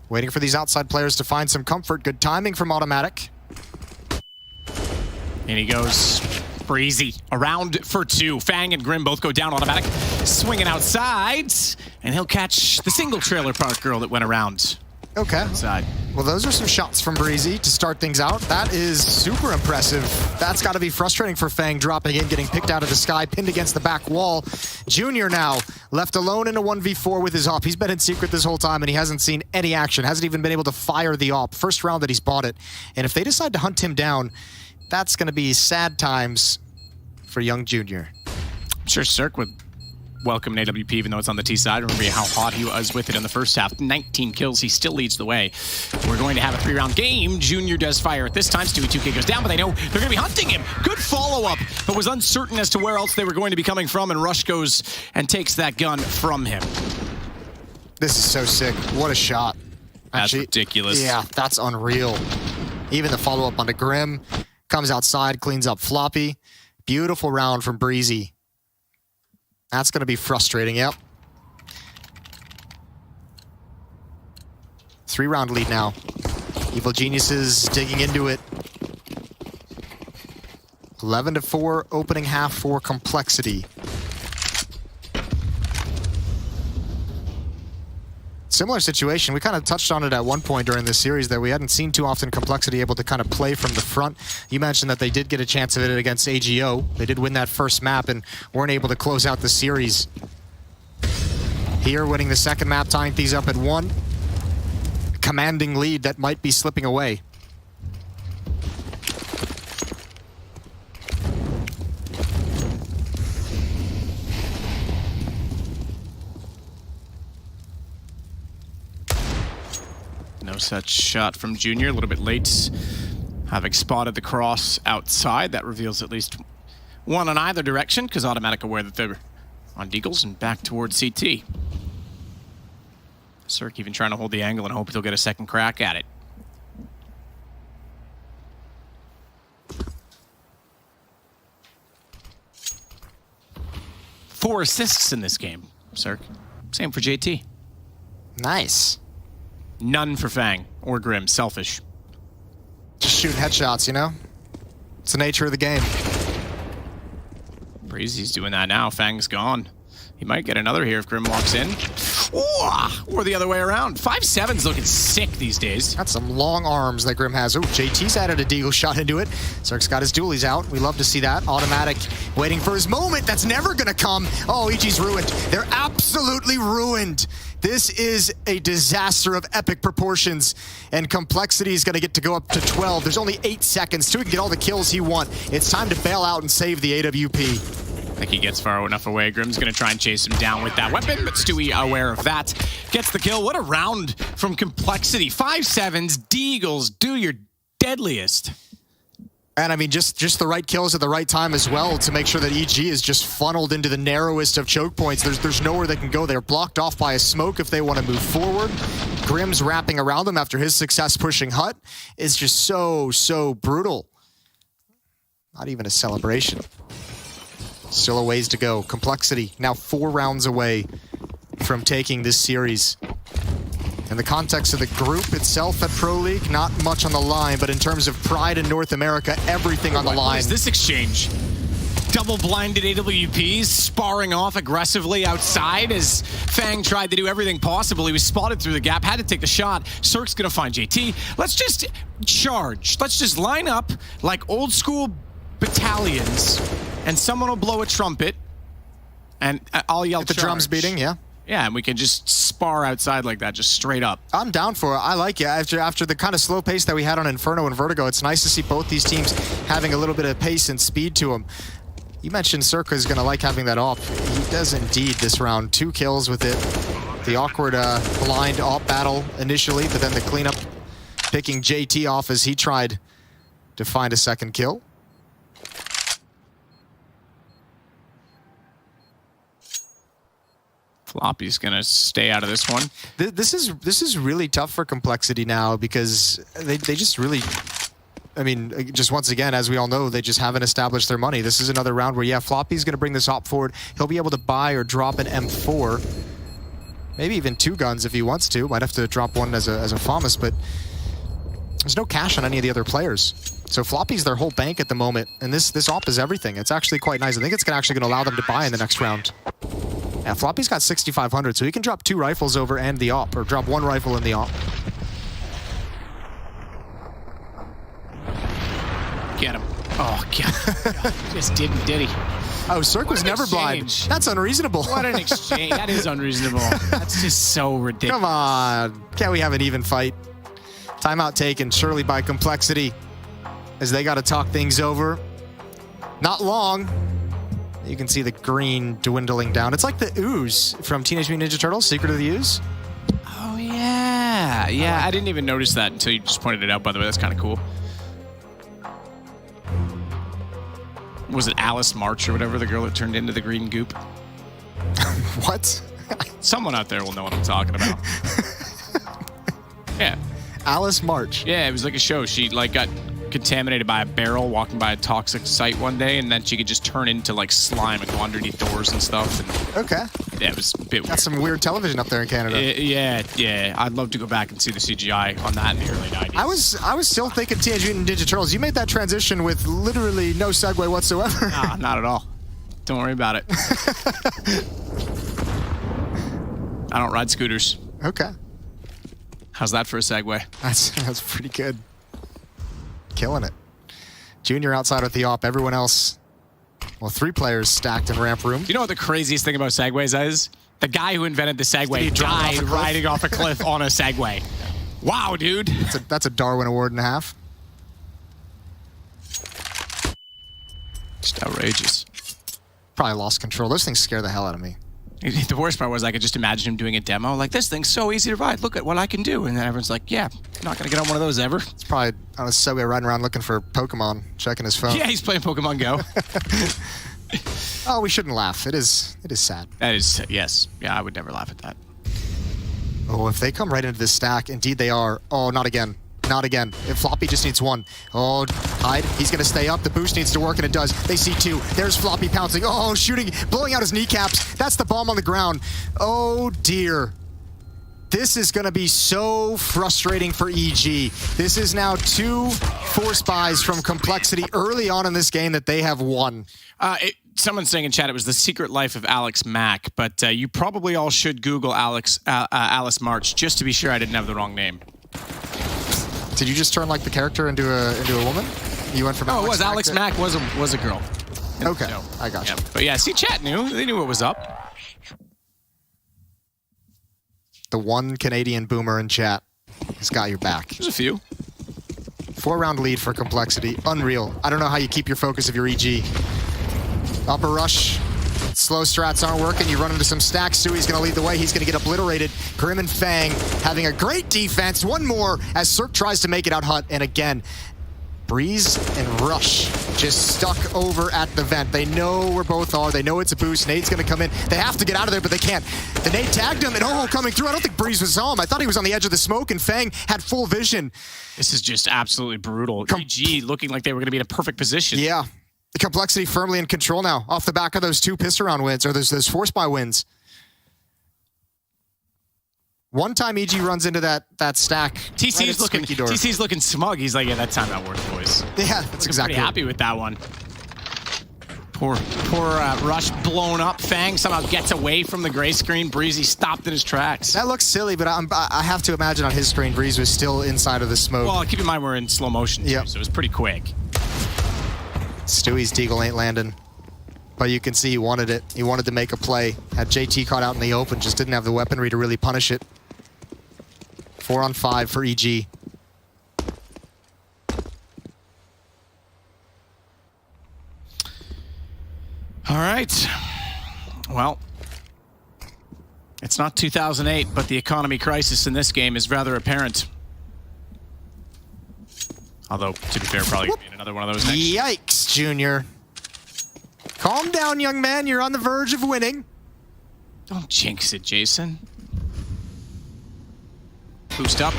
[SPEAKER 15] Waiting for these outside players to find some comfort. Good timing from Automatic.
[SPEAKER 14] And he goes Breezy around for 2. Fang and Grim both go down. Automatic swinging outside. And he'll catch the single trailer park girl that went around.
[SPEAKER 15] Okay.
[SPEAKER 14] Outside.
[SPEAKER 15] Well, those are some shots from Breezy to start things out. That is super impressive. That's got to be frustrating for Fang, dropping in, getting picked out of the sky, pinned against the back wall. Junior now left alone in a 1v4 with his op. He's been in Secret this whole time, and he hasn't seen any action. Hasn't even been able to fire the op. First round that he's bought it. And if they decide to hunt him down, that's going to be sad times for young Junior.
[SPEAKER 14] I'm sure Cirque would welcome an AWP, even though it's on the T side. Remember how hot he was with it in the first half. 19 kills, he still leads the way. We're going to have a 3-round game. Junior does fire at this time. Stewie 2K goes down, but they know they're going to be hunting him. Good follow-up, but was uncertain as to where else they were going to be coming from, and Rush goes and takes that gun from him.
[SPEAKER 15] This is so sick. What a shot.
[SPEAKER 14] That's ridiculous.
[SPEAKER 15] Yeah, that's unreal. Even the follow-up onto Grim. Comes outside, cleans up Floppy. Beautiful round from Breezy. That's going to be frustrating, yep. 3-round lead now. Evil Geniuses digging into it. 11-4 opening half for Complexity. Similar situation. We kind of touched on it at one point during this series that we hadn't seen too often Complexity able to kind of play from the front. You mentioned that they did get a chance of it against AGO. They did win that first map and weren't able to close out the series. Here, winning the second map, tying things up at 1. Commanding lead that might be slipping away.
[SPEAKER 14] No such shot from Junior, a little bit late. Having spotted the cross outside, that reveals at least one on either direction, because Automatic aware that they're on Deagles and back towards CT. Cirque even trying to hold the angle and hope he'll get a second crack at it. Four assists in this game, Cirque. Same for JT.
[SPEAKER 15] Nice.
[SPEAKER 14] None for Fang or Grim. Selfish.
[SPEAKER 15] Just shooting headshots, you know? It's the nature of the game.
[SPEAKER 14] Breezy's doing that now. Fang's gone. He might get another here if Grim walks in. Or the other way around. 5-7's looking sick these days.
[SPEAKER 15] Got some long arms that Grim has. Oh, JT's added a deagle shot into it. Cirque's got his dualies out. We love to see that. Automatic waiting for his moment. That's never going to come. Oh, EG's ruined. They're absolutely ruined. This is a disaster of epic proportions, and Complexity is going to get to go up to 12. There's only 8 seconds. Stu can get all the kills he wants. It's time to bail out and save the AWP.
[SPEAKER 14] I think he gets far enough away. Grim's going to try and chase him down with that weapon, but Stewie, aware of that, gets the kill. What a round from Complexity. 5-7s, Deagles, do your deadliest.
[SPEAKER 15] And I mean, just the right kills at the right time as well to make sure that EG is just funneled into the narrowest of choke points. There's nowhere they can go. They're blocked off by a smoke if they want to move forward. Grim's wrapping around them after his success pushing Hut is just so brutal. Not even a celebration. Still a ways to go. Complexity now 4 rounds away from taking this series. In the context of the group itself at Pro League, not much on the line, but in terms of pride in North America, everything on the line.
[SPEAKER 14] What is this exchange? Double-blinded AWPs sparring off aggressively outside as Fang tried to do everything possible. He was spotted through the gap, had to take the shot. Cirque's gonna find JT. Let's just charge. Let's just line up like old school battalions, and someone will blow a trumpet, and I'll yell
[SPEAKER 15] the drums beating, yeah.
[SPEAKER 14] Yeah, and we can just spar outside like that, just straight up.
[SPEAKER 15] I'm down for it. I like it. After the kind of slow pace that we had on Inferno and Vertigo, it's nice to see both these teams having a little bit of pace and speed to them. You mentioned Cirque is going to like having that op. He does indeed this round. 2 kills with it. The awkward blind op battle initially, but then the cleanup picking JT off as he tried to find a second kill.
[SPEAKER 14] Floppy's gonna stay out of this one.
[SPEAKER 15] This is really tough for Complexity now because they just really, I mean, just once again, as we all know, they just haven't established their money. This is another round where, yeah, Floppy's gonna bring this op forward. He'll be able to buy or drop an M4, maybe even 2 guns if he wants to. Might have to drop one as a FAMAS, but there's no cash on any of the other players. So Floppy's their whole bank at the moment, and this op is everything. It's actually quite nice. I think it's actually gonna allow them to buy in the next round. Yeah, Floppy's got 6,500, so he can drop 2 rifles over and the op, or drop 1 rifle in the op.
[SPEAKER 14] Get him. Oh, God. Just didn't, did he?
[SPEAKER 15] Oh, Cirque was never blind. That's unreasonable.
[SPEAKER 14] What an exchange. That is unreasonable. That's just so ridiculous.
[SPEAKER 15] Come on. Can't we have an even fight? Timeout taken, surely by Complexity, as they got to talk things over. Not long. You can see the green dwindling down. It's like the ooze from Teenage Mutant Ninja Turtles, Secret of the Ooze.
[SPEAKER 14] Oh, yeah. Yeah, I didn't even notice that until you just pointed it out, by the way. That's kind of cool. Was it Alice March or whatever, the girl that turned into the green goop?
[SPEAKER 15] What?
[SPEAKER 14] Someone out there will know what I'm talking about. Yeah.
[SPEAKER 15] Alice March.
[SPEAKER 14] Yeah, it was like a show. She like got contaminated by a barrel walking by a toxic site one day, and then she could just turn into like slime and go underneath doors and stuff. And
[SPEAKER 15] okay.
[SPEAKER 14] Yeah, it was a bit weird.
[SPEAKER 15] That's some weird television up there in Canada.
[SPEAKER 14] Yeah. I'd love to go back and see the CGI on that in the early 90s.
[SPEAKER 15] I was still thinking Teenage Mutant Ninja Turtles. You made that transition with literally no segue whatsoever.
[SPEAKER 14] Nah, not at all. Don't worry about it. I don't ride scooters.
[SPEAKER 15] Okay.
[SPEAKER 14] How's that for a segue?
[SPEAKER 15] That's pretty good. Killing it. Junior outside with the op. Everyone else, well, 3 players stacked in ramp room.
[SPEAKER 14] You know what the craziest thing about segways is? The guy who invented the Segway died riding off a cliff on a Segway. Wow, dude.
[SPEAKER 15] That's a Darwin Award and a half.
[SPEAKER 14] Just outrageous.
[SPEAKER 15] Probably lost control. Those things scare the hell out of me.
[SPEAKER 14] The worst part was I could just imagine him doing a demo. Like, this thing's so easy to ride. Look at what I can do. And then everyone's like, yeah, I'm not going to get on one of those ever.
[SPEAKER 15] It's probably on a Segway riding around looking for Pokemon, checking his phone.
[SPEAKER 14] Yeah, he's playing Pokemon Go.
[SPEAKER 15] Oh, we shouldn't laugh. It is sad.
[SPEAKER 14] That is, yes. Yeah, I would never laugh at that.
[SPEAKER 15] Oh, if they come right into this stack, indeed they are. Oh, not again. Not again. If Floppy just needs 1. Oh, hide. He's going to stay up. The boost needs to work, and it does. They see 2. There's Floppy pouncing. Oh, shooting, blowing out his kneecaps. That's the bomb on the ground. Oh, dear. This is going to be so frustrating for EG. This is now 2 force buys from Complexity early on in this game that they have won.
[SPEAKER 14] Someone's saying in chat it was The Secret Life of Alex Mack, but you probably all should Google Alice March just to be sure I didn't have the wrong name.
[SPEAKER 15] Did you just turn like the character into a woman? You went from
[SPEAKER 14] it was Alex Mack was a girl.
[SPEAKER 15] Okay,
[SPEAKER 14] So,
[SPEAKER 15] I got you.
[SPEAKER 14] But yeah, see, chat knew. They knew what was up.
[SPEAKER 15] The one Canadian boomer in chat has got your back.
[SPEAKER 14] There's a few.
[SPEAKER 15] 4-round lead for Complexity. Unreal. I don't know how you keep your focus if you're EG. Upper rush. Slow strats aren't working. You run into some stacks. Sui's going to lead the way. He's going to get obliterated. Grim and Fang having a great defense. One more as Cirque tries to make it out hut. And again, Breeze and Rush just stuck over at the vent. They know where both are. They know it's a boost. Nade's going to come in. They have to get out of there, but they can't. The Nade tagged him, and coming through. I don't think Breeze saw him. I thought he was on the edge of the smoke, and Fang had full vision.
[SPEAKER 14] This is just absolutely brutal. EG looking like they were going to be in a perfect position.
[SPEAKER 15] Yeah. The Complexity firmly in control now, off the back of those 2 pistol round wins, or those force buy wins. One time EG runs into that stack.
[SPEAKER 14] TC's looking smug. He's like, yeah, that time that worked, boys.
[SPEAKER 15] Yeah, that's exactly.
[SPEAKER 14] Pretty happy with that one. Poor Rush blown up. Fang somehow gets away from the gray screen. Breezy stopped in his tracks.
[SPEAKER 15] That looks silly, but I have to imagine on his screen, Breeze was still inside of the smoke.
[SPEAKER 14] Well, keep in mind we're in slow motion, too, so it was pretty quick.
[SPEAKER 15] Stewie's deagle ain't landing. But you can see he wanted it. He wanted to make a play. Had JT caught out in the open, just didn't have the weaponry to really punish it. 4 on 5 for EG.
[SPEAKER 14] All right. Well, it's not 2008, but the economy crisis in this game is rather apparent. Although, to be fair, probably gonna be another one of those next.
[SPEAKER 15] Yikes, Junior. Calm down, young man. You're on the verge of winning.
[SPEAKER 14] Don't jinx it, Jason. Boost up.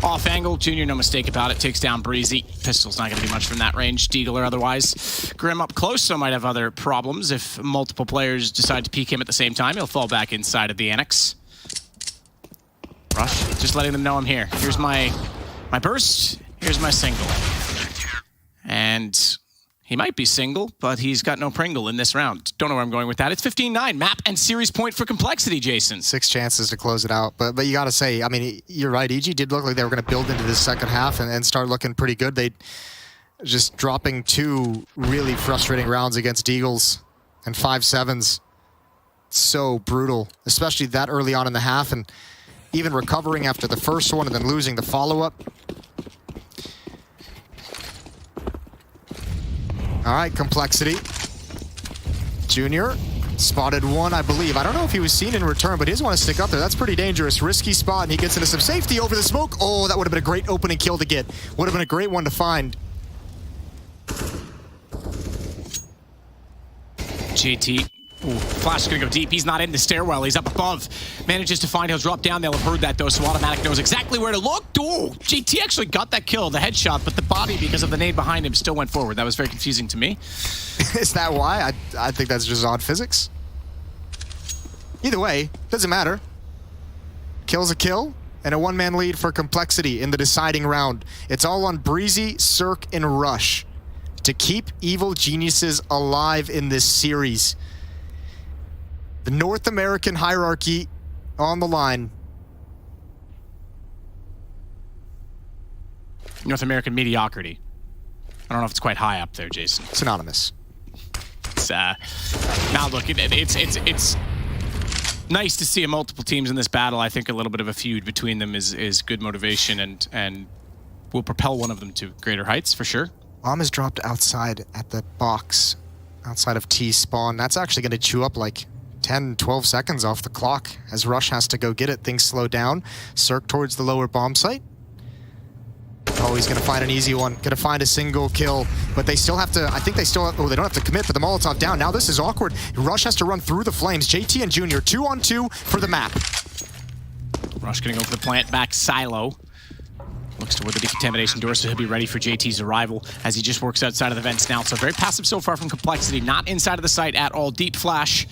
[SPEAKER 14] Off angle. Junior, no mistake about it. Takes down Breezy. Pistol's not going to do much from that range. Deagle or otherwise. Grim up close, so might have other problems. If multiple players decide to peek him at the same time, he'll fall back inside of the annex. Rush. Just letting them know I'm here. Here's my burst. Here's my single. And he might be single, but he's got no Pringle in this round. Don't know where I'm going with that. It's 15-9. Map and series point for Complexity, Jason.
[SPEAKER 15] 6 chances to close it out. But you got to say, I mean, you're right. EG did look like they were going to build into this second half and start looking pretty good. They just dropping 2 really frustrating rounds against Deagles and 5-7s. So brutal, especially that early on in the half, and even recovering after the first one and then losing the follow-up. All right, Complexity. Junior spotted 1, I believe. I don't know if he was seen in return, but he doesn't want to stick up there. That's pretty dangerous. Risky spot, and he gets into some safety over the smoke. Oh, that would have been a great opening kill to get. Would have been a great one to find.
[SPEAKER 14] JT. Ooh, Flash is going to go deep. He's not in the stairwell. He's up above. Manages to find he'll drop down. They'll have heard that, though, so Automatic knows exactly where to look. Oh, JT actually got that kill, the headshot, but the body, because of the nade behind him, still went forward. That was very confusing to me.
[SPEAKER 15] Is that why? I think that's just odd physics. Either way, doesn't matter. Kill's a kill, and a one-man lead for Complexity in the deciding round. It's all on Breezy, Cirque, and Rush to keep Evil Geniuses alive in this series. The North American hierarchy on the line.
[SPEAKER 14] North American mediocrity. I don't know if it's quite high up there, Jason.
[SPEAKER 15] Synonymous.
[SPEAKER 14] It's, now look, it's nice to see multiple teams in this battle. I think a little bit of a feud between them is good motivation and will propel one of them to greater heights, for sure.
[SPEAKER 15] Bomb is dropped outside at the box, outside of T spawn. That's actually going to chew up like 10, 12 seconds off the clock as Rush has to go get it. Things slow down. Cirque towards the lower bomb site. Oh, he's going to find an easy one. Going to find a single kill, but they still have to, I think they still have, oh, they don't have to commit, but the Molotov down. Now this is awkward. Rush has to run through the flames. JT and Junior, 2-on-2 for the map.
[SPEAKER 14] Rush going to go for the plant back silo. Looks toward the decontamination door, so he'll be ready for JT's arrival as he just works outside of the vents now. So very passive so far from Complexity. Not inside of the site at all. Deep flash.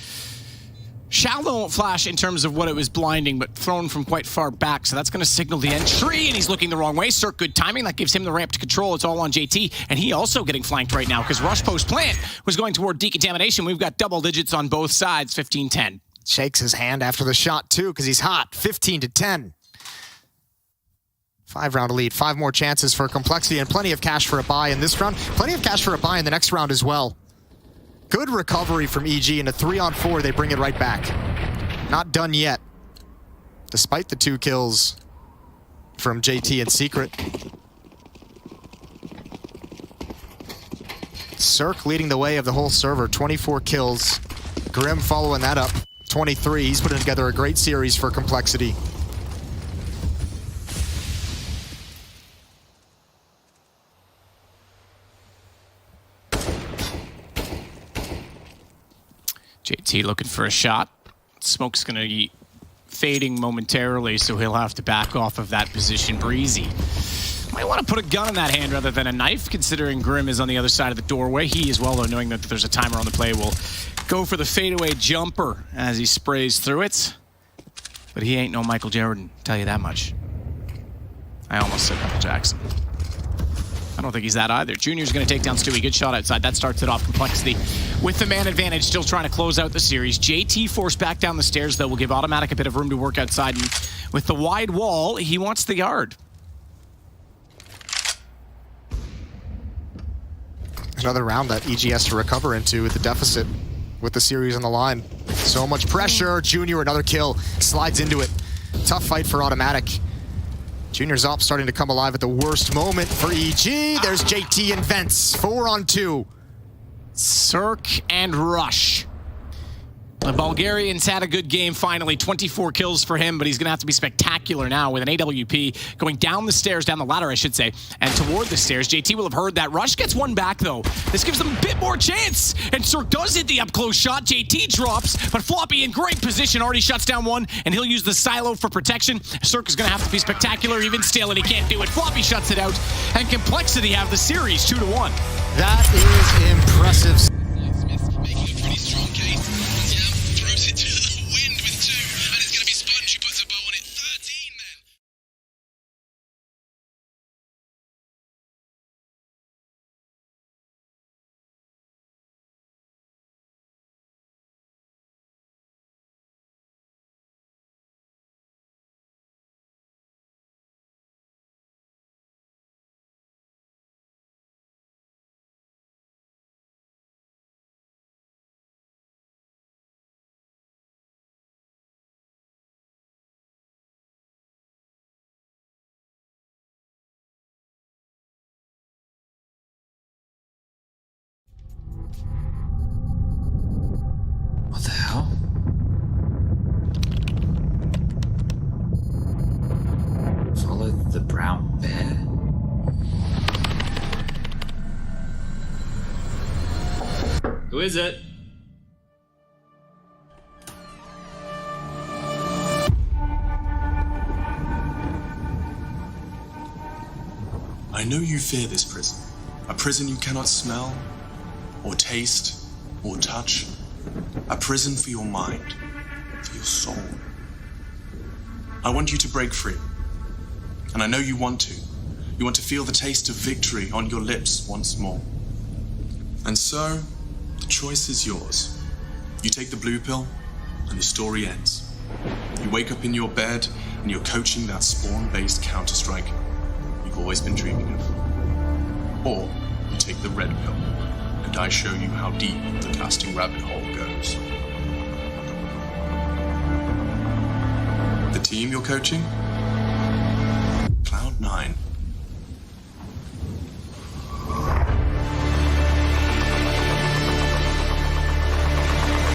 [SPEAKER 14] Shallow flash in terms of what it was blinding, but thrown from quite far back, so that's going to signal the entry, and he's looking the wrong way. Cirque, good timing. That gives him the ramp to control. It's all on JT, and he also getting flanked right now because rush post plant was going toward decontamination. We've got double digits on both sides, 15-10.
[SPEAKER 15] Shakes his hand after the shot, too, because he's hot. 15-10. 5-round lead. 5 more chances for Complexity, and plenty of cash for a buy in this round. Plenty of cash for a buy in the next round as well. Good recovery from EG, and a 3-on-4, they bring it right back. Not done yet, despite the 2 kills from JT and Secret. Cirque leading the way of the whole server, 24 kills. Grim following that up, 23. He's putting together a great series for Complexity.
[SPEAKER 14] JT looking for a shot. Smoke's going to be fading momentarily, so he'll have to back off of that position. Breezy might want to put a gun in that hand rather than a knife, considering Grim is on the other side of the doorway. He as well, though, knowing that there's a timer on the play, will go for the fadeaway jumper as he sprays through it. But he ain't no Michael Jordan, tell you that much. I almost said Michael Jackson. I don't think he's that either. Junior's going to take down Stewie. Good shot outside. That starts it off. Complexity with the man advantage, still trying to close out the series. JT forced back down the stairs, though, will give Automatic a bit of room to work outside. And with the wide wall, he wants the yard.
[SPEAKER 15] Another round that EG has to recover into with the deficit, with the series on the line. So much pressure. Junior, another kill. Slides into it. Tough fight for Automatic. Junior's op starting to come alive at the worst moment for EG. There's JT and Vents, 4-on-2.
[SPEAKER 14] Cirque and Rush. The Bulgarians had a good game finally, 24 kills for him, but he's going to have to be spectacular now with an AWP going down the stairs, down the ladder, I should say, and toward the stairs. JT will have heard that. Rush gets one back, though. This gives them a bit more chance, and Cirque does hit the up-close shot. JT drops, but Floppy in great position, already shuts down one, and he'll use the silo for protection. Cirque is going to have to be spectacular even still, and he can't do it. Floppy shuts it out, and Complexity have the series 2-1.
[SPEAKER 15] That is impressive.
[SPEAKER 12] Making a pretty strong case. Throws it to the wind with 2, and it's going to be Sponge who puts a bow on it. 13 then.
[SPEAKER 11] What the hell? Follow the brown bear?
[SPEAKER 3] Who is it?
[SPEAKER 12] I know you fear this prison. A prison you cannot smell, or taste, or touch. A prison for your mind, for your soul. I want you to break free. And I know you want to. You want to feel the taste of victory on your lips once more. And so, the choice is yours. You take the blue pill, and the story ends. You wake up in your bed, and you're coaching that spawn-based Counter-Strike you've always been dreaming of. Or, you take the red pill, and I show you how deep the casting rabbit hole goes. The team you're coaching? Cloud9.